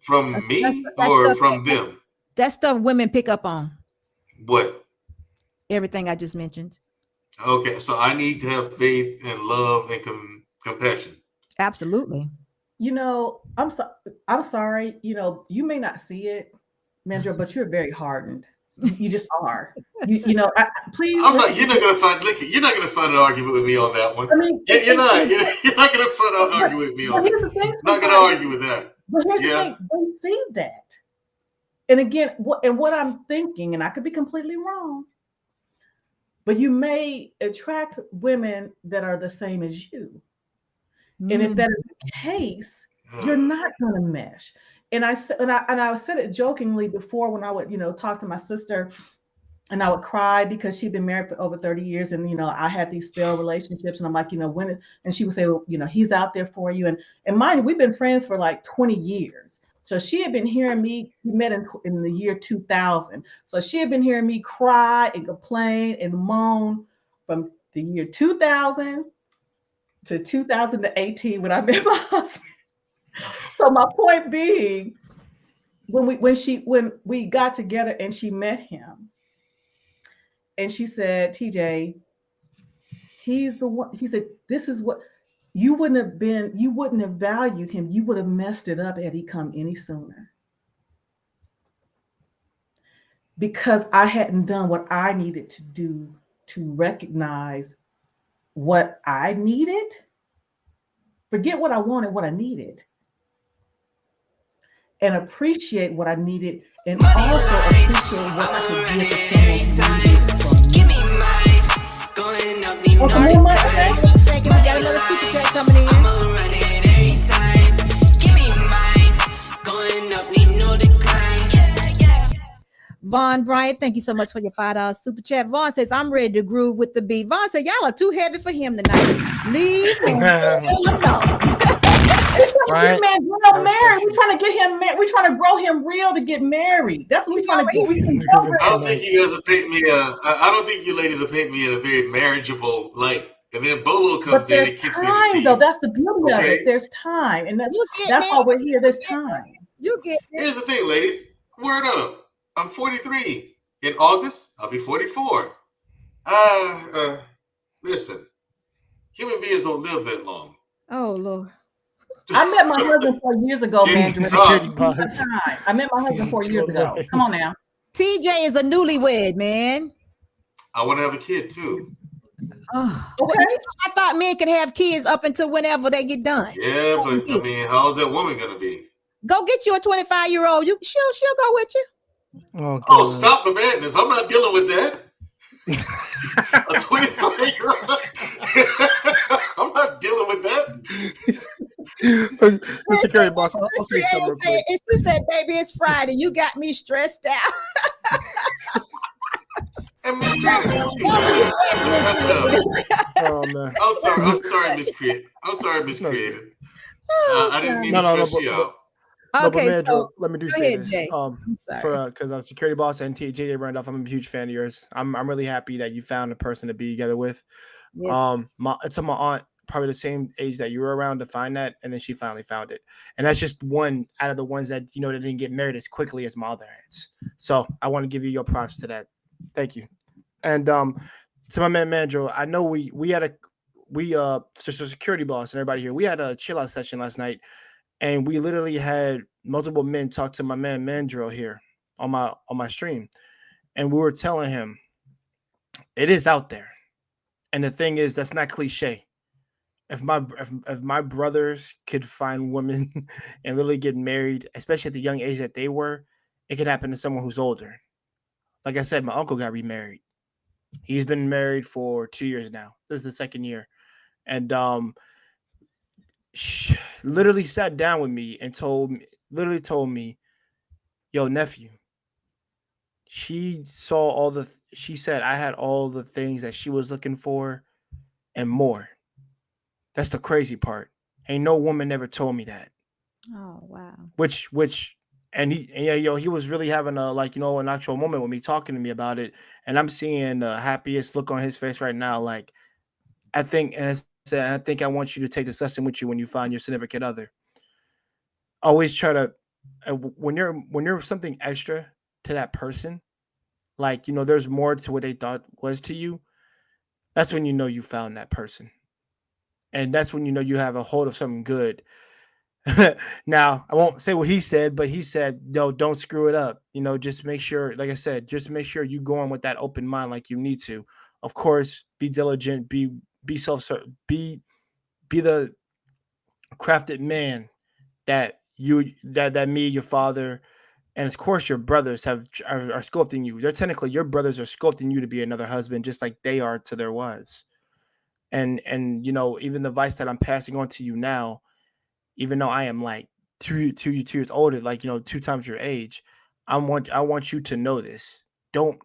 [SPEAKER 4] From me or from them?
[SPEAKER 2] That stuff women pick up on.
[SPEAKER 4] What?
[SPEAKER 2] Everything I just mentioned.
[SPEAKER 4] Okay, so I need to have faith and love and compassion.
[SPEAKER 2] Absolutely.
[SPEAKER 9] I'm sorry. You may not see it, Mandrel, but you're very hardened. You just are. Please.
[SPEAKER 4] You're not gonna find. Look, you're not gonna find an argument with me on that one.
[SPEAKER 9] I mean,
[SPEAKER 4] you're not. You're not gonna find an argument with me on that. Not gonna argue with that.
[SPEAKER 9] But here's the thing: they see that, and again, what I'm thinking, and I could be completely wrong, but you may attract women that are the same as you, and if that is the case, you're not going to mesh. And I said it jokingly before when I would talk to my sister. And I would cry because she'd been married for over 30 years. And, I had these failed relationships. And I'm like, when, and she would say, well, he's out there for you. And mind you, we've been friends for like 20 years. So she had been hearing me, we met in the year 2000. So she had been hearing me cry and complain and moan from the year 2000 to 2018 when I met my husband. So my point being, when we got together and she met him, and she said, TJ, he's the one. He said, this is what you wouldn't have valued him. You would have messed it up had he come any sooner. Because I hadn't done what I needed to do to recognize what I needed. Forget what I wanted, what I needed. And appreciate what I needed. And also appreciate what I could give to someone who needed it from me.
[SPEAKER 5] Going up, need no decline.
[SPEAKER 2] We got another super chat coming in.
[SPEAKER 5] I'ma run it every time. Give me mine. Going up, need no decline.
[SPEAKER 2] Vaughn Bryant, thank you so much for your $5 super chat. Vaughn says, I'm ready to groove with the beat. Vaughn said, y'all are too heavy for him tonight. Leave him alone.
[SPEAKER 9] Right. Mandrel married. We're trying to get him married. We're trying to grow him real to get married. That's what we're trying to do.
[SPEAKER 4] I don't think you guys have painted me. I don't think you ladies have painted me in a very marriageable light. And then Bolo comes in and kicks me in the teeth.
[SPEAKER 9] Though that's the beauty of it. There's time, and that's why we're here. There's time.
[SPEAKER 4] Here's the thing, ladies. Word up. I'm 43. In August, I'll be 44. Listen, human beings don't live that long.
[SPEAKER 2] Oh Lord.
[SPEAKER 9] I met my husband 4 years ago, Mandrel. I met my husband 4 years ago. Come on now.
[SPEAKER 2] TJ is a newlywed, man.
[SPEAKER 4] I want to have a kid too.
[SPEAKER 2] Oh, okay. I thought men could have kids up until whenever they get done.
[SPEAKER 4] Yeah, but I mean, how's that woman gonna be?
[SPEAKER 2] Go get you a 25-year-old. She'll go with you.
[SPEAKER 4] Oh, stop the madness! I'm not dealing with that. A 25-year-old. I'm not dealing with that.
[SPEAKER 7] Security boss. I'll say something real quick.
[SPEAKER 2] She said, "Baby, it's Friday. You got me stressed out."
[SPEAKER 4] And miscreated.
[SPEAKER 7] Oh man.
[SPEAKER 4] I'm sorry, miscreated. I didn't mean to stress you out.
[SPEAKER 2] Okay,
[SPEAKER 7] Mandrel,
[SPEAKER 2] so
[SPEAKER 7] let me
[SPEAKER 2] say
[SPEAKER 7] this.
[SPEAKER 2] Jay. I'm sorry.
[SPEAKER 7] Because I'm security boss and TJ Randolph, I'm a huge fan of yours. I'm really happy that you found a person to be together with.
[SPEAKER 2] Yes.
[SPEAKER 7] It's my aunt, probably the same age that you were around to find that, and then she finally found it. And that's just one out of the ones that that didn't get married as quickly as my other aunts. So I want to give you your props to that. Thank you. And to my man Mandrel, I know we had security boss and everybody here. We had a chill out session last night. And we literally had multiple men talk to my man Mandrel here on my stream. And we were telling him, it is out there. And the thing is, that's not cliche. If my brothers could find women and literally get married, especially at the young age that they were, it could happen to someone who's older. Like I said, my uncle got remarried. He's been married for 2 years now. This is the second year. And she literally sat down with me and told me, yo, nephew, she said I had all the things that she was looking for and more. That's the crazy part. Ain't no woman ever told me that.
[SPEAKER 2] Oh, wow.
[SPEAKER 7] He was really having an actual moment with me, talking to me about it. And I'm seeing the happiest look on his face right now. Like, I think I want you to take this lesson with you when you find your significant other. Always try to, when you're something extra to that person, there's more to what they thought was to you. That's when you know you found that person. And that's when you know you have a hold of something good. Now, I won't say what he said, but he said, no, don't screw it up. Just make sure, like I said, just make sure you go on with that open mind like you need to. Of course, be diligent, be self be the crafted man that me, your father, and of course your brothers are sculpting you. They're technically your brothers are sculpting you to be another husband, just like they are to their wives. And even the advice that I'm passing on to you now, even though I am like two years older, like 2 times your age, I want you to know this. Don't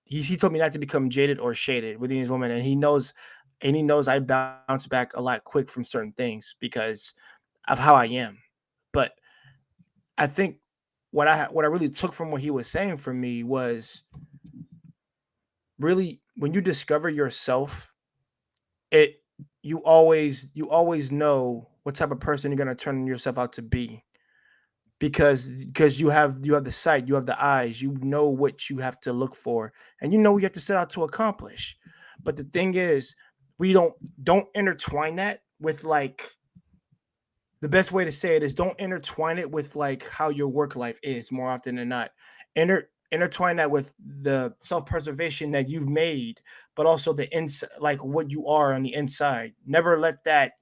[SPEAKER 7] he told me not to become jaded or shaded with these women, and he knows I bounce back a lot quick from certain things because of how I am. But I think what I really took from what he was saying for me was really when you discover yourself, it you always know what type of person you're gonna turn yourself out to be because you have the sight, you have the eyes, you know what you have to look for, and you know what you have to set out to accomplish. But the thing is, we don't intertwine that with like the best way to say it is don't intertwine it with like how your work life is more often than not. Intertwine that with the self-preservation that you've made, but also the inside, like what you are on the inside. Never let that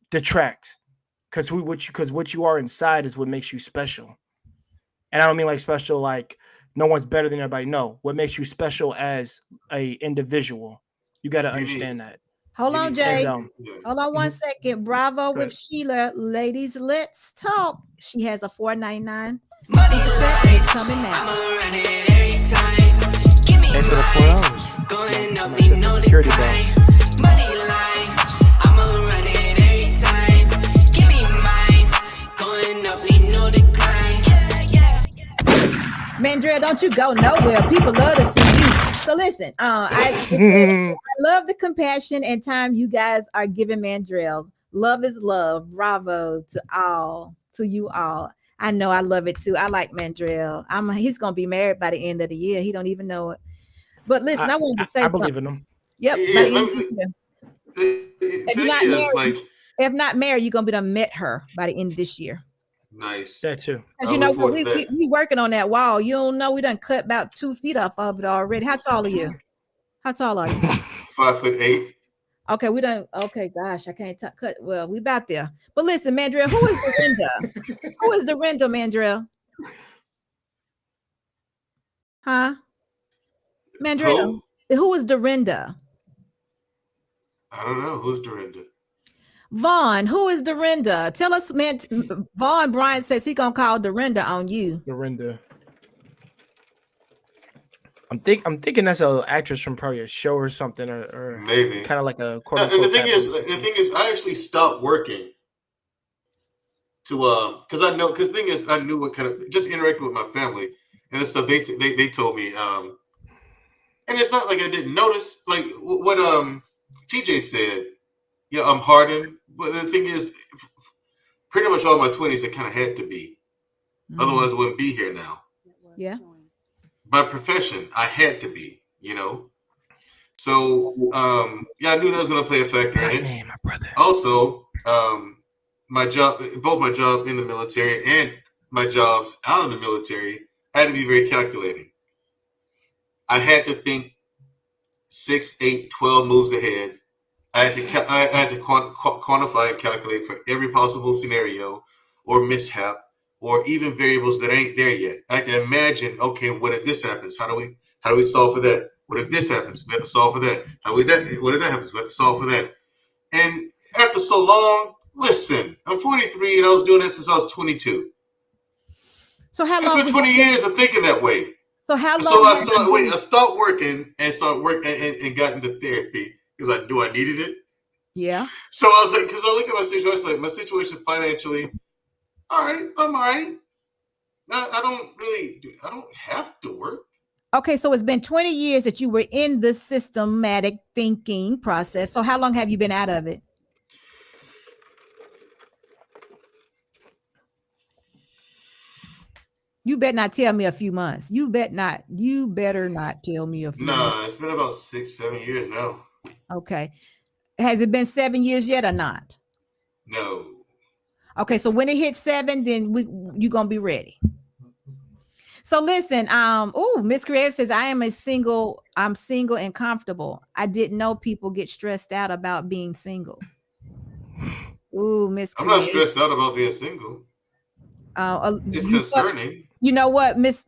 [SPEAKER 7] detract because what you are inside is what makes you special. And I don't mean like special like no one's better than everybody. No, what makes you special as a individual. You got to
[SPEAKER 4] Unique.
[SPEAKER 7] understand that.
[SPEAKER 2] Hold on,
[SPEAKER 4] Unique.
[SPEAKER 2] Jay.
[SPEAKER 7] And
[SPEAKER 4] Yeah.
[SPEAKER 2] Hold on one
[SPEAKER 7] Mhm.
[SPEAKER 2] second. Bravo
[SPEAKER 7] Go
[SPEAKER 2] with
[SPEAKER 7] ahead.
[SPEAKER 2] Sheila. Ladies, let's talk. She has a $4.99
[SPEAKER 5] Money
[SPEAKER 2] super chat and
[SPEAKER 5] line,
[SPEAKER 2] it's coming now.
[SPEAKER 5] I'ma run it every time. Give me
[SPEAKER 7] Thanks for the
[SPEAKER 5] mine,
[SPEAKER 7] 4 hours.
[SPEAKER 5] going
[SPEAKER 7] For
[SPEAKER 5] up,
[SPEAKER 7] my
[SPEAKER 5] need
[SPEAKER 7] sister
[SPEAKER 5] no
[SPEAKER 7] security
[SPEAKER 5] decline.
[SPEAKER 7] boss.
[SPEAKER 5] Money line, I'ma run it every time. Give me mine, going up, need no decline.
[SPEAKER 2] Mandrel, don't you go nowhere. People love to see you. So listen, I love the compassion and time you guys are giving Mandrel. Love is love. Bravo to you all. I know I love it too. I like Mandrel. He's gonna be married by the end of the year. He don't even know it. But listen, I wanted to say
[SPEAKER 7] I
[SPEAKER 2] something.
[SPEAKER 7] believe in them.
[SPEAKER 2] Yep, by
[SPEAKER 4] Yeah,
[SPEAKER 2] the end of this year.
[SPEAKER 4] the
[SPEAKER 2] If you're
[SPEAKER 4] thing
[SPEAKER 2] not
[SPEAKER 4] is,
[SPEAKER 2] married,
[SPEAKER 4] like,
[SPEAKER 2] if not married, you're gonna be done met her by the end of this year.
[SPEAKER 4] nice.
[SPEAKER 7] That too.
[SPEAKER 2] Because
[SPEAKER 4] I
[SPEAKER 2] you know
[SPEAKER 4] look
[SPEAKER 2] what,
[SPEAKER 4] forward to that.
[SPEAKER 2] we working on that wall. You don't know we done cut about 2 feet off of it already. How tall are you? How tall are you?
[SPEAKER 4] 5'8".
[SPEAKER 2] Okay, we done. Okay, gosh, I can't cut. Well, we about there. But listen, Mandrel, who is Dorinda? Who is Dorinda, Mandrel? Huh? Mandrel,
[SPEAKER 4] Who?
[SPEAKER 2] who is Dorinda?
[SPEAKER 4] I don't know. Who's Dorinda?
[SPEAKER 2] Vaughn, who is Dorinda? Tell us, man. Vaughn Bryant says he gonna call Dorinda on you.
[SPEAKER 7] Dorinda. I'm thinking that's an actress from probably a show or something, or
[SPEAKER 4] Maybe.
[SPEAKER 7] kind of like a quote
[SPEAKER 4] No, and
[SPEAKER 7] unquote tabloid. Or something.
[SPEAKER 4] I actually stopped working to because the thing is, I knew what kind of just interacting with my family and the stuff they told me. And it's not like I didn't notice, like what TJ said. Yeah, I'm hardened, but the thing is, pretty much all my 20s, I kind of had to be. Otherwise, I wouldn't be here now.
[SPEAKER 2] Yeah.
[SPEAKER 4] By profession, I had to be. So yeah, I knew that was going to play a factor in it.
[SPEAKER 7] Man, my brother.
[SPEAKER 4] Also, my job, both my job in the military and my jobs out of the military, had to be very calculating. I had to think 6, 8, 12 moves ahead. I had to quantify and calculate for every possible scenario or mishap or even variables that ain't there yet. I can imagine, okay, what if this happens? How do we solve for that? What if this happens? We have to solve for that. What if that happens? We have to solve for that. And after so long, listen, I'm 43 and I was doing this since I was 22.
[SPEAKER 2] So how
[SPEAKER 4] That's
[SPEAKER 2] long?
[SPEAKER 4] been 20 years of thinking that way.
[SPEAKER 2] So how long?
[SPEAKER 4] So I stopped working and started working and got into therapy because I knew I needed it.
[SPEAKER 2] Yeah.
[SPEAKER 4] So I was like, because I look at my situation, like my situation financially, all right, I'm all right. I don't have to work.
[SPEAKER 2] Okay, so it's been 20 years that you were in the systematic thinking process. So how long have you been out of it? You better not tell me a few months. You better not tell me a few months.
[SPEAKER 4] Nah, it's been about 6, 7 years now.
[SPEAKER 2] Okay. Has it been 7 years yet or not?
[SPEAKER 4] No.
[SPEAKER 2] Okay, so when it hits 7, then you're gonna be ready. So listen, Miss Creative says I'm single and comfortable. I didn't know people get stressed out about being single. Ooh, Miss
[SPEAKER 4] I'm not
[SPEAKER 2] Creative.
[SPEAKER 4] stressed out about being single. It's concerning.
[SPEAKER 2] You know what, Miss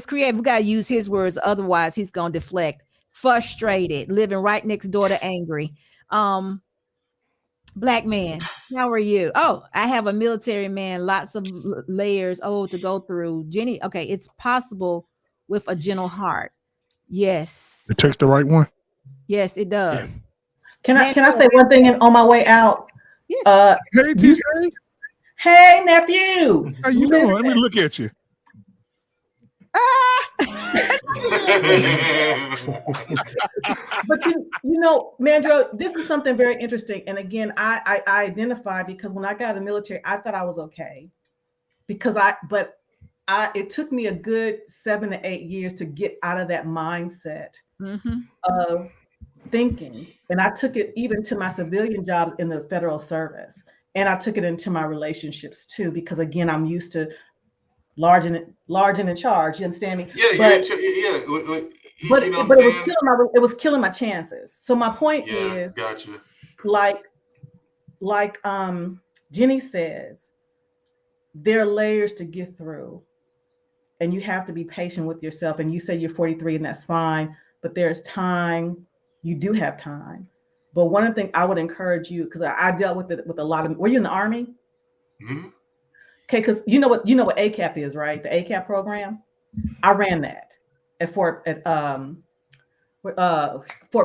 [SPEAKER 2] Creative, we gotta use his words, otherwise he's gonna deflect. Frustrated, living right next door to angry. Black man, how are you? Oh, I have a military man, lots of layers to go through. Jenny, okay, it's possible with a gentle heart. Yes.
[SPEAKER 10] It takes the right one.
[SPEAKER 2] Yes, it does.
[SPEAKER 9] Can I say one thing on my way out?
[SPEAKER 2] Yes.
[SPEAKER 10] Hey, TJ.
[SPEAKER 9] Hey, nephew.
[SPEAKER 10] How you doing? Let me look at you.
[SPEAKER 9] But you know, Mandrel, this is something very interesting. And again, I identify because when I got out of the military, I thought I was okay. Because it took me a good 7 to 8 years to get out of that mindset of thinking. And I took it even to my civilian jobs in the federal service. And I took it into my relationships too, because again, I'm used to large and in charge. You understand me?
[SPEAKER 4] Yeah,
[SPEAKER 9] but,
[SPEAKER 4] but
[SPEAKER 9] it was killing my chances. So my point is,
[SPEAKER 4] gotcha.
[SPEAKER 9] Like Jenny says, there are layers to get through, and you have to be patient with yourself. And you say you're 43, and that's fine, but there's time. You do have time. But one of the things I would encourage you, because I dealt with it with a lot of. Were you in the Army?
[SPEAKER 4] Mm-hmm.
[SPEAKER 9] Okay, because you know what ACAP is, right? The ACAP program. I ran that at Fort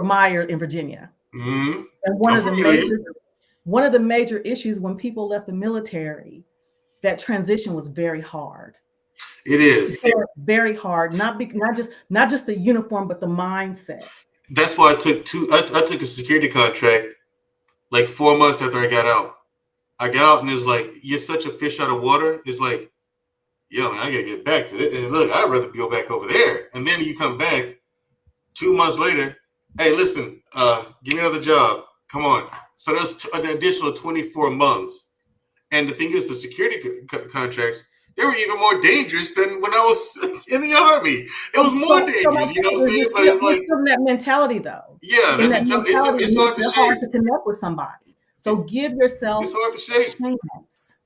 [SPEAKER 9] Myers in Virginia.
[SPEAKER 4] Mm-hmm.
[SPEAKER 9] And one of the major issues when people left the military, that transition was very hard.
[SPEAKER 4] It is
[SPEAKER 9] very, very hard. Not just the uniform, but the mindset.
[SPEAKER 4] That's why I took a security contract like 4 months after I got out. I got out and it's like, you're such a fish out of water. It's like, yo, man, I gotta get back to it. And look, I'd rather go back over there. And then you come back 2 months later. Hey, listen, give me another job. Come on. So that's an additional 24 months. And the thing is, the security contracts, they were even more dangerous than when I was in the Army. It was more dangerous, you know what I'm saying? But it's like
[SPEAKER 9] that mentality, though.
[SPEAKER 4] Yeah, that mentality. It's hard to shake.
[SPEAKER 9] Hard to connect with somebody. So give yourself
[SPEAKER 4] it's hard to shake.
[SPEAKER 9] a chance.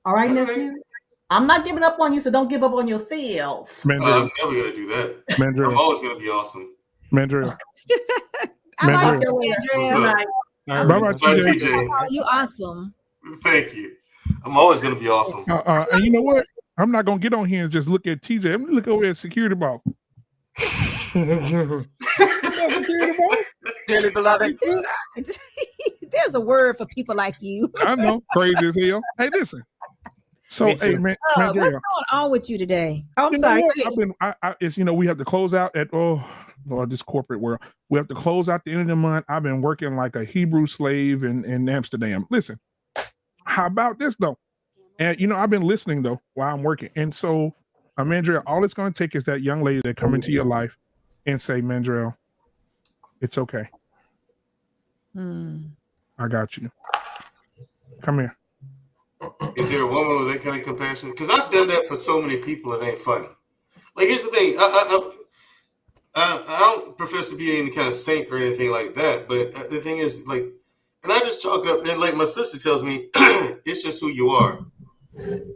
[SPEAKER 9] All right, nephew. I'm not giving up on you, so don't give up on yourself.
[SPEAKER 4] I'm never gonna do that.
[SPEAKER 10] Mandrel.
[SPEAKER 4] I'm always gonna be awesome.
[SPEAKER 10] Mandrel.
[SPEAKER 2] I like you, Mandrel.
[SPEAKER 10] Bye-bye, TJ.
[SPEAKER 2] You awesome.
[SPEAKER 4] Thank you. I'm always gonna be awesome.
[SPEAKER 10] And you know what? I'm not gonna get on here and just look at TJ. I'm gonna look over at security ball.
[SPEAKER 1] Dearly beloved.
[SPEAKER 2] There's a word for people like you.
[SPEAKER 10] I know, crazy as hell. Hey, listen. So, hey, man,
[SPEAKER 2] what's going on with you today? Oh, I'm sorry.
[SPEAKER 10] It's we have to close out at Lord, this corporate world. We have to close out the end of the month. I've been working like a Hebrew slave in Amsterdam. Listen, how about this though? And I've been listening though while I'm working. And so, Mandrel, all it's going to take is that young lady that come into your life and say, Mandrel, it's okay. I got you. Come here.
[SPEAKER 4] Is there a woman with that kind of compassion? Because I've done that for so many people, it ain't funny. Like, here's the thing. I don't profess to be any kind of saint or anything like that, but the thing is, like, and I just chalk it up, and like my sister tells me, it's just who you are.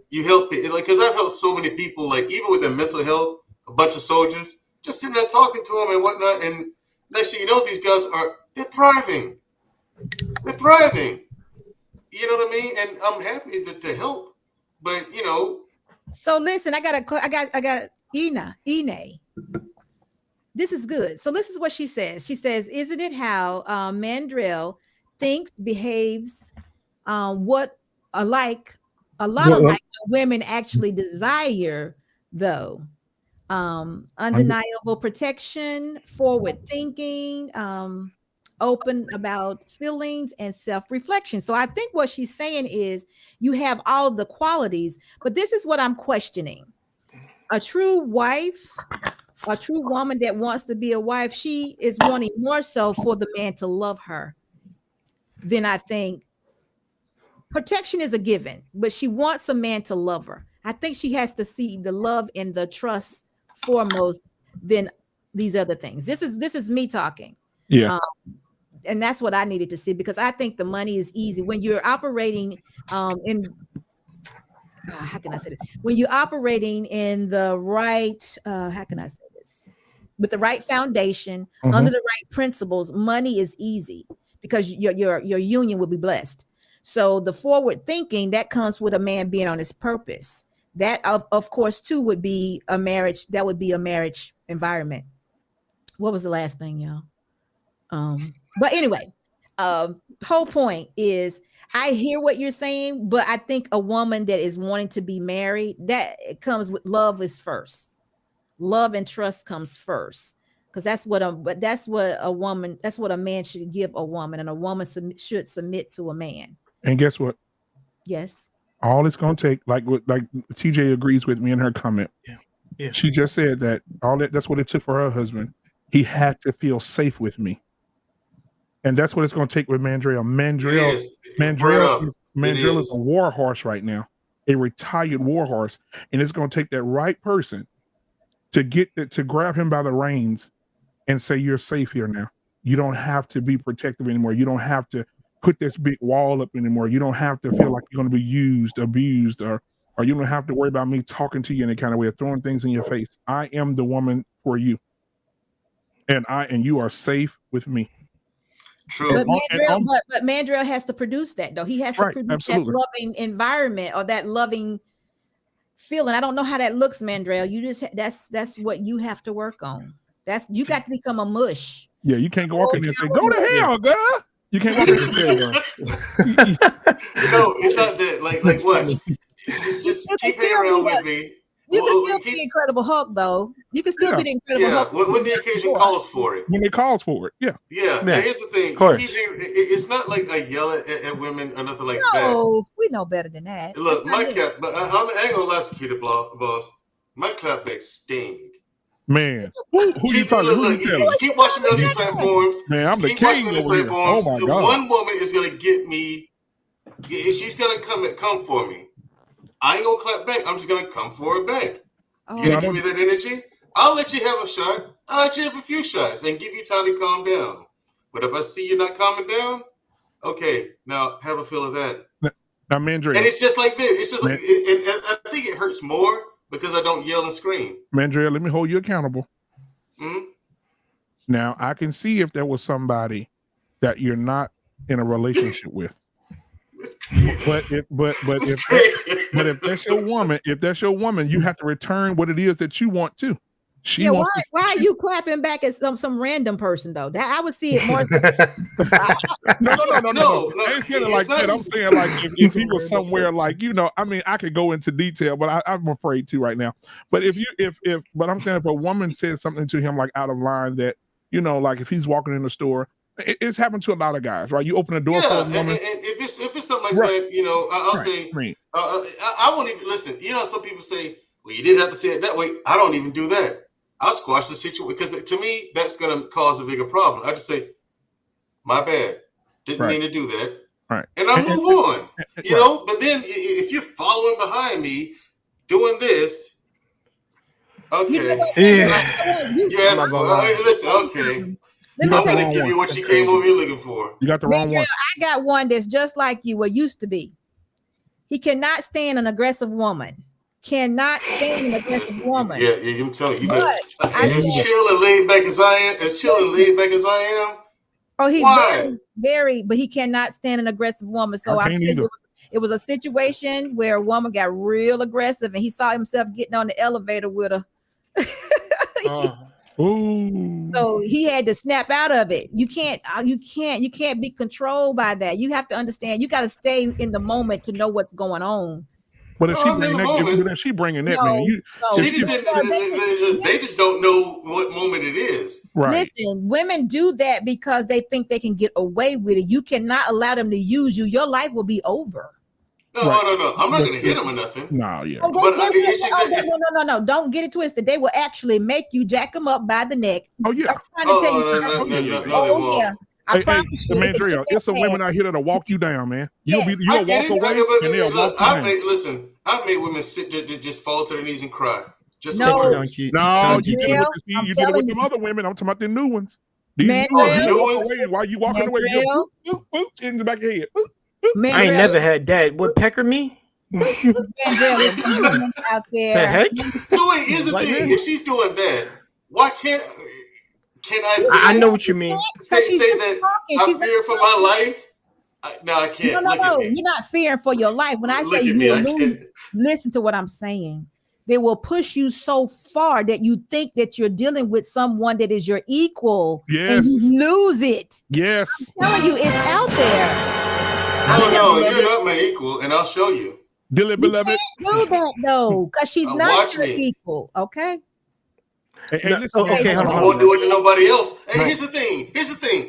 [SPEAKER 4] You help it, like, because I've helped so many people, like, even with their mental health, a bunch of soldiers, just sitting there talking to them and whatnot, and next thing you know, these guys they're thriving. They're thriving. You know what I mean? And I'm happy to help, but
[SPEAKER 2] So listen, I got Ine. This is good. So this is what she says. She says, "Isn't it how Mandrel thinks, behaves, what a lot of women actually desire, though? Undeniable protection, forward thinking, open about feelings, and self-reflection." So I think what she's saying is you have all the qualities, but this is what I'm questioning. A true wife, a true woman that wants to be a wife, she is wanting more so for the man to love her than I think protection is a given, but she wants a man to love her. I think she has to see the love and the trust foremost than these other things. This is me talking.
[SPEAKER 10] Yeah.
[SPEAKER 2] And that's what I needed to see, because I think the money is easy when you're operating in how can I say this? When you're operating in the right, how can I say this? With the right foundation, under the right principles, money is easy because your union will be blessed. So the forward thinking that comes with a man being on his purpose. That of course too would be a marriage. That would be a marriage environment. What was the last thing, y'all? But anyway, whole point is I hear what you're saying, but I think a woman that is wanting to be married, that it comes with love is first. Love and trust comes first, because that's what a man should give a woman, and a woman should submit to a man.
[SPEAKER 10] And guess what?
[SPEAKER 2] Yes.
[SPEAKER 10] All it's going to take, like TJ agrees with me in her comment.
[SPEAKER 7] Yeah.
[SPEAKER 10] She just said that that's what it took for her husband. He had to feel safe with me. And that's what it's going to take with Mandrel. Mandrel is a war horse right now, a retired war horse, and it's going to take that right person to to grab him by the reins and say, "You're safe here now. You don't have to be protective anymore. You don't have to put this big wall up anymore. You don't have to feel like you're going to be used, abused, or you don't have to worry about me talking to you in a kind of way of throwing things in your face. I am the woman for you, and you are safe with me."
[SPEAKER 4] True.
[SPEAKER 2] But Mandrel has to produce that, though. He has to produce that loving environment or that loving feeling. I don't know how that looks, Mandrel. You just that's what you have to work on. You got to become a mush.
[SPEAKER 10] Yeah, you can't go walk in there and say, "Go to hell, girl." You can't walk in there and say,
[SPEAKER 4] No, it's not that. Like what? Just keep hanging around with me.
[SPEAKER 2] You can still be Incredible Hulk, though. You can still be the Incredible Hulk.
[SPEAKER 4] When the occasion calls for it.
[SPEAKER 10] When it calls for it, yeah.
[SPEAKER 4] Yeah. And here's the thing. It's not like I yell at women or nothing like that.
[SPEAKER 2] No, we know better than that.
[SPEAKER 4] Look, I ain't gonna lie, security boss. My clapbacks sting.
[SPEAKER 10] Man, who you talking to?
[SPEAKER 4] Keep watching me on these platforms.
[SPEAKER 10] Man, I'm the king over here. Oh my God.
[SPEAKER 4] One woman is gonna get me. She's gonna come for me. I ain't gonna clap back. I'm just gonna come for it back. You're gonna give me that energy? I'll let you have a shot. I'll let you have a few shots and give you time to calm down. But if I see you not calming down, okay, now have a feel of that.
[SPEAKER 10] Now, Mandrel.
[SPEAKER 4] And it's just like this. It's just like, and I think it hurts more because I don't yell and scream.
[SPEAKER 10] Mandrel, let me hold you accountable.
[SPEAKER 4] Mm-hmm.
[SPEAKER 10] Now, I can see if there was somebody that you're not in a relationship with. But if that's your woman, you have to return what it is that you want to.
[SPEAKER 2] Why are you clapping back at some random person though? That I would see it more.
[SPEAKER 4] No.
[SPEAKER 10] I ain't saying it like that. I'm saying like if he was somewhere like, I mean, I could go into detail, but I'm afraid to right now. But but I'm saying if a woman says something to him like out of line that, like if he's walking in the store. It's happened to a lot of guys, right? You open a door for a woman.
[SPEAKER 4] And if it's something like that, I'll say, I won't even listen. Some people say, well, you didn't have to say it that way. I don't even do that. I'll squash the situation because to me, that's going to cause a bigger problem. I just say, my bad. Didn't mean to do that.
[SPEAKER 10] Right.
[SPEAKER 4] And I move on, but then if you're following behind me doing this, okay. Yes. Listen, okay. I'm going to give you what you came over here looking for.
[SPEAKER 10] You got the wrong one.
[SPEAKER 2] I got one that's just like you, or used to be. He cannot stand an aggressive woman. Cannot stand an aggressive woman.
[SPEAKER 4] Yeah, I'm telling you. As chill and laid back as I am.
[SPEAKER 2] Oh, he's very, but he cannot stand an aggressive woman. So I tell you, it was a situation where a woman got real aggressive, and he saw himself getting on the elevator with her.
[SPEAKER 10] Ooh.
[SPEAKER 2] So he had to snap out of it. You can't be controlled by that. You have to understand. You got to stay in the moment to know what's going on.
[SPEAKER 10] But if she bringing that, man,
[SPEAKER 4] they just don't know what moment it is.
[SPEAKER 10] Right.
[SPEAKER 2] Listen, women do that because they think they can get away with it. You cannot allow them to use you. Your life will be over.
[SPEAKER 4] No. I'm not going to hit him or nothing.
[SPEAKER 10] No, yeah.
[SPEAKER 2] No. Don't get it twisted. They will actually make you jack them up by the neck.
[SPEAKER 10] Oh, yeah.
[SPEAKER 2] I'm trying to tell you. I promise you.
[SPEAKER 10] Mandrel, it's some women out here that'll walk you down, man. You'll
[SPEAKER 2] Yes.
[SPEAKER 10] walk away and they'll walk you down.
[SPEAKER 4] Listen, I've made women sit there, just fall to their knees and cry. Just
[SPEAKER 2] No.
[SPEAKER 4] for
[SPEAKER 7] Donkey.
[SPEAKER 10] No,
[SPEAKER 7] Donkey.
[SPEAKER 10] you did it with
[SPEAKER 2] I'm
[SPEAKER 10] you did it with
[SPEAKER 2] telling
[SPEAKER 10] them
[SPEAKER 2] you.
[SPEAKER 10] other women. I'm talking about the new ones. These
[SPEAKER 2] Mandrel.
[SPEAKER 10] new ones, you
[SPEAKER 4] New
[SPEAKER 10] walk
[SPEAKER 4] ones?
[SPEAKER 10] away while you walking away, you
[SPEAKER 2] Mandrel.
[SPEAKER 10] go boop, boop, boop, in the back of your head. Boop, boop.
[SPEAKER 7] I ain't
[SPEAKER 2] Mandrel,
[SPEAKER 7] never had that. Would pecker me?
[SPEAKER 2] Mandrel, there's some women out
[SPEAKER 7] The
[SPEAKER 2] there.
[SPEAKER 7] heck?
[SPEAKER 4] So wait, here's the
[SPEAKER 7] Like
[SPEAKER 4] thing:
[SPEAKER 7] that?
[SPEAKER 4] if she's doing that, why can't
[SPEAKER 7] I know what you mean.
[SPEAKER 4] say
[SPEAKER 2] she's
[SPEAKER 4] say
[SPEAKER 2] just
[SPEAKER 4] that
[SPEAKER 2] talking.
[SPEAKER 4] I
[SPEAKER 2] She's not
[SPEAKER 4] fear for my life? No, I can't.
[SPEAKER 2] No,
[SPEAKER 4] Look at me.
[SPEAKER 2] You're not fearing for your life. When I
[SPEAKER 4] Look
[SPEAKER 2] say
[SPEAKER 4] at me.
[SPEAKER 2] you
[SPEAKER 4] I
[SPEAKER 2] lose,
[SPEAKER 4] can't.
[SPEAKER 2] listen to what I'm saying. They will push you so far that you think that you're dealing with someone that is your equal, and
[SPEAKER 10] Yes.
[SPEAKER 2] you lose it.
[SPEAKER 10] Yes.
[SPEAKER 2] I'm telling you, it's out there.
[SPEAKER 4] Oh no,
[SPEAKER 10] beloved.
[SPEAKER 4] you're not my equal, and I'll show you.
[SPEAKER 10] Dearly
[SPEAKER 2] You
[SPEAKER 10] beloved.
[SPEAKER 2] can't do that though, because she's not
[SPEAKER 4] Watch
[SPEAKER 2] your
[SPEAKER 4] me.
[SPEAKER 2] equal. Okay.
[SPEAKER 10] Hey,
[SPEAKER 7] No,
[SPEAKER 10] listen, man.
[SPEAKER 7] okay, hold
[SPEAKER 4] I
[SPEAKER 7] on.
[SPEAKER 4] won't do it to nobody else. And
[SPEAKER 10] Bro.
[SPEAKER 4] here's the thing.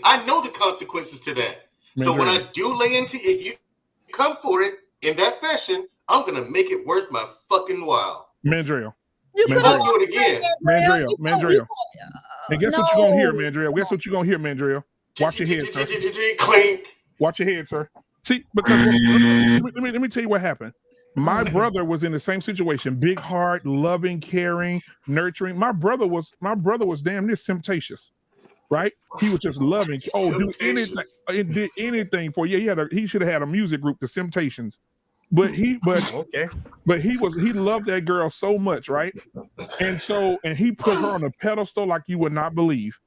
[SPEAKER 4] I know the consequences to that. So when I do lay into, if you come for it in that fashion, I'm gonna make it worth my fucking while.
[SPEAKER 10] Mandrel.
[SPEAKER 2] You
[SPEAKER 10] Mandrel.
[SPEAKER 2] could
[SPEAKER 4] I'll do it again.
[SPEAKER 10] Mandrel. And guess what you're gonna hear, Mandrel? Guess what you're gonna hear, Mandrel? Watch your head, sir.
[SPEAKER 4] Clink.
[SPEAKER 10] Watch your head, sir. See, because let me tell you what happened. My brother was in the same situation. Big heart, loving, caring, nurturing. My brother was damn near temptatious, right? He was just loving. Oh, do anything, did anything for you. He should have had a music group, the Temptations. But he loved that girl so much, right? And he put her on a pedestal like you would not believe.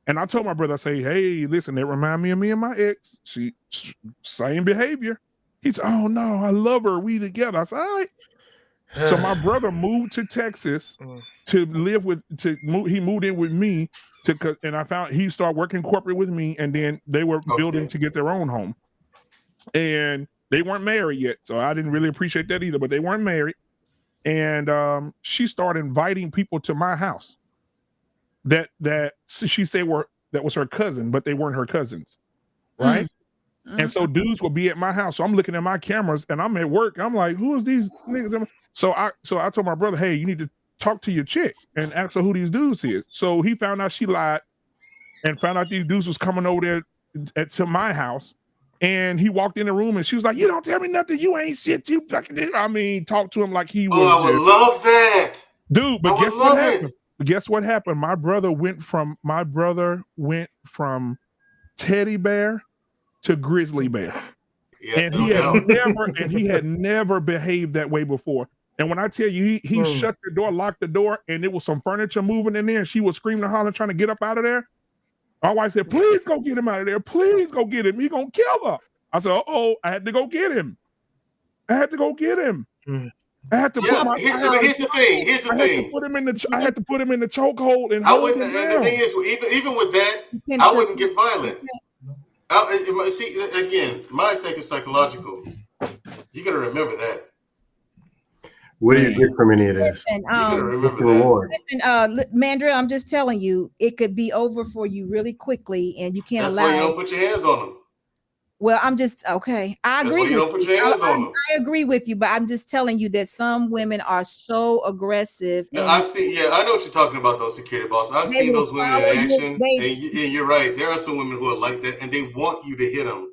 [SPEAKER 10] And I told my brother, I say, hey, listen, they remind me of me and my ex. She same behavior. He said, oh no, I love her. We together. I said, all right. So my brother moved to Texas to live he moved in with me and I found he started working corporate with me, and then they were building to get their own home. And they weren't married yet. So I didn't really appreciate that either, but they weren't married. And she started inviting people to my house that she said that was her cousin, but they weren't her cousins. Right. And so dudes will be at my house. So I'm looking at my cameras and I'm at work. I'm like, who is these niggas? So I told my brother, hey, you need to talk to your chick and ask her who these dudes is. So he found out she lied and found out these dudes was coming over there to my house. And he walked in the room and she was like, you don't tell me nothing. You ain't shit. You fucking, I mean, talk to him like he was.
[SPEAKER 4] Oh, I would love that.
[SPEAKER 10] Dude, but guess what happened? Guess what happened? My brother went from teddy bear to grizzly bear.
[SPEAKER 4] Yeah,
[SPEAKER 10] and he had never behaved that way before. And when I tell you, he shut the door, locked the door, and there was some furniture moving in there, and she was screaming and hollering, trying to get up out of there. My wife said, please go get him out of there. Please go get him. He gonna kill her. I said, I had to go get him. I had to put
[SPEAKER 4] here's the thing.
[SPEAKER 10] I had to put him in the chokehold and hold him down.
[SPEAKER 4] And the thing is, even with that, I wouldn't get violent. See, again, my take is psychological. You gotta remember that.
[SPEAKER 6] What do you get from any of this?
[SPEAKER 2] Listen,
[SPEAKER 4] You gotta remember that.
[SPEAKER 2] listen, Mandrel, I'm just telling you, it could be over for you really quickly, and you can't
[SPEAKER 4] That's
[SPEAKER 2] allow.
[SPEAKER 4] why you don't put your hands on them.
[SPEAKER 2] Well, I'm just okay. I agree.
[SPEAKER 4] You don't put your hands on them.
[SPEAKER 2] I agree with you, but I'm just telling you that some women are so aggressive.
[SPEAKER 4] Now, I've seen. Yeah, I know what you're talking about. Those security bosses. I've seen those women in action, and you're right. There are some women who are like that, and they want you to hit them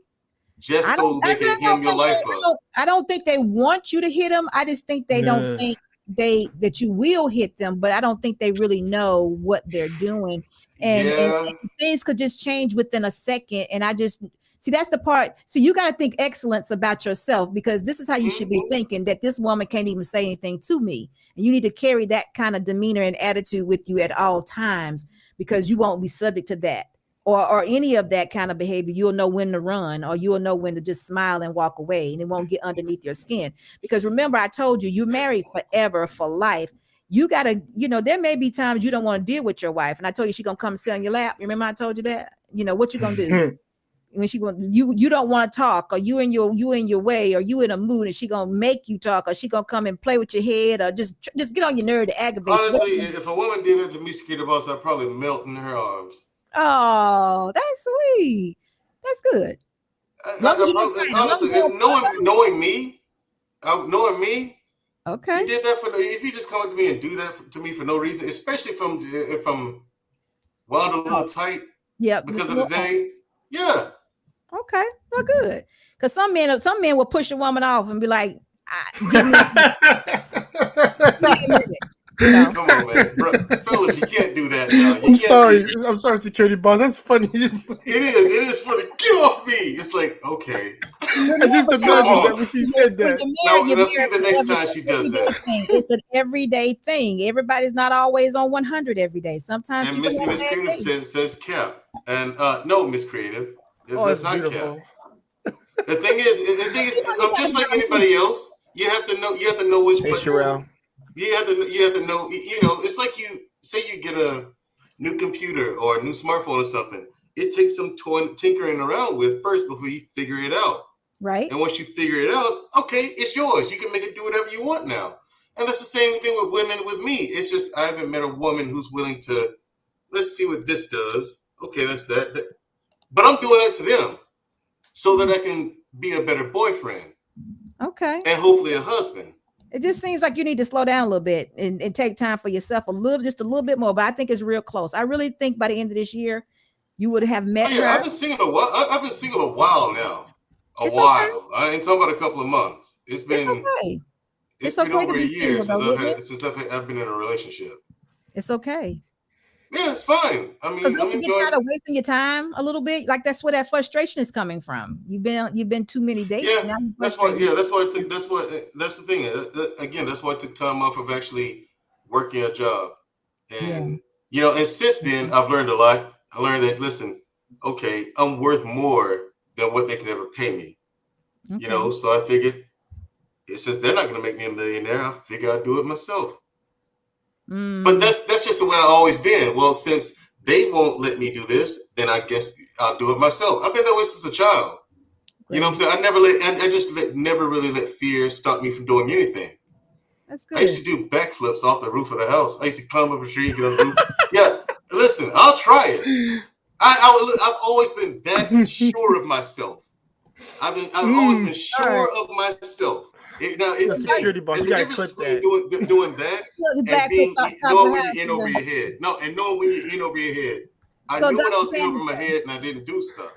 [SPEAKER 4] just so they can hem your life up.
[SPEAKER 2] I don't think they want you to hit them. I just think they don't think that you will hit them, but I don't think they really know what they're doing, and things could just change within a second. And I just. See, that's the part. So you got to think excellence about yourself, because this is how you should be thinking, that this woman can't even say anything to me. And you need to carry that kind of demeanor and attitude with you at all times, because you won't be subject to that or any of that kind of behavior. You'll know when to run, or you'll know when to just smile and walk away, and it won't get underneath your skin. Because remember, I told you, you're married forever, for life. You got to, there may be times you don't want to deal with your wife. And I told you, she's going to come and sit on your lap. Remember I told you that? What you going to do? When you don't want to talk, or you in your way, or you in a mood, and she gonna make you talk, or she gonna come and play with your head, or just get on your nerve to aggravate.
[SPEAKER 4] Honestly, if a woman did that to me, Security Boss, I'd probably melt in her arms.
[SPEAKER 2] Oh, that's sweet. That's good.
[SPEAKER 4] Honestly, knowing me,
[SPEAKER 2] okay.
[SPEAKER 4] You did that if you just come up to me and do that to me for no reason, especially if I'm wound a little tight, because of the day. Yeah.
[SPEAKER 2] Okay, well, good. Because some men will push a woman off and be like, give me a minute. You know,
[SPEAKER 4] Come on, man, bro, fellas, you can't do that now. You
[SPEAKER 6] I'm
[SPEAKER 4] can't
[SPEAKER 6] sorry.
[SPEAKER 4] be-
[SPEAKER 6] I'm sorry, security boss. That's funny.
[SPEAKER 4] It is funny. Get off me. It's like, okay.
[SPEAKER 6] I just
[SPEAKER 2] remember, y'all,
[SPEAKER 6] imagined that when she said
[SPEAKER 2] when
[SPEAKER 6] that.
[SPEAKER 2] you're
[SPEAKER 4] Now,
[SPEAKER 2] married, you're
[SPEAKER 4] see
[SPEAKER 2] married
[SPEAKER 4] the
[SPEAKER 2] for
[SPEAKER 4] next time she does
[SPEAKER 2] everyday
[SPEAKER 4] that.
[SPEAKER 2] thing. It's an everyday thing. Everybody's not always on 100 every day. Sometimes
[SPEAKER 4] And
[SPEAKER 2] people have
[SPEAKER 4] Miss
[SPEAKER 2] bad
[SPEAKER 4] Creative
[SPEAKER 2] days.
[SPEAKER 4] says cap. And no, Miss Creative.
[SPEAKER 6] Oh,
[SPEAKER 4] That's
[SPEAKER 6] it's
[SPEAKER 4] not cap.
[SPEAKER 6] beautiful.
[SPEAKER 4] The thing is, I'm just like anybody else. You have to know which
[SPEAKER 7] Hey,
[SPEAKER 4] buttons.
[SPEAKER 7] Sherelle.
[SPEAKER 4] You have to know. You know, it's like you say you get a new computer or a new smartphone or something. It takes some tinkering around with first before you figure it out.
[SPEAKER 2] Right.
[SPEAKER 4] And once you figure it out, okay, it's yours. You can make it do whatever you want now. And that's the same thing with women with me. It's just I haven't met a woman who's willing to, let's see what this does. Okay, that's that. But I'm doing that to them so that I can be a better boyfriend.
[SPEAKER 2] Okay.
[SPEAKER 4] And hopefully a husband.
[SPEAKER 2] It just seems like you need to slow down a little bit and take time for yourself just a little bit more. But I think it's real close. I really think by the end of this year, you would have met her.
[SPEAKER 4] I've been single a while. I've been single a while now.
[SPEAKER 2] It's
[SPEAKER 4] while.
[SPEAKER 2] Okay.
[SPEAKER 4] I ain't talking about a couple of months. It's been
[SPEAKER 2] okay.
[SPEAKER 4] It's
[SPEAKER 2] okay
[SPEAKER 4] been over
[SPEAKER 2] to
[SPEAKER 4] a
[SPEAKER 2] be
[SPEAKER 4] year
[SPEAKER 2] single,
[SPEAKER 4] since I've been in a relationship.
[SPEAKER 2] It's okay.
[SPEAKER 4] Yeah, it's fine. I mean,
[SPEAKER 2] Don't you get tired of wasting your time a little bit? Like that's where that frustration is coming from. You've been too many dates.
[SPEAKER 4] Yeah,
[SPEAKER 2] now you're
[SPEAKER 4] that's why.
[SPEAKER 2] frustrated.
[SPEAKER 4] Yeah, that's why it took. That's the thing. Again, that's why I took time off of actually working a job, and you know, and since then I've learned a lot. I learned that listen, okay, I'm worth more than what they can ever pay me.
[SPEAKER 2] Okay.
[SPEAKER 4] You know, so I figured since they're not going to make me a millionaire, I figure I'd do it myself. But that's just the way I've always been. Well, since they won't let me do this, then I guess I'll do it myself. I've been that way since a child. Great. You know what I'm saying? I just never really let fear stop me from doing anything.
[SPEAKER 2] That's good.
[SPEAKER 4] I used to do backflips off the roof of the house. I used to climb up a tree and get on the roof. Yeah, listen, I'll try it. I've always been that sure of myself. I've always been sure of myself. It's
[SPEAKER 6] security boss.
[SPEAKER 4] It's
[SPEAKER 6] You
[SPEAKER 4] a
[SPEAKER 6] gotta
[SPEAKER 4] difference
[SPEAKER 6] clip
[SPEAKER 4] between
[SPEAKER 6] that.
[SPEAKER 4] doing that and being knowing when you're in over your head. No, and knowing when you're in over your head. I knew when I was in over my head and I didn't do stuff.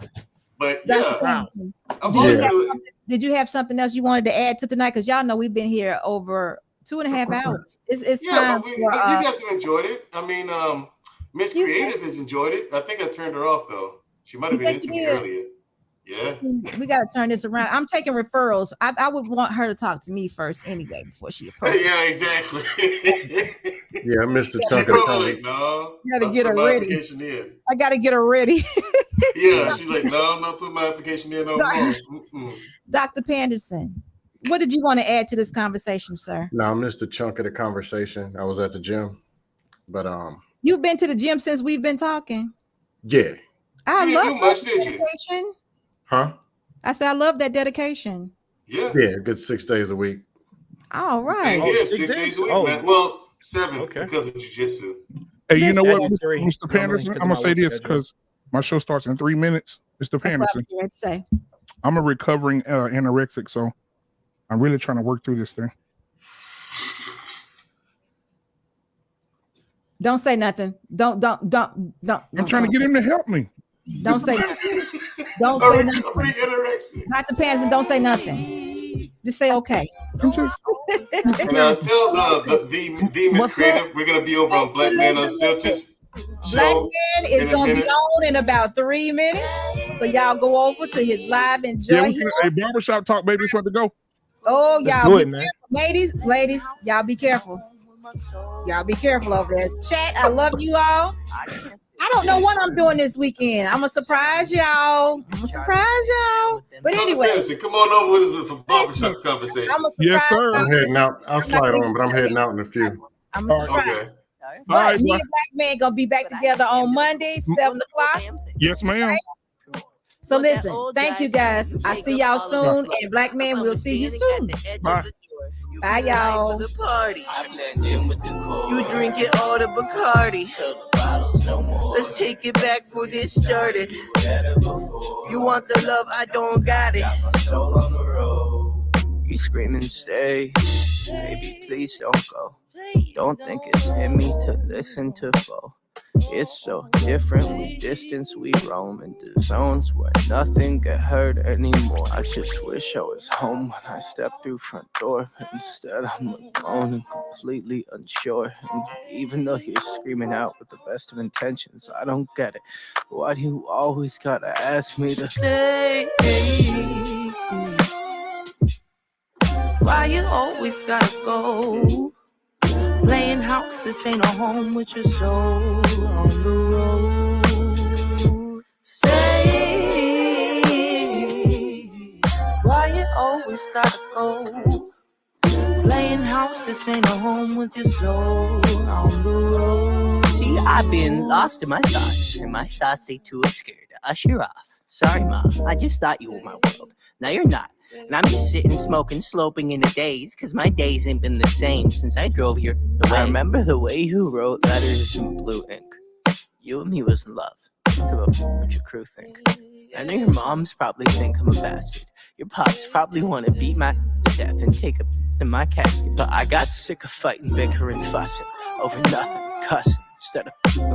[SPEAKER 4] But yeah,
[SPEAKER 2] did you have something else you wanted to add to tonight? Because y'all know we've been here over 2.5 hours. It's time.
[SPEAKER 4] You guys have enjoyed it. I mean, Miss Creative has enjoyed it. I think I turned her off though. She might have been into me earlier. Yeah,
[SPEAKER 2] we got to turn this around. I'm taking referrals. I would want her to talk to me first anyway before she approaches.
[SPEAKER 4] Yeah, exactly.
[SPEAKER 6] Yeah, I missed the
[SPEAKER 4] chunk of the no.
[SPEAKER 2] You gotta get her ready. I gotta get her ready.
[SPEAKER 4] Yeah, she's like, no, I'm not putting my application in no more.
[SPEAKER 2] Dr. Panderson, what did you want to add to this conversation, sir?
[SPEAKER 6] No, I missed a chunk of the conversation. I was at the gym, but
[SPEAKER 2] you've been to the gym since we've been talking.
[SPEAKER 6] Yeah,
[SPEAKER 2] I love
[SPEAKER 4] that
[SPEAKER 2] dedication.
[SPEAKER 6] Huh?
[SPEAKER 2] I said I love that dedication.
[SPEAKER 4] Yeah,
[SPEAKER 6] a good 6 days a week.
[SPEAKER 2] All right.
[SPEAKER 4] Yeah, 6 days a week, man. Well, 7 because of jiu-jitsu.
[SPEAKER 10] Hey, you know what, Mr. Panderson? I'm gonna say this because my show starts in 3 minutes. Mr. Panderson,
[SPEAKER 2] to say.
[SPEAKER 10] I'm a recovering anorexic, so I'm really trying to work through this thing.
[SPEAKER 2] Don't say nothing. Don't.
[SPEAKER 10] I'm trying to get him to help me.
[SPEAKER 2] Don't say nothing. Don't say nothing. Dr. Panderson, don't say nothing. Just say okay.
[SPEAKER 4] And I'll tell the Miss Creative, we're gonna be over on Black Man Uncensored.
[SPEAKER 2] Black Man is gonna be on in about 3 minutes. So y'all go over to his live. Enjoy.
[SPEAKER 10] Yeah, a barbershop talk, baby. It's about to go.
[SPEAKER 2] Oh, y'all be careful. Ladies, y'all be careful. Y'all be careful over there. Chat, I love you all. I don't know what I'm doing this weekend. I'm gonna surprise y'all. But anyway,
[SPEAKER 4] come on over with us for barbershop conversation.
[SPEAKER 10] Yes, sir.
[SPEAKER 6] I'm heading out. I'll slide on, but I'm heading out in a few.
[SPEAKER 2] I'm a surprise.
[SPEAKER 4] Okay.
[SPEAKER 2] But me and Black Man gonna be back together on Monday, 7 o'clock.
[SPEAKER 10] Yes, ma'am.
[SPEAKER 2] Right? So listen, thank you guys. I see y'all soon, and Black Man, we'll see you soon.
[SPEAKER 10] Bye.
[SPEAKER 2] Bye, y'all.
[SPEAKER 5] You drinking all the Bacardi. Let's take it back for this started. You want the love, I don't got it. You screaming, stay. Baby, please don't go. Don't think it's in me to listen to foe.
[SPEAKER 1] It's so different with distance we roam into zones where nothing get heard anymore. I just wish I was home when I stepped through front door, but instead I'm alone and completely unsure. And even though you're screaming out with the best of intentions, I don't get it. Why do you always gotta ask me to stay? Why you always gotta go? Playing house, this ain't a home with your soul on the road. Say, why you always gotta go? Playing house, this ain't a home with your soul on the road. See, I've been lost in my thoughts, and my thoughts they too scared to usher off. Sorry, Mom, I just thought you were my world. Now you're not. And I'm just sitting, smoking, sloping in a daze, cause my days ain't been the same since I drove here away. I remember the way you wrote letters in blue ink. You and me was in love. Think about what your crew think. I know your moms probably think I'm a bastard. Your pops probably want to beat my death and take a in my casket. But I got sick of fighting, bickering, fussing over nothing, cussing. Instead of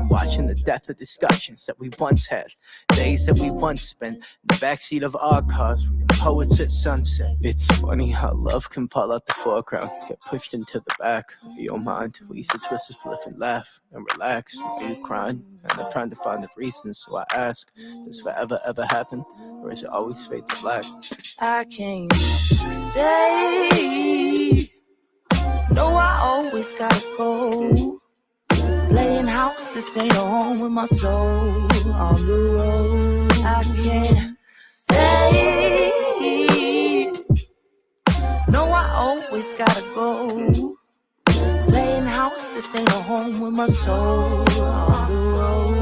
[SPEAKER 1] watching the death of discussions that we once had, days that we once spent in the backseat of our cars, reading poets at sunset. It's funny how love can pull out the foreground, get pushed into the back of your mind. We used to twist a spliff and laugh and relax. Are you crying? And I'm trying to find the reasons, so I ask, does forever ever happen, or is it always fade to black? I can't stay. No, I always gotta go. Playing house, this ain't a home with my soul on the road. I can't stay. No, I always gotta go. Playing house, this ain't a home with my soul on the road.